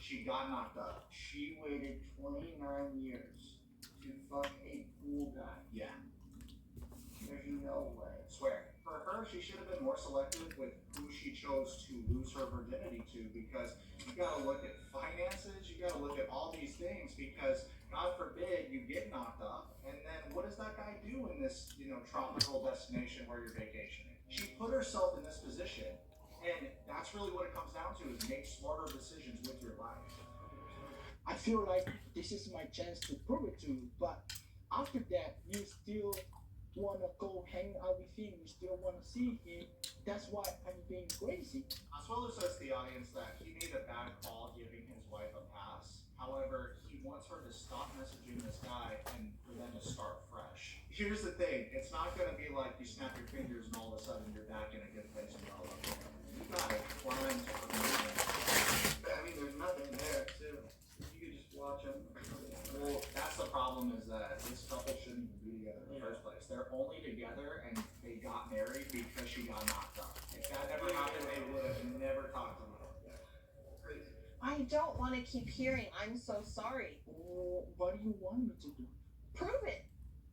She got knocked up. She waited 29 years to fuck a cool guy. Yeah. There's no way. Swear. For her, she should have been more selective with who she chose to lose her virginity to, because you gotta look at finances, you gotta look at all these things, because God forbid you get knocked up, and then what does that guy do? you in this, tropical destination where you're vacationing? She put herself in this position, and that's really what it comes down to, is make smarter decisions with your life. I feel like this is my chance to prove it to you, but after that, you still wanna go hang out with him, you still wanna see him. That's why I'm being crazy. Asuelo says to the audience that he made a bad call giving his wife a pass. However, he wants her to stop messaging this guy and for them to start fresh. Here's the thing, it's not gonna be like you snap your fingers and all of a sudden you're back in a good place and all of that. You gotta climb to I mean, there's nothing there, too. You could just watch them. Well, that's the problem, is that this couple shouldn't even be together in the first place. They're only together and they got married because she got knocked up. If that never happened, they would have never talked to me. I don't want to keep hearing, I'm so sorry. What do you want me to do? Prove it.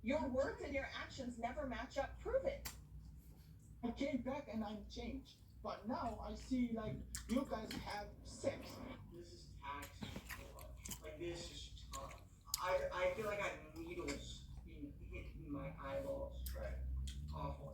Your words and your actions never match up. Prove it. I came back and I'm changed. But now I see, like, you guys have sex. This is taxing so much. Like, this is tough. I feel like I have needles being hit in my eyeballs. Right. Awful.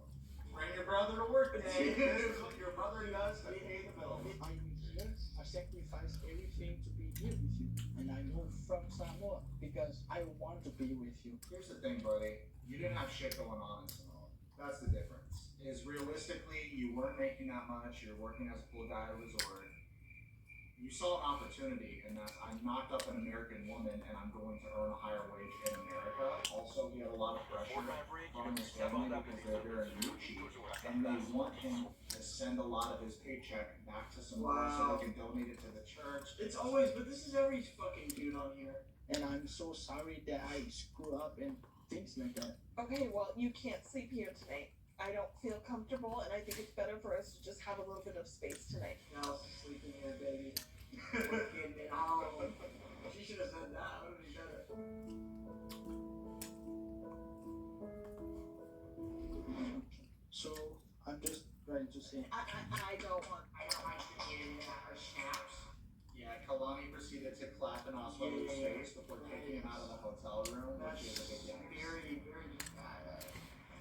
Bring your brother to work today. This is what your brother does to pay the bills. I'm here. I sacrifice everything to be here with you. And I know from Samoa because I want to be with you. Here's the thing, buddy. You didn't have shit going on in Samoa. That's the difference. Is realistically, you weren't making that much. You're working as a pool guy at a resort. You saw an opportunity, and that's, I knocked up an American woman, and I'm going to earn a higher wage in America. Also, he had a lot of pressure from his family because they're very Gucci, and they want him to send a lot of his paycheck back to Samoa so they can donate it to the church. It's always, but this is every fucking dude on here. And I'm so sorry that I screw up and things like that. Okay, well, you can't sleep here tonight. I don't feel comfortable, and I think it's better for us to just have a little bit of space tonight. Now sleeping here, baby. Oh, she should have said that. Would have been better. So I'm just trying to say. I don't want to hear her snaps. Yeah, Kalani proceeded to clap in Asuelo's face before kicking him out of the hotel room, which is a big yikes. Very.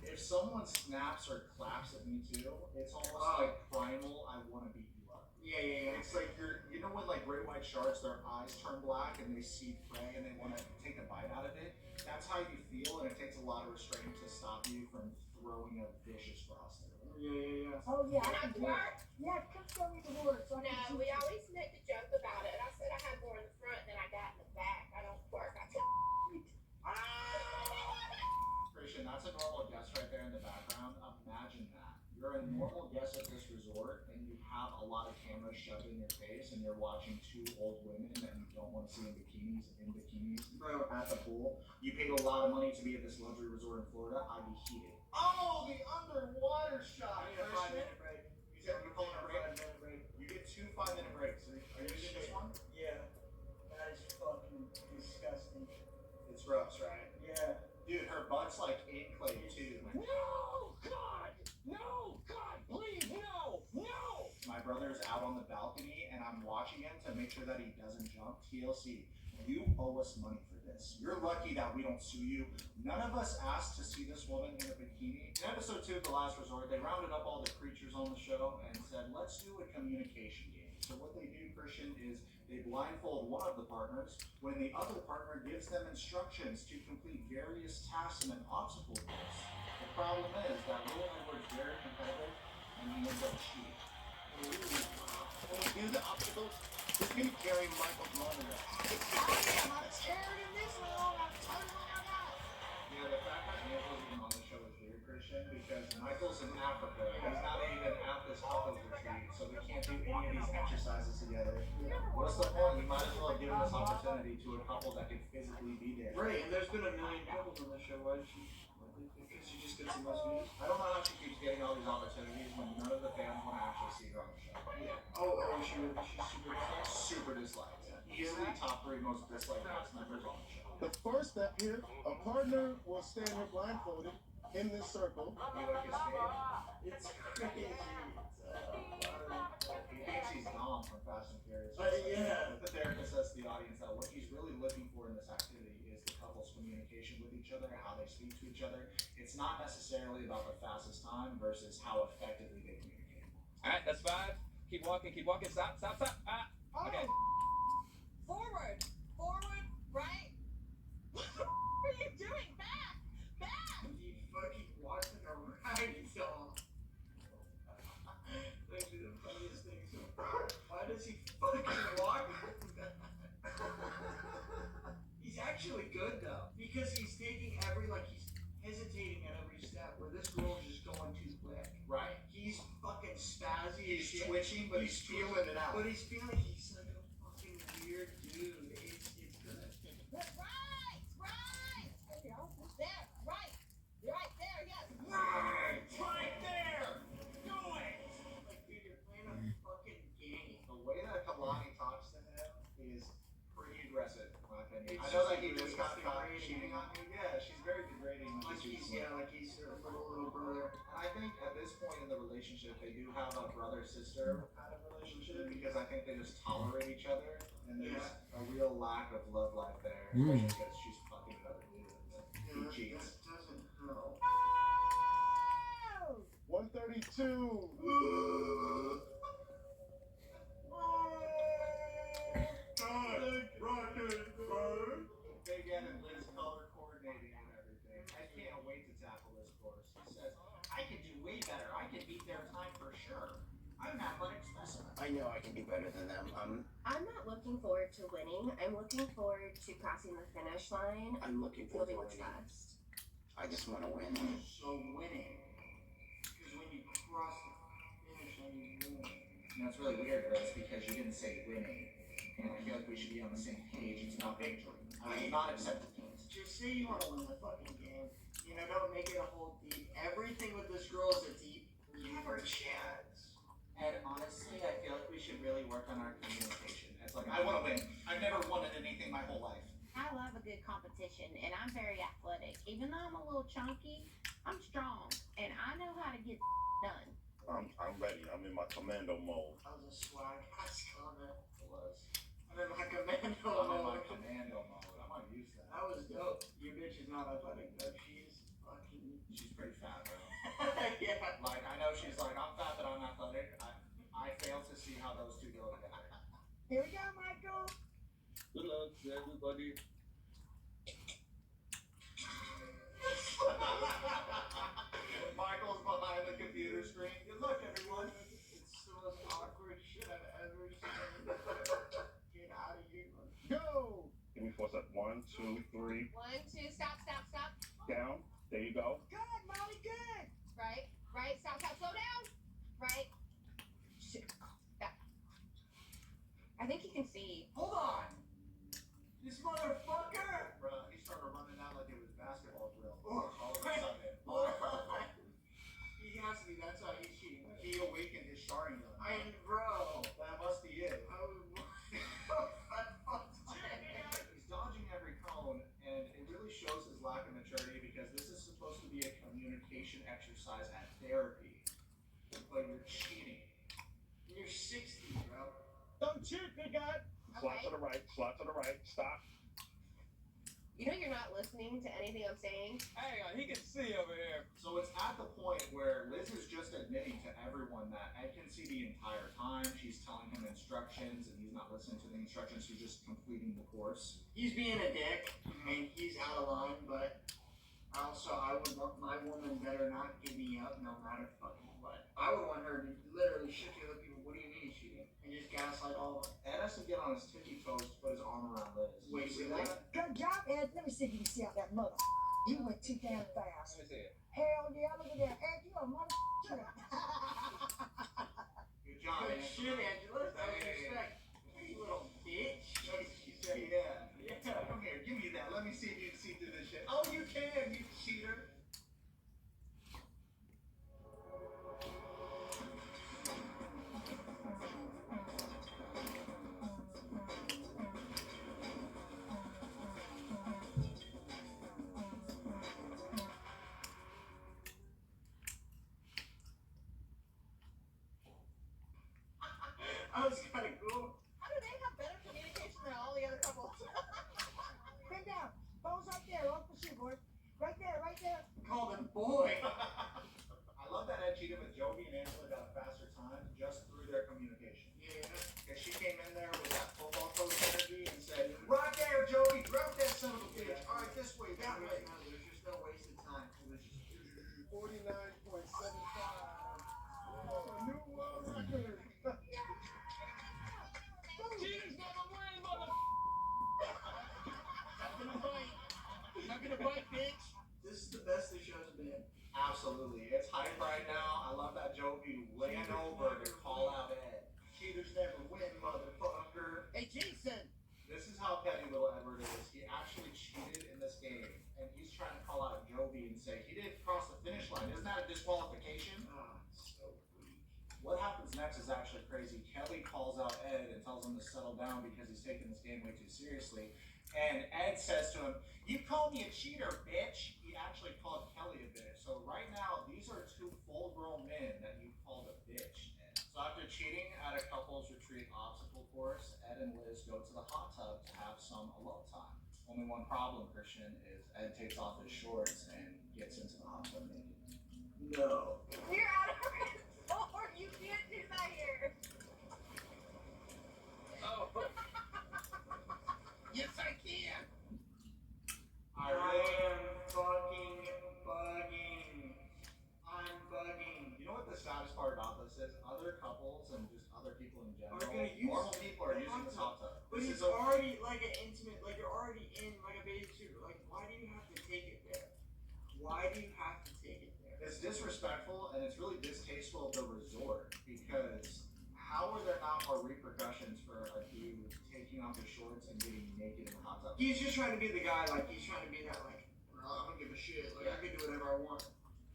If someone snaps or claps at me too, it's almost like primal, I want to beat you up. Yeah. It's like you know when like great white sharks, their eyes turn black and they see prey and they want to take a bite out of it? That's how you feel, and it takes a lot of restraint to stop you from throwing a vicious frost through. Yeah. Oh, yeah. And I work. Yeah, come show me the word. So No, we always make the joke about it. I said I had more in the front than I got in the back. I don't work. I Christian, that's a normal guest right there in the background. Imagine that. You're a normal guest at this resort, and you have a lot of cameras shoved in your face, and you're watching two old women that you don't want to see in bikinis at the pool. You paid a lot of money to be at this luxury resort in Florida. I'd be heated. Oh, the underwater shot! I need a 5-minute break. You said you're calling a break? You get 2 5-minute breaks. Are you using this one? Yeah. That is fucking disgusting. It's gross, right? Yeah. Dude, her butt's like in clay too. No, God, please, no. My brother's out on the balcony and I'm watching him to make sure that he doesn't jump. TLC, you owe us money for this. You're lucky that we don't sue you. None of us asked to see this woman in a bikini. In episode 2 of The Last Resort, they rounded up all the creatures on the show and said, let's do a communication game. So what they do, Christian, is they blindfold one of the partners when the other partner gives them instructions to complete various tasks in an obstacle course. The problem is that Will and Edward's very competitive and he ends up cheating. When we do the obstacles, he's gonna carry Michael's monitor. I'm not scared in this one. I'm telling you now. Yeah, the fact that Michael's even on the show is weird, Christian, because Michael's in Africa. He's not even at this couples retreat, so we can't do any of these exercises together. What's the point? You might as well have given this opportunity to a couple that could physically be there. Right, and there's been a million couples on the show. Why did she? Because she just gets the most views. I don't know how she keeps getting all these opportunities when none of the fans want to actually see her on the show. Yeah. Oh, she's super disliked. Easily top 3 most disliked cast members on the show. The first step here, a partner will stand here blindfolded in this circle. It's crazy. He thinks he's Dom from Fast and Furious. Yeah. The therapist says to the audience that what he's really looking for in this activity is the couple's communication with each other, how they speak to each other. It's not necessarily about the fastest time versus how effectively they communicate. Alright, that's 5. Keep walking, stop. Ah, okay. Forward, right? What the are you doing? Back! He fucking walks in a riding song. That'd be the funniest thing. So, why does he fucking walk? He's actually good though, because he's taking he's hesitating at every step. Where this girl's just going too quick. Right. He's fucking spazzy. He's twitching, but he's feeling it out. But he's feeling he's like a fucking weird dude. It's good. Right! There, right there, yes. Right there! Do it! Like, dude, you're playing a fucking game. The way that Kalani talks to him is pretty aggressive, in my opinion. It's I know just that he just got caught degrading. cheating on me. Yeah, she's very degrading. Like he's her little brother. And I think at this point in the relationship, they do have a brother-sister kind of relationship because I think they just tolerate each other, and there's a real lack of love life there, especially because she's fucking another dude. He cheats. That doesn't help. 132. Big Ed and Liz color coordinating and everything. I can't wait to tackle this course. He says, I can do way better. I can beat their time for sure. I'm an athletic specimen. I know I can do better than them. I'm not looking forward to winning. I'm looking forward to crossing the finish line. I'm looking forward Building to what's winning. best. I just want to win. So winning. Because when you cross the finish line, you win. And that's really weird, Liz, because you didn't say winning. And I feel like we should be on the same page. It's not victory. I do not accept defeat. Just say you want to win the fucking game. You know, don't make it a whole deep. Everything with this girl is a deep. Give her a chance. And honestly, I feel like we should really work on our communication. It's like, I want to win. I've never won at anything my whole life. I love a good competition, and I'm very athletic. Even though I'm a little chunky, I'm strong, and I know how to get done. I'm ready. I'm in my commando mode. That was a swag ass comment. It was. I'm in my commando I'm in my mode. commando mode. I might use that. That was dope. Your bitch is not athletic, but she's fucking. She's pretty fat, bro. Yeah. Like, I know she's like, I'm fat, but I'm athletic. I fail to see how those two go together. Here we go, Michael. Good luck to everybody. Michael's behind the computer screen. Good luck, everyone. It's the most awkward shit I've ever seen. Get out of here. Go! Give me 4 seconds. 1, 2, 3. 1, 2, stop. Down. There you go. Good, Molly, good. Right, stop, slow down. Right. Shit. That. I think you can see. Hold on. This motherfucker. Bro, he started running out like it was basketball drill. Oh, All of a sudden. Hold on. He has to be. That's how he's cheating. He awakened his starting gun. Bro. That must be it. He's He's dodging every cone, and it really shows his lack of maturity because this is supposed to be a communication exercise at therapy. But you're cheating. You're 60, bro. Don't cheat, big guy. Slide to the right. Slide to the right. Stop. You know you're not listening to anything I'm saying? Hang on, he can see over here. So it's at the point where Liz is just admitting to everyone that Ed can see the entire time. She's telling him instructions, and he's not listening to the instructions. He's just completing the course. He's being a dick, and he's out of line, but also I would want my woman better not give me up no matter fucking what. I would want her to literally shit the other people, what do you mean cheating? And just gaslight all of them. Ed has to get on his tippy toes to put his arm around Liz. Wait, You see really? that? Good job, Ed. Let me see if you can see out that mother. You went too damn fast. Let me see it. Hell yeah, look at that. Ed, you a mother. Good job, Good Angela. shit, Angela. That was Hey. respect. You little bitch. She said, yeah. Come here, give me that. Let me see if you can see through this shit. Oh, you can, you cheater. 49.75. Oh, a new world record. Cheaters never win, mother. Not gonna bite, bitch. This is the best the show's been. Absolutely. It's hype right now. I love that Joe B laying over to call out Ed. Cheaters never win, motherfucker. Hey, Jason. This is how petty little Edward is. He actually cheated in this game, and he's trying to call out Joby and say, he didn't cross the finish line. Isn't that a disqualification? So weak. What happens next is actually crazy. Kelly calls out Ed and tells him to settle down because he's taking this game way too seriously. And Ed says to him, "You called me a cheater, bitch." He actually called Kelly a bitch. So right now, these are two full-grown men that you called a bitch. So after cheating at a couples retreat obstacle course, Ed and Liz go to the hot tub to have some alone time. Only one problem, Christian, is Ed takes off his shorts and gets into the hot tub naked. No. You're out of control. You can't do that here. Oh. Yes, I can. I am fucking bugging. I'm bugging. You know what the saddest part about this is? Other couples and just other people in general, Are gonna use normal people are the using hot this tub. hot tub. But This it's is already like an intimate, like you're already in like a bathing suit. Like, why do you have to take it there? Why do you have to take it there? It's disrespectful and it's really distasteful of the resort because how are there not more repercussions for a dude taking off his shorts and getting naked in the hot tub? He's just trying to be the guy, like, he's trying to be that, like, I don't give a shit, like, I can do whatever I want.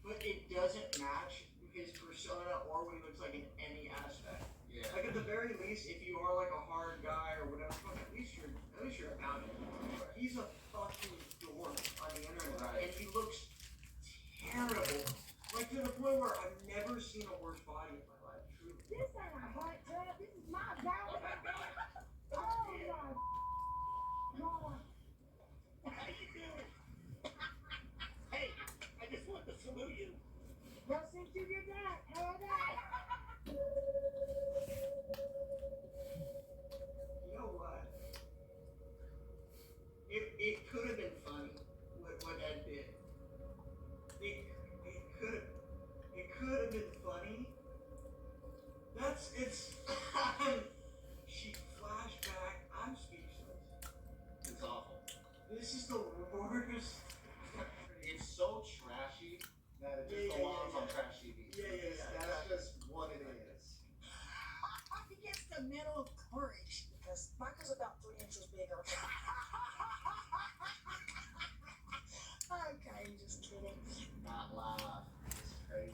But it doesn't match his persona or what he looks like in any aspect. Yeah. Like, at the very least, if you are, like, a hard guy or whatever, fuck, at least you're about it. He's a fucking dork on the internet, Right. and he looks terrible. Like, to the point where I've never seen a worse body in my life, truly. This ain't a hot tub. This is my dog. Oh my God. How you doing? Hey, I just want to salute you. Well, since you did that, how about that? You know what? It could have been funny what Ed did. It could have been funny. It's she flashed back. I'm speechless. It's awful. This is the worst. It's so trashy that it just belongs on trash TV. Yeah. That's just what it is. He gets the mental courage because Michael's about 3 inches bigger. Okay, just kidding. Not live. It's crazy.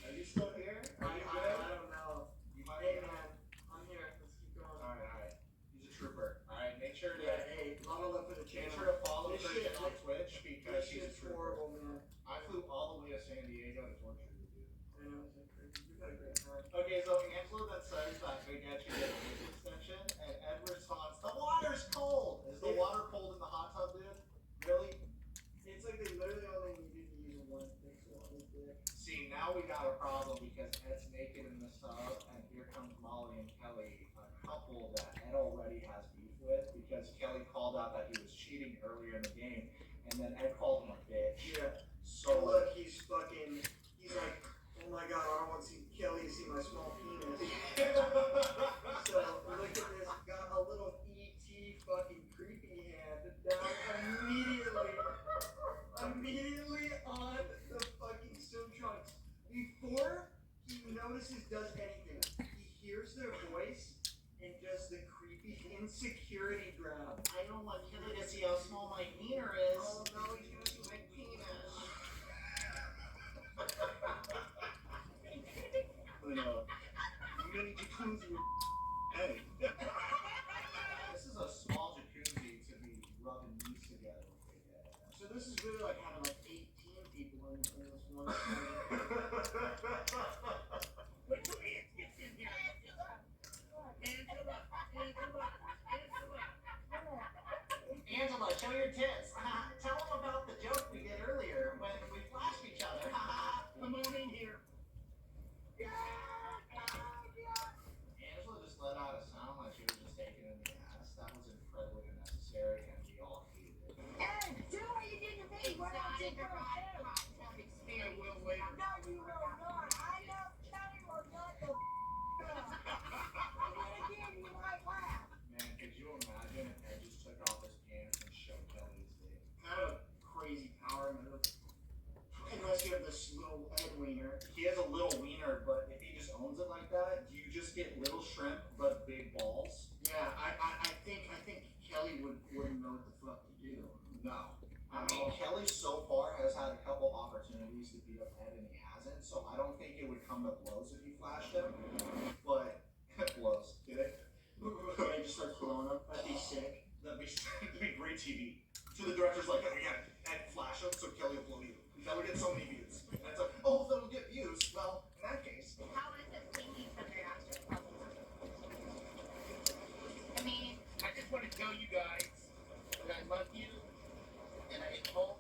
Are you still here? Are you good? I don't know. You might Hey be man, I'm here. Let's keep going. Alright. He's a trooper. Alright, make sure to Hey, level up for the channel. make sure to follow This Christian shit- on Twitch because This he's a shit's trooper. horrible, man. I flew all the way to San Diego to torture you, dude. I know, it's like crazy. We had a great time. Okay, so Angela then says that they get you a case extension, and Ed responds, "The water's cold." Is the water cold in the hot tub, dude? Really? It's like they literally only needed to use one pixel on his dick. See, now we got a problem because Ed's naked in the tub, and here comes Molly and Kelly, a couple that Ed already has beef with because Kelly called out that he was cheating earlier in the game, and then Ed called him a bitch. Yeah. So So look, he's like, oh my god, I don't want to see Kelly to see my small penis. So look at this, got a little ET fucking creepy hand down immediately on the fucking swim trunks. Before he notices, does anything, he hears their voice and does the creepy insecurity grab. I don't want Kelly to see how small my wiener is. Oh no, he's gonna see my penis. Mini jacuzzi. Hey. This is a small jacuzzi to be rubbing knees together with big head. So this is really like having like 18 people in this one. Wait till Ant gets in here. Angela, show your tits. Tell them about the joke we did earlier when we flashed each other. Come on in here. Angela just let out a sound like she was just taken in the ass. That was incredibly unnecessary, and we all hated it. Hey, do it literally so far has had a couple opportunities to beat up Ed and he hasn't. So I don't think it would come to blows if you flashed him. But blows, get it? Ed just starts blowing up. That'd be sick. That'd be great TV. So the director's like, oh, yeah, Ed, flash him, so Kelly will blow you. That would get so many views. And it's like, oh, that'll get views. Well, in that case. How is it thinking from your astral problem? I mean, I just want to tell you guys that I love you and I hope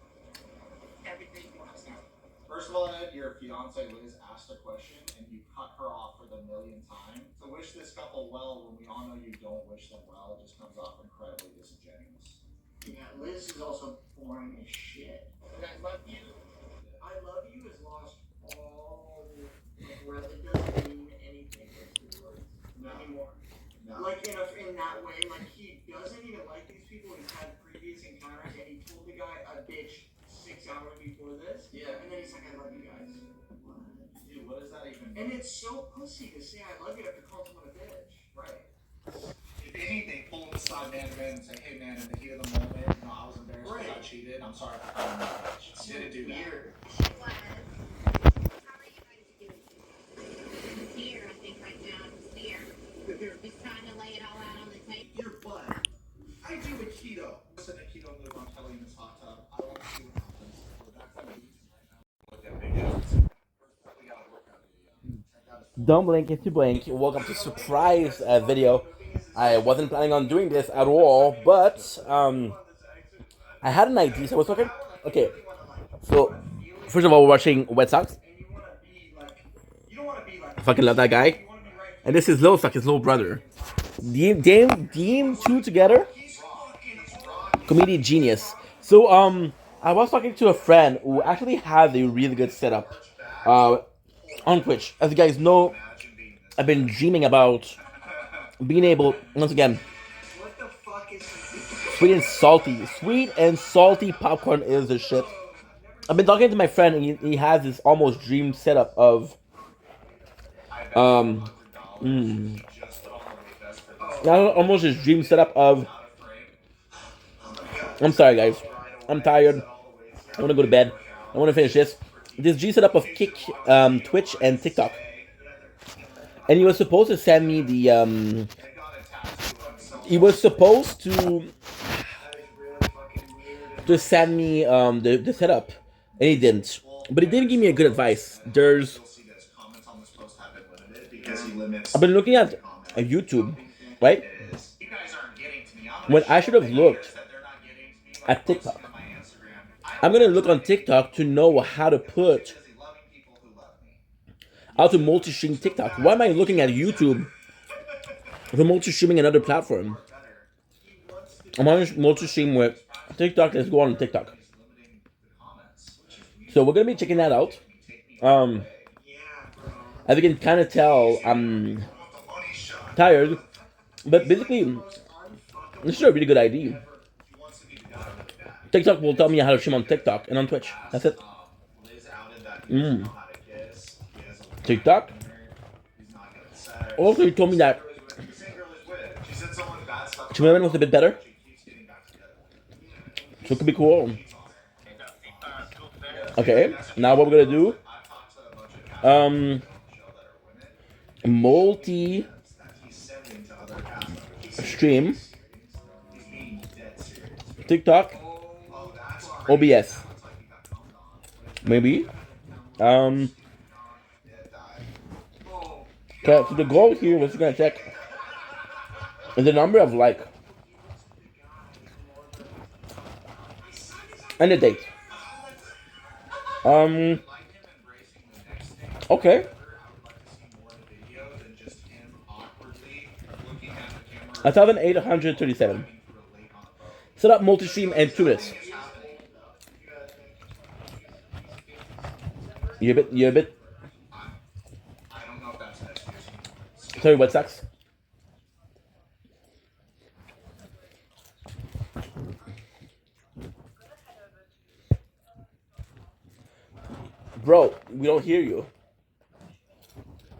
everything works out. First of all, Ed, your fiance Liz asked a question and you cut her off for the millionth time. To wish this couple well when we all know you don't wish them well just comes off incredibly disingenuous. Yeah, Liz is also boring as shit. And I love you. I love you has lost all, well, it doesn't mean anything with the words anymore. No. Like in that way, like he doesn't even like these people. He's had previous encounters and he told the guy a bitch 6 hours before this. Yeah. And then he's like, I love you guys. Dude, what does that even mean? And it's so pussy to say I love you after calling someone a bitch. Right. If anything, pull him aside man to man and say, hey man, in the heat of the moment, you know, I was embarrassed because I cheated. I'm sorry for calling you a bitch. I didn't do that. Weird. how are you guys doing? Fear, I think right now. Fear. Just trying to lay it all out on the table. Your butt. I do a keto. Listen to keto move on Kelly in this hot tub. I want to see what happens. We're back on YouTube right now. Look at big ass. We gotta work on the Don't blink if you blink. Welcome to surprise video. I wasn't planning on doing this at all, but I had an idea. So I was talking. Okay, so first of all, we're watching Red Sox. I fucking love that guy. And this is Lil Suck, his little brother. Deem two together. Comedian genius. So I was talking to a friend who actually has a really good setup on Twitch. As you guys know, I've been dreaming about being able, once again, sweet and salty popcorn is the shit. I've been talking to my friend and he has this almost dream setup of almost his dream setup of, I'm sorry guys, I'm tired, I want to go to bed, I want to finish this dream setup of Kick, Twitch and TikTok. And he was supposed to send me the he was supposed to send me the setup, and he didn't. But he didn't give me a good advice. I've been looking at YouTube, right? When I should have looked at TikTok. I'm gonna look on TikTok to know how to multi-stream TikTok. Why am I looking at YouTube for multi-streaming another platform? I'm on multi-stream with TikTok. Let's go on TikTok. So we're gonna be checking that out. As you can kind of tell, I'm tired, but basically, this is a really good idea. TikTok will tell me how to stream on TikTok and on Twitch. That's it. TikTok. Also, he told me that Chimeraman was a bit better, so it could be cool. Okay, now what we're gonna do? Multi-stream TikTok, OBS, maybe. Okay, so the goal here was gonna check is the number of like and the date. Okay. 1,837. Set up multi-stream and 2 minutes. You a bit. Sorry, what sucks? Bro, we don't hear you.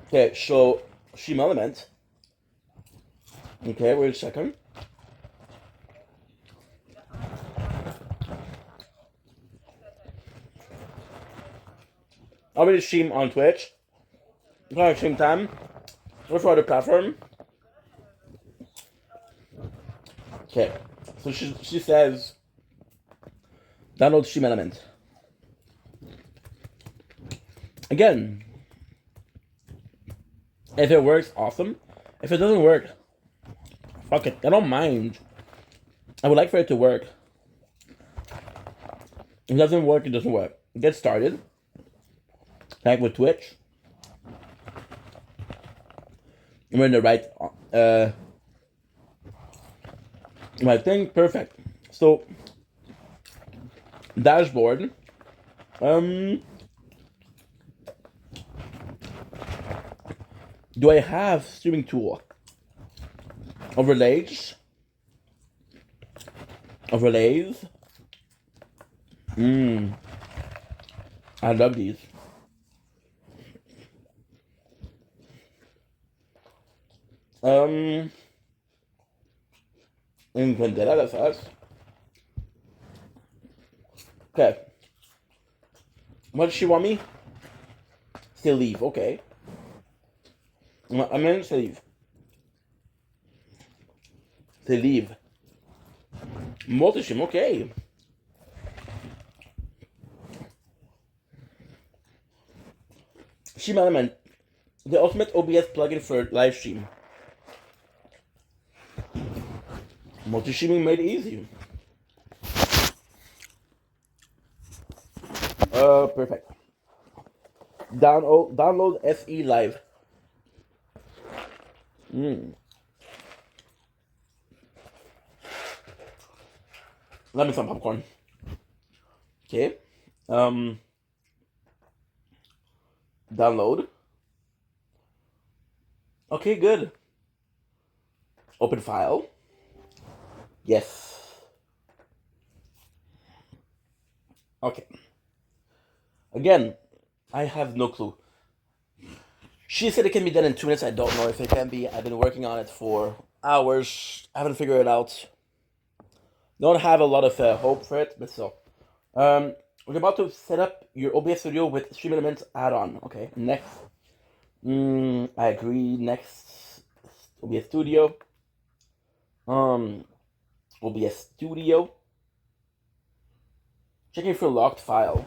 Okay, so Stream Element. Okay, wait a second. already stream on Twitch. On stream time. Or for other platform. Okay. So she says download Stream Element. Again, if it works, awesome. If it doesn't work, fuck it. I don't mind. I would like for it to work. If it doesn't work, it doesn't work. Get started. Like with Twitch. We're in the right thing. Perfect. So dashboard. Do I have streaming tool? Overlays. I love these. Entenderá las as. Okay. What does she want me? Still leave, okay. I'm in to leave. To leave. Multishim, okay. Stream Element, the ultimate OBS plugin for live stream. Multi-streaming made easy. Perfect. Download SE Live. Let me some popcorn. Okay. Download. Okay, good. Open file. Yes. Okay. Again, I have no clue. She said it can be done in 2 minutes. I don't know if it can be. I've been working on it for hours. I haven't figured it out. Don't have a lot of hope for it, but still. We're about to set up your OBS studio with Stream Element add-on. Okay, next. I agree. Next, OBS Studio. OBS Studio. Checking for locked file.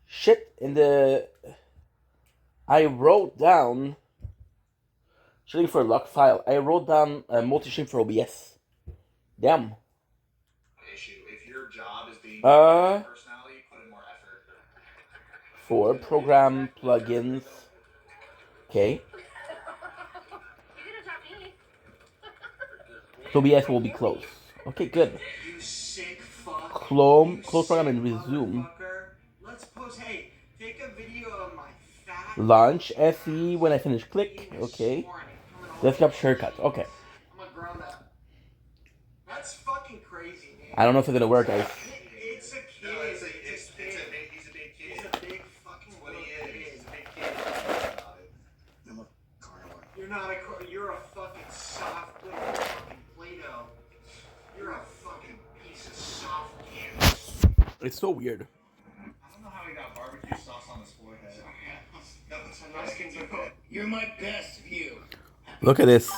Shit, I wrote down checking for a locked file. I wrote down multi-stream for OBS. Damn. Issue. If your job is being personality, put in more effort. For program plugins. Okay. So OBS will be closed. Okay, good. You sick fuck. Close program and resume. Let's post. Hey, take a video of my fat. Launch SE when I finish. Click. Okay. Desktop shortcut. Okay. I'm a grown up. That's fucking crazy, man. I don't know if it's gonna work, guys. It's a kid. No, he's a big kid. He's a big fucking little kid. He's a big kid. I'm a carnivore. You're not a. You're a fucking soft little fucking Play-Doh. You're a fucking piece of soft canvas. It's so weird. I don't know how he got barbecue sauce on his forehead. You're my best view. Look at this.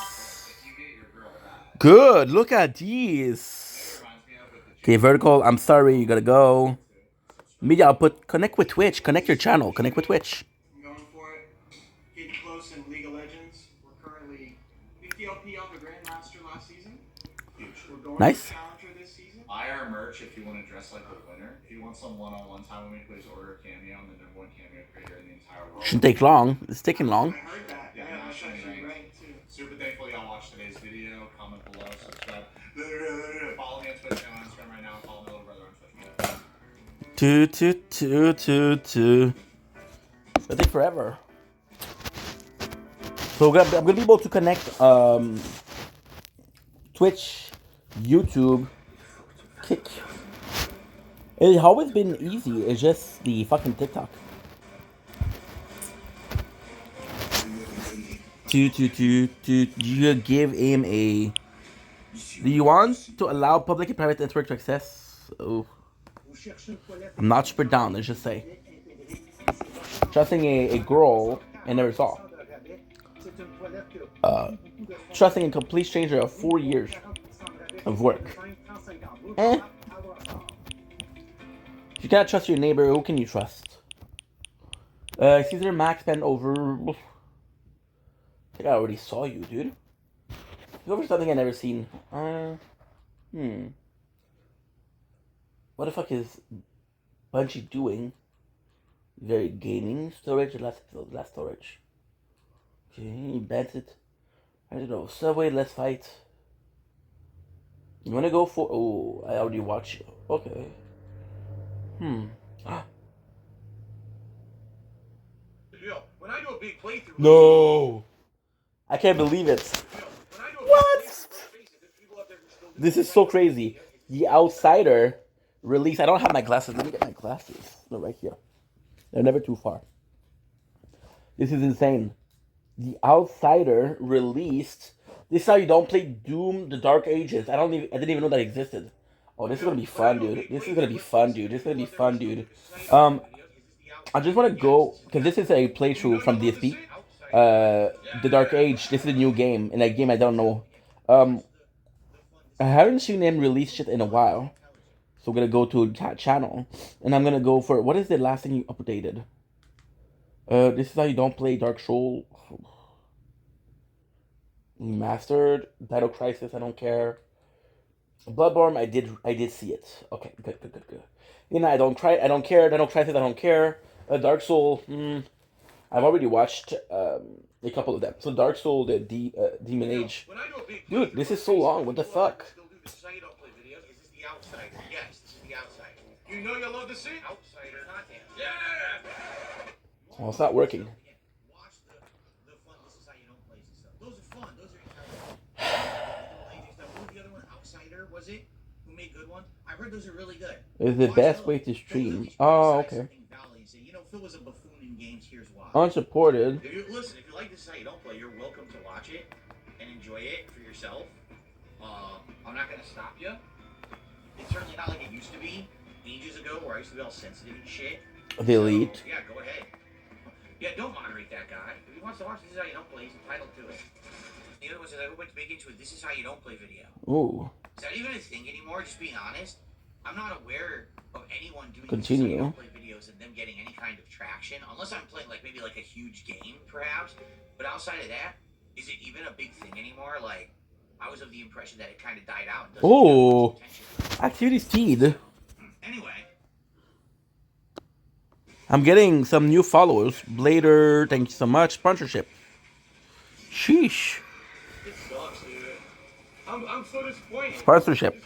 Good. Look at these. Okay, vertical. I'm sorry. You gotta go. Media output. Connect with Twitch. Connect your channel. Connect with Twitch. I'm going for it. Getting close in League of Legends. We're currently PTLP on the Grandmaster last season. We're going Nice. to Challenger this season. Buy our merch if you want to dress like the winner. If you want some one-on-one time with me, please order a cameo. I'm the #1 cameo creator in the entire world. Shouldn't take long. It's taking long. I heard that. Yeah, that's actually right too. Super thankful y'all watched today's video. Comment below, subscribe. Follow me on Twitch and on Instagram right now. And follow my little brother on Twitch. Two. It'll take forever. So I'm gonna be able to connect Twitch, YouTube, Kick. It's always been easy. It's just the fucking TikTok. You give him a. Do you want to allow public and private network to access? Oh. I'm not super down, let's just say. Trusting a girl I never saw. Trusting a complete stranger of 4 years of work. If you can't trust your neighbor, who can you trust? Caesar Max spent over... I think I already saw you, dude. It's over something I never seen. What the fuck is Bungie doing? Very gaming. Storage, less storage. Okay, he bans it. I don't know. Subway, let's fight. You wanna go for... Oh, I already watched you. Okay. When I do a big playthrough... No! I can't believe it. What? This is so crazy. The Outsider release. I don't have my glasses. Let me get my glasses. They're right here. They're never too far. This is insane. The Outsider released. This is how you don't play Doom: The Dark Ages. I didn't even know that existed. Oh, this is gonna be fun, dude. This is gonna be fun, dude. I just want to go because this is a playthrough from DSP. The Dark Age. This is a new game, and a game I don't know. I haven't seen them release shit in a while. So I'm gonna go to that channel, and I'm gonna go for what is the last thing you updated? This is how you don't play Dark Soul. Remastered, Dino Crisis. I don't care. Bloodborne. I did see it. Okay, good. You know, I don't care. Dino Crisis. I don't care. Dark Soul. I've already watched a couple of them. So Dark Soul, the Demon Age. Dude, this is so long. What the fuck? Yes, this is the Outsider. You know you'll love to see Outsider content. Yeah! Well, it's not working. Watch the fun, this is how you don't play stuff. Those are fun, those are encouraging. What was the other one? Outsider, was it? Who made good ones? I heard those are really good. It's the best way to stream. Oh, okay. You know, Phil was a buffoon in games, here's why. Unsupported. Listen, if you like this is how you don't play, you're welcome to watch it and enjoy it for yourself. I'm not going to stop you. It's certainly not like it used to be ages ago where I used to be all sensitive and shit. Delete. So, yeah, go ahead. Yeah, don't moderate that guy. If he wants to watch This Is How You Don't Play, he's entitled to it. The other one says, I went big into a This Is How You Don't Play video. Ooh. Is that even a thing anymore? Just being honest. I'm not aware of anyone doing Continue. This Is How You Don't Play videos and them getting any kind of traction. Unless I'm playing like maybe like a huge game, perhaps. But outside of that, is it even a big thing anymore? Like, I was of the impression that it kind of died out. Oh, activity speed. Anyway, I'm getting some new followers. Blader, thank you so much. Sponsorship. Sheesh. It sucks, dude. I'm so disappointed. Sponsorship.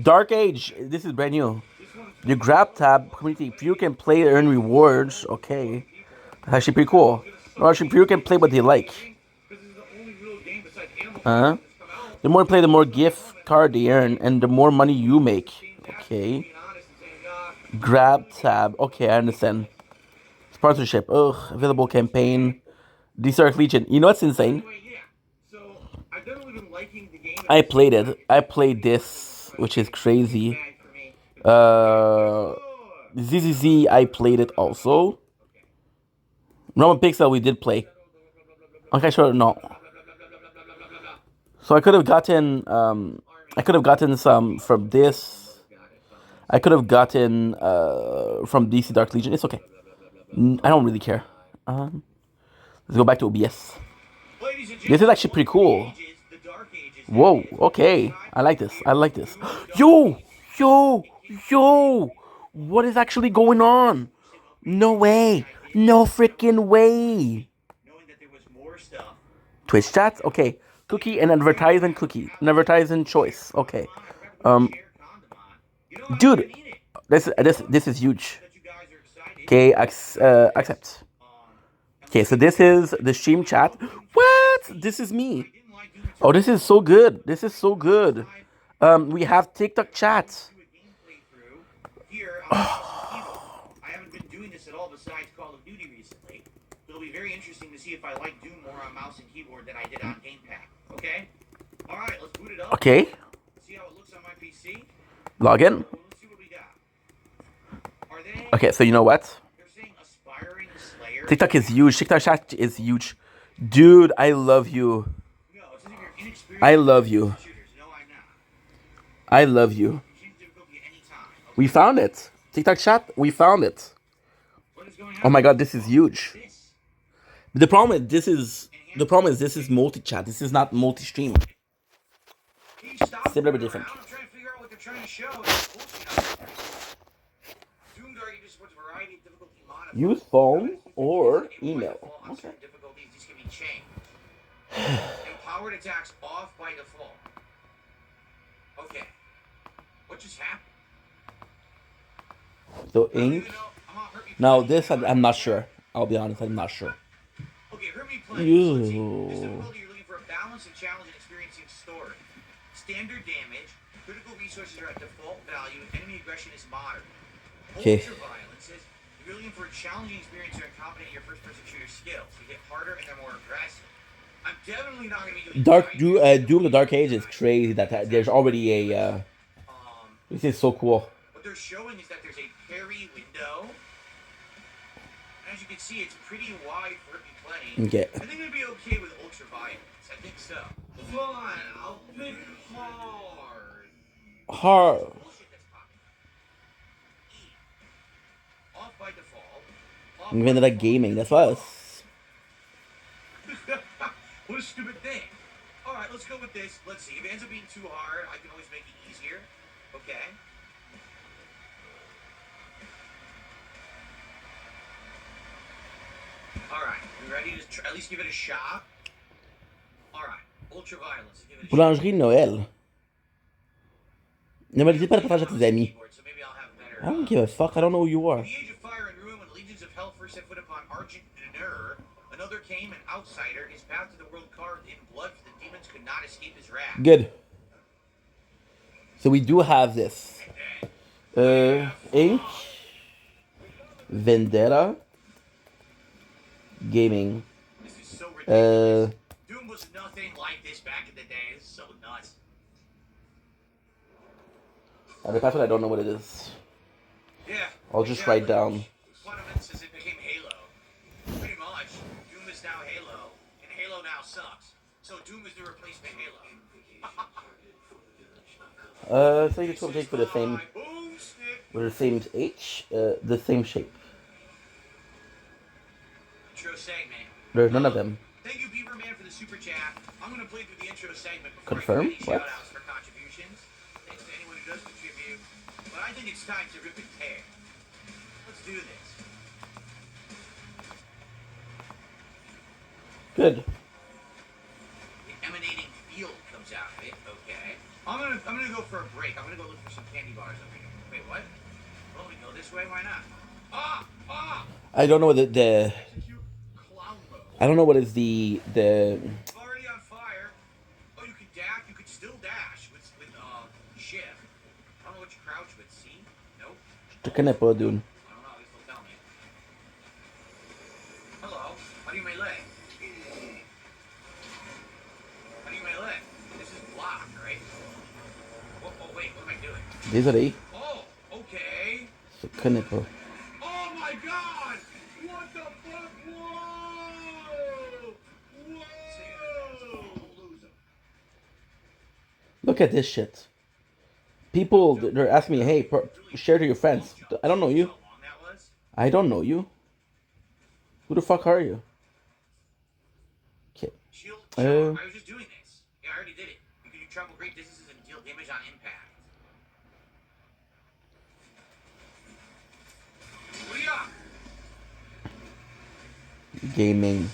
Dark Age. This is brand new. You grab tab community. You can play, earn rewards. Okay, that's actually pretty cool. No, actually, you can play what they like. The more you play, the more gift card they earn, and the more money you make. Okay. Grab tab. Okay, I understand. Sponsorship. Ugh. Available campaign. Dark Legion. You know what's insane? I played it. I played this, which is crazy. ZZZ, I played it also. Roman Pixel, we did play. Okay, sure, no. So I could have gotten some from this. I could have gotten from DC Dark Legion. It's okay. I don't really care. Let's go back to OBS. This is actually pretty cool. Whoa, okay. I like this. Yo! What is actually going on? No way. No freaking way. Twitch chats? Okay. Cookie and advertisement cookie. An advertisement choice. Okay. Dude, this is huge. Okay, accept. Okay, so this is the stream chat. What? This is me. Oh, this is so good. We have TikTok chat. I haven't been doing this at all besides Call of Duty recently. It'll be very interesting to see if I like Doom more on mouse and keyboard than I did on gamepad. Okay? Alright, let's boot it up. Okay. See how it looks on my PC? Log in. Let's see what we got. Okay, so you know what? TikTok is huge. TikTok chat is huge. Dude, I love you. I love you. I love you. We found it. TikTok chat, we found it. Oh my god, this is huge. The problem is this is multi-chat. This is not multi-stream. It's a little bit different. Use phone or email. Okay. Empowered attacks off by default. Okay. What just happened? So ink. Now this I'm not sure. I'll be honest, I'm not sure. Okay, hurt me plenty. You. This difficulty you're looking for a balance and challenge in experiencing story. Standard damage, critical resources are at default value, enemy aggression is moderate. Okay. Ultra violence is you're looking for a challenging experience or incompetent in your first-person shooter skills. You get harder and they're more aggressive. I'm definitely not going to be doing Doom the Dark Age is crazy that there's already a this is so cool. What they're showing is that there's a parry window. As you can see, it's pretty wide for it to be playing. Okay. I think it'd be okay with ultra violence. I think so. Fine, I'll pick hard. Hard. Off by default. Even like gaming, that's us. What a stupid thing. Alright, let's go with this. Let's see. If it ends up being too hard, I can always make it easier. Okay. Alright, we ready to at least give it a shot? Alright, ultra violence. Give it a Boulangerie de Noël. Ne me le dis pas de partager à tes amis. I don't give a fuck, I don't know who you are. In the age of fire and ruin, when the legions of hell first set foot upon Argent Nur, another came, an outsider, his path to the world carved in blood, for the demons could not escape his wrath. Good. So we do have this. Ink. Vendetta. Gaming. This is so ridiculous. Doom was nothing like this back in the day. This is so nuts. The password, I don't know what it is. Yeah. I'll just write down. Fundament says it became Halo. Pretty much. Doom is now Halo, and Halo now sucks. So Doom is the replacement Halo. So you can take for the same, with the same H, the same shape. Intro segment. There's none of them. Thank you, Beaver Man, for the super chat. I'm gonna play through the intro segment before Confirm? I give any What? shout-outs for contributions. Thanks to anyone who does contribute. But I think it's time to rip and tear. Let's do this. Good. The emanating field comes out of it. Okay. I'm gonna go for a break. I'm gonna go look for some candy bars over here. Wait, what? Well, we go this way. Why not? I don't know what the I don't know what is the It's already on fire. Oh, you can dash. You could still dash with shift. I don't know what you crouch with. C? Nope. Je te connais pas, dude. I don't know. At least they'll tell me. Hello. How do you melee? How do you melee? This is block, right? Oh wait. What am I doing? Désolé. Oh, okay. Je te connais pas. Oh my god! What the fuck? Whoa! Look at this shit. People, they're asking me, hey, share to your friends. I don't know you. I don't know you. Who the fuck are you? Okay. I was just doing this. Yeah, I already did it. You can travel great distances and deal damage on impact. What do you got? Gaming.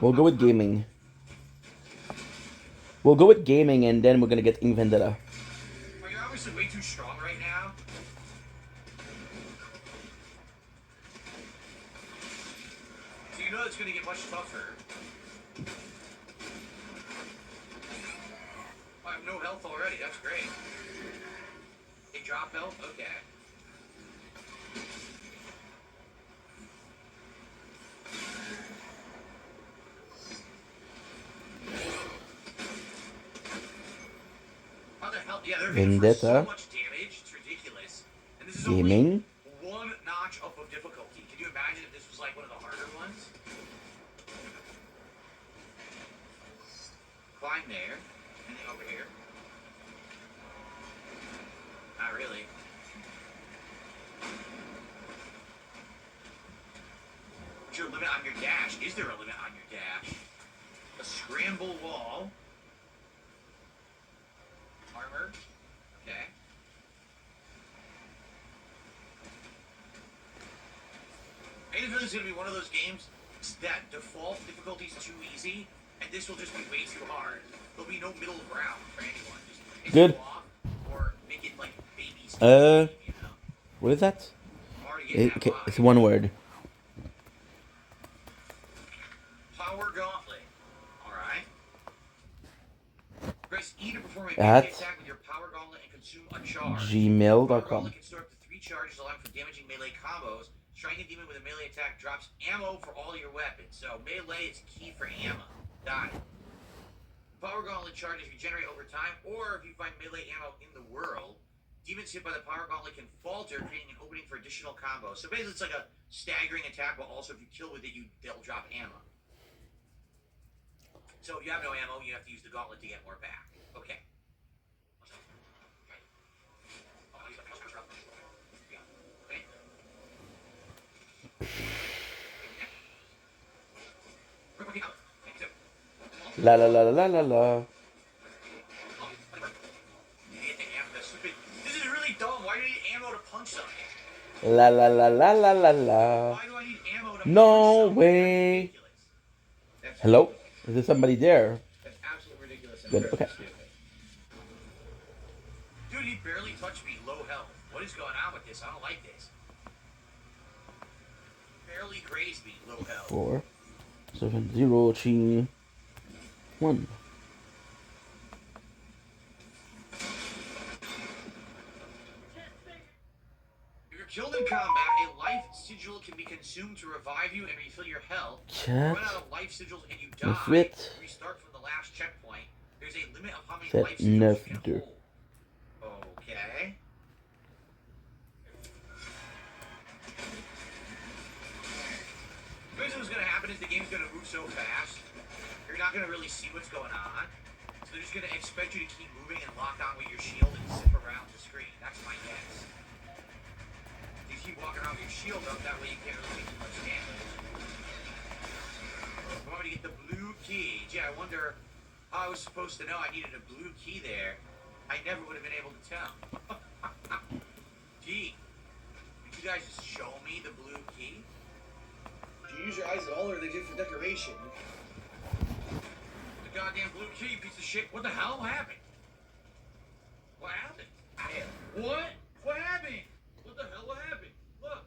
We'll go with gaming. We'll go with gaming and then we're gonna get Ink Vendetta. Well, you're obviously way too strong right now. So you know it's gonna get much tougher. I have no health already, that's great. They drop health? Okay. How the hell? Yeah, they're hitting for so Vendetta. much damage. It's ridiculous. And this is Gaming. only one notch up of difficulty. Can you imagine if this was like one of the harder ones? Climb there. Anything over here? Not really. What's your limit on your dash? Is there a limit on your dash? A scramble wall. Armor. Okay. I feel this is going to be one of those games that default difficulty is too easy, and this will just be way too hard. There'll be no middle ground for anyone. Just make Good. it off or make it like baby steps, you know? What is that? I'm already getting that Okay, vibe. it's one word. Power Gauntlet. Alright. Press E to perform a At melee attack with your Power Gauntlet and consume a charge. Power gmail.com. Gauntlet can store up to 3 charges, allowing for damaging melee combos. Striking a demon with a melee attack drops ammo for all your weapons. So melee is key for ammo. Got it. Power Gauntlet charges regenerate over time, or if you find melee ammo in the world, demons hit by the Power Gauntlet can falter, creating an opening for additional combos. So basically it's like a staggering attack, but also if you kill with it, they'll drop ammo. So if you have no ammo, you have to use the gauntlet to get more back. Okay. La la la la la la la. This is really dumb. Why do you need ammo to punch something? La la la la la la la. Why do I need ammo to No way. Hello? Is there somebody there? That's absolutely ridiculous. Good. Okay. Dude, he barely touched me. Low health. What is going on with this? I don't like this. Barely grazed me. Low health. 4 7 0 3 1. If you're killed in combat, a life sigil can be consumed to revive you and refill your health. If you run out of life sigils and you die, restart from the last checkpoint. There's a limit of how many life sigils you can hold. Okay. Basically what's going to happen is the game's going to move so fast, you're not going to really see what's going on. So they're just going to expect you to keep moving and lock on with your shield and zip around the screen. That's my guess. You keep walking around with your shield up, that way you can't really take too much damage. I want me to get the blue key. Gee, I wonder how I was supposed to know I needed a blue key there. I never would have been able to tell. Gee, could you guys just show me the blue key? Do you use your eyes at all, or are they good for decoration? The goddamn blue key, you piece of shit. What the hell happened? What happened? What? What happened? What the hell happened? Look.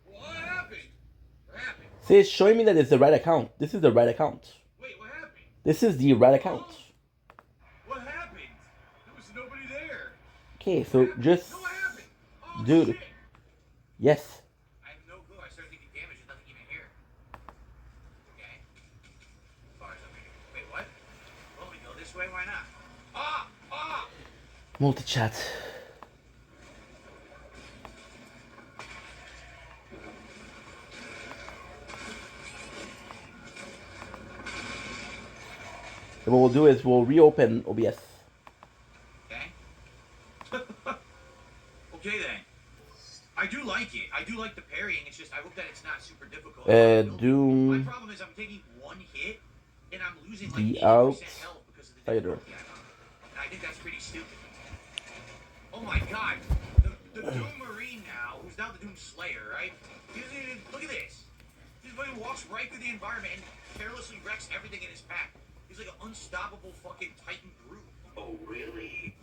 What happened? What happened? See, it's showing me that it's the right account. This is the right account. Wait, what happened? This is the right account. What happened? There was nobody there. Okay, so just... Dude. Yes. I have no clue. I started taking damage. There's nothing even here. Okay. Bars over here. Wait, what? Well, we go this way. Why not? Ah! Ah! Multi-chat. So what we'll do is we'll reopen OBS. Okay then. I do like it. I do like the parrying. It's just I hope that it's not super difficult. Doom. My problem is I'm taking one hit and I'm losing like The 80% health because of the Outsider. difficulty I'm on. And I think that's pretty stupid. Oh my god. The Doom Marine now, who's now the Doom Slayer, right? Look at this. This buddy walks right through the environment and carelessly wrecks everything in his path. He's like an unstoppable fucking Titan brute. Oh really?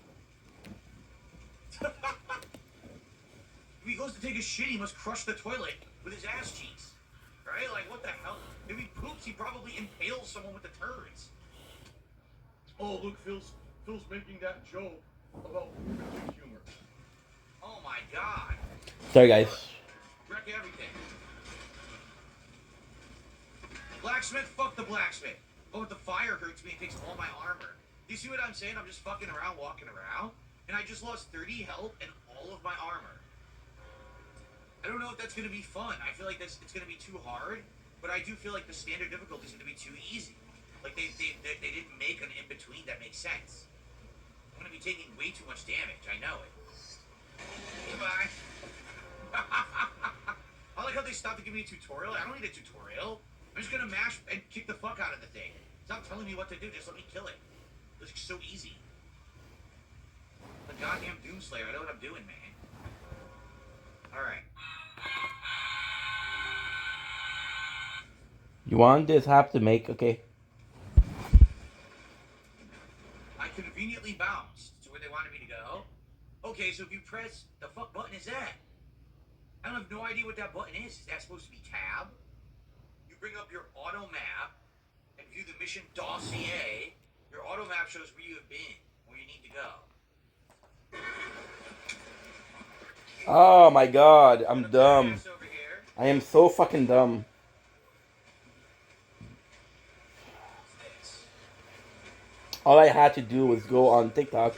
If he goes to take a shit, he must crush the toilet with his ass cheeks. Right? Like, what the hell? If he poops, he probably impales someone with the turds. Oh, look, Phil's making that joke about humor. Oh my god. Sorry, guys. Wreck everything. Blacksmith, fuck the blacksmith. Oh, but the fire hurts me and takes all my armor. You see what I'm saying? I'm just fucking around, walking around, and I just lost 30 health and all of my armor. I don't know if that's going to be fun. I feel like it's going to be too hard, but I do feel like the standard difficulty is going to be too easy. Like they didn't make an in between that makes sense. I'm going to be taking way too much damage. I know it. Goodbye. I like how they stopped to give me a tutorial. I don't need a tutorial. I'm just going to mash and kick the fuck out of the thing. Stop telling me what to do. Just let me kill it. It's so easy. The goddamn Doomslayer. I know what I'm doing, man. Alright. You want this app to make, okay. I conveniently bounced to where they wanted me to go. Okay, so if you press, the fuck button is that? I have no idea what that button is. Is that supposed to be tab? You bring up your auto map and view the mission dossier. Your auto map shows where you have been, where you need to go. Oh my god, I'm dumb. I am so fucking dumb. All I had to do was go on TikTok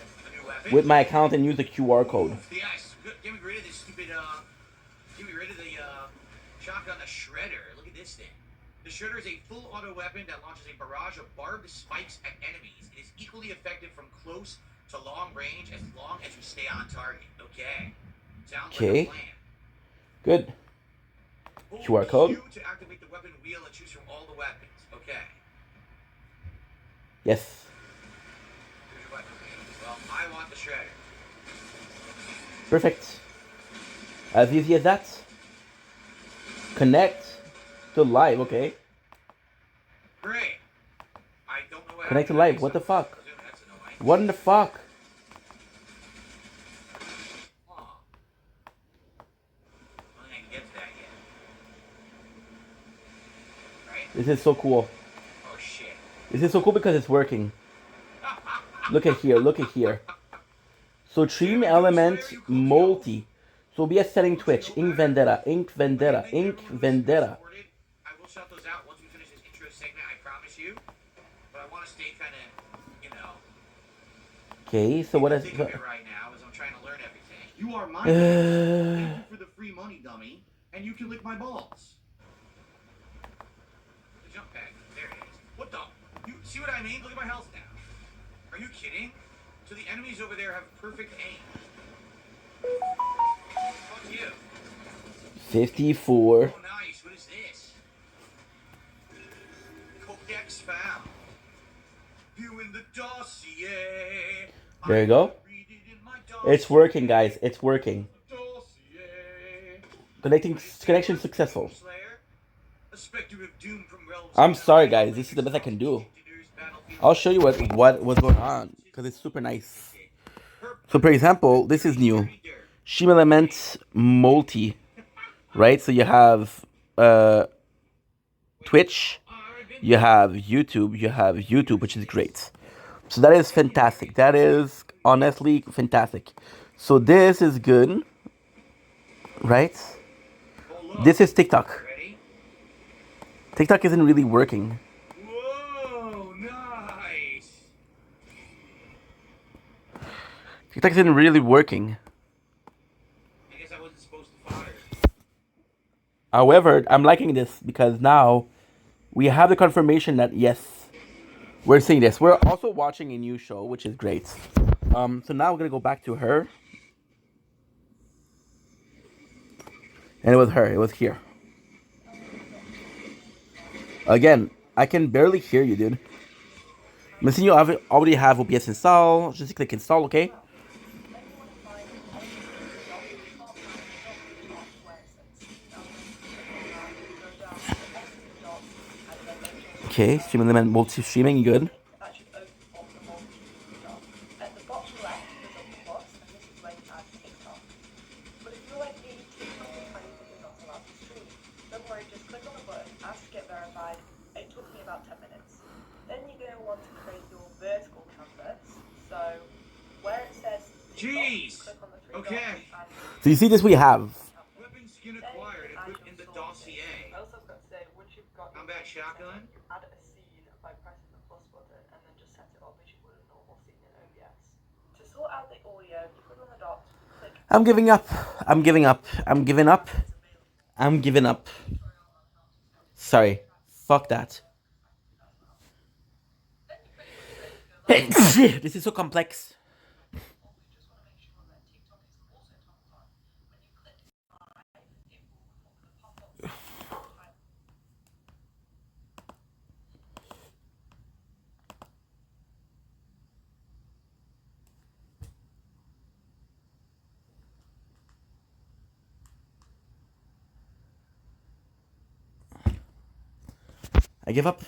with my account and use the QR code. Yes, get me rid of this stupid, get me rid of the, shotgun, the shredder. Look at this thing. The shredder is a full auto weapon that launches a barrage of barbed spikes at enemies. It is equally effective from close to long range as long as you stay on target. Okay. Sounds like a plan. Good. QR code. Hold Q to activate the weapon wheel and choose from all the weapons. Okay. Yes. Here's your weapon. Well, I want the shredder. Perfect. As easy as that. Connect to live, okay. Great. I don't know what Connect to live. What the fuck? What in the fuck? This is so cool. Oh shit. This is so cool because it's working. Look at here, look at here. So Stream Element Multi. So be a setting Twitch. Ink Vendetta, Ink Vendetta, Ink Vendetta. I will shout those out once we finish this intro segment, I promise you. But I want to stay kind of, you know. Okay, so what is right now is I'm trying to learn everything. You are my Thank you for the free money, dummy. And you can lick my balls. The jump pad. There it is. What the? You see what I mean? Look at my health now. Are you kidding? So the enemies over there have perfect aim. Fuck you. 54. Oh, nice. What is this? Codex found. Viewing the dossier. There you go. It's working, guys. It's working. Connection successful. I'm sorry, guys. This is the best I can do. I'll show you what was going on because it's super nice. So, for example, this is new. Stream Element Multi, right? So you have Twitch, you have YouTube, which is great. So that is fantastic. That is honestly fantastic. So this is good, right? This is TikTok. TikTok isn't really working. Whoa, nice. TikTok isn't really working. I guess I wasn't supposed to fire. However, I'm liking this because now we have the confirmation that yes, we're seeing this. We're also watching a new show, which is great. So now we're gonna go back to her. And it was her. It was here. Again, I can barely hear you, dude. I'm assuming you already have OBS installed. Just click install, okay? Okay, Stream Element multi-streaming, good. Jeez. Okay. So you see this we have. Weapon skin acquired and put in the dossier. Combat shotgun. Add a scene by pressing the plus button and then just set it up as you would a normal scene in OBS. To sort out the audio, you click on the dots, click. I'm giving up. I'm giving up. I'm giving up. I'm giving up. Sorry. Fuck that. This is so complex. I give up.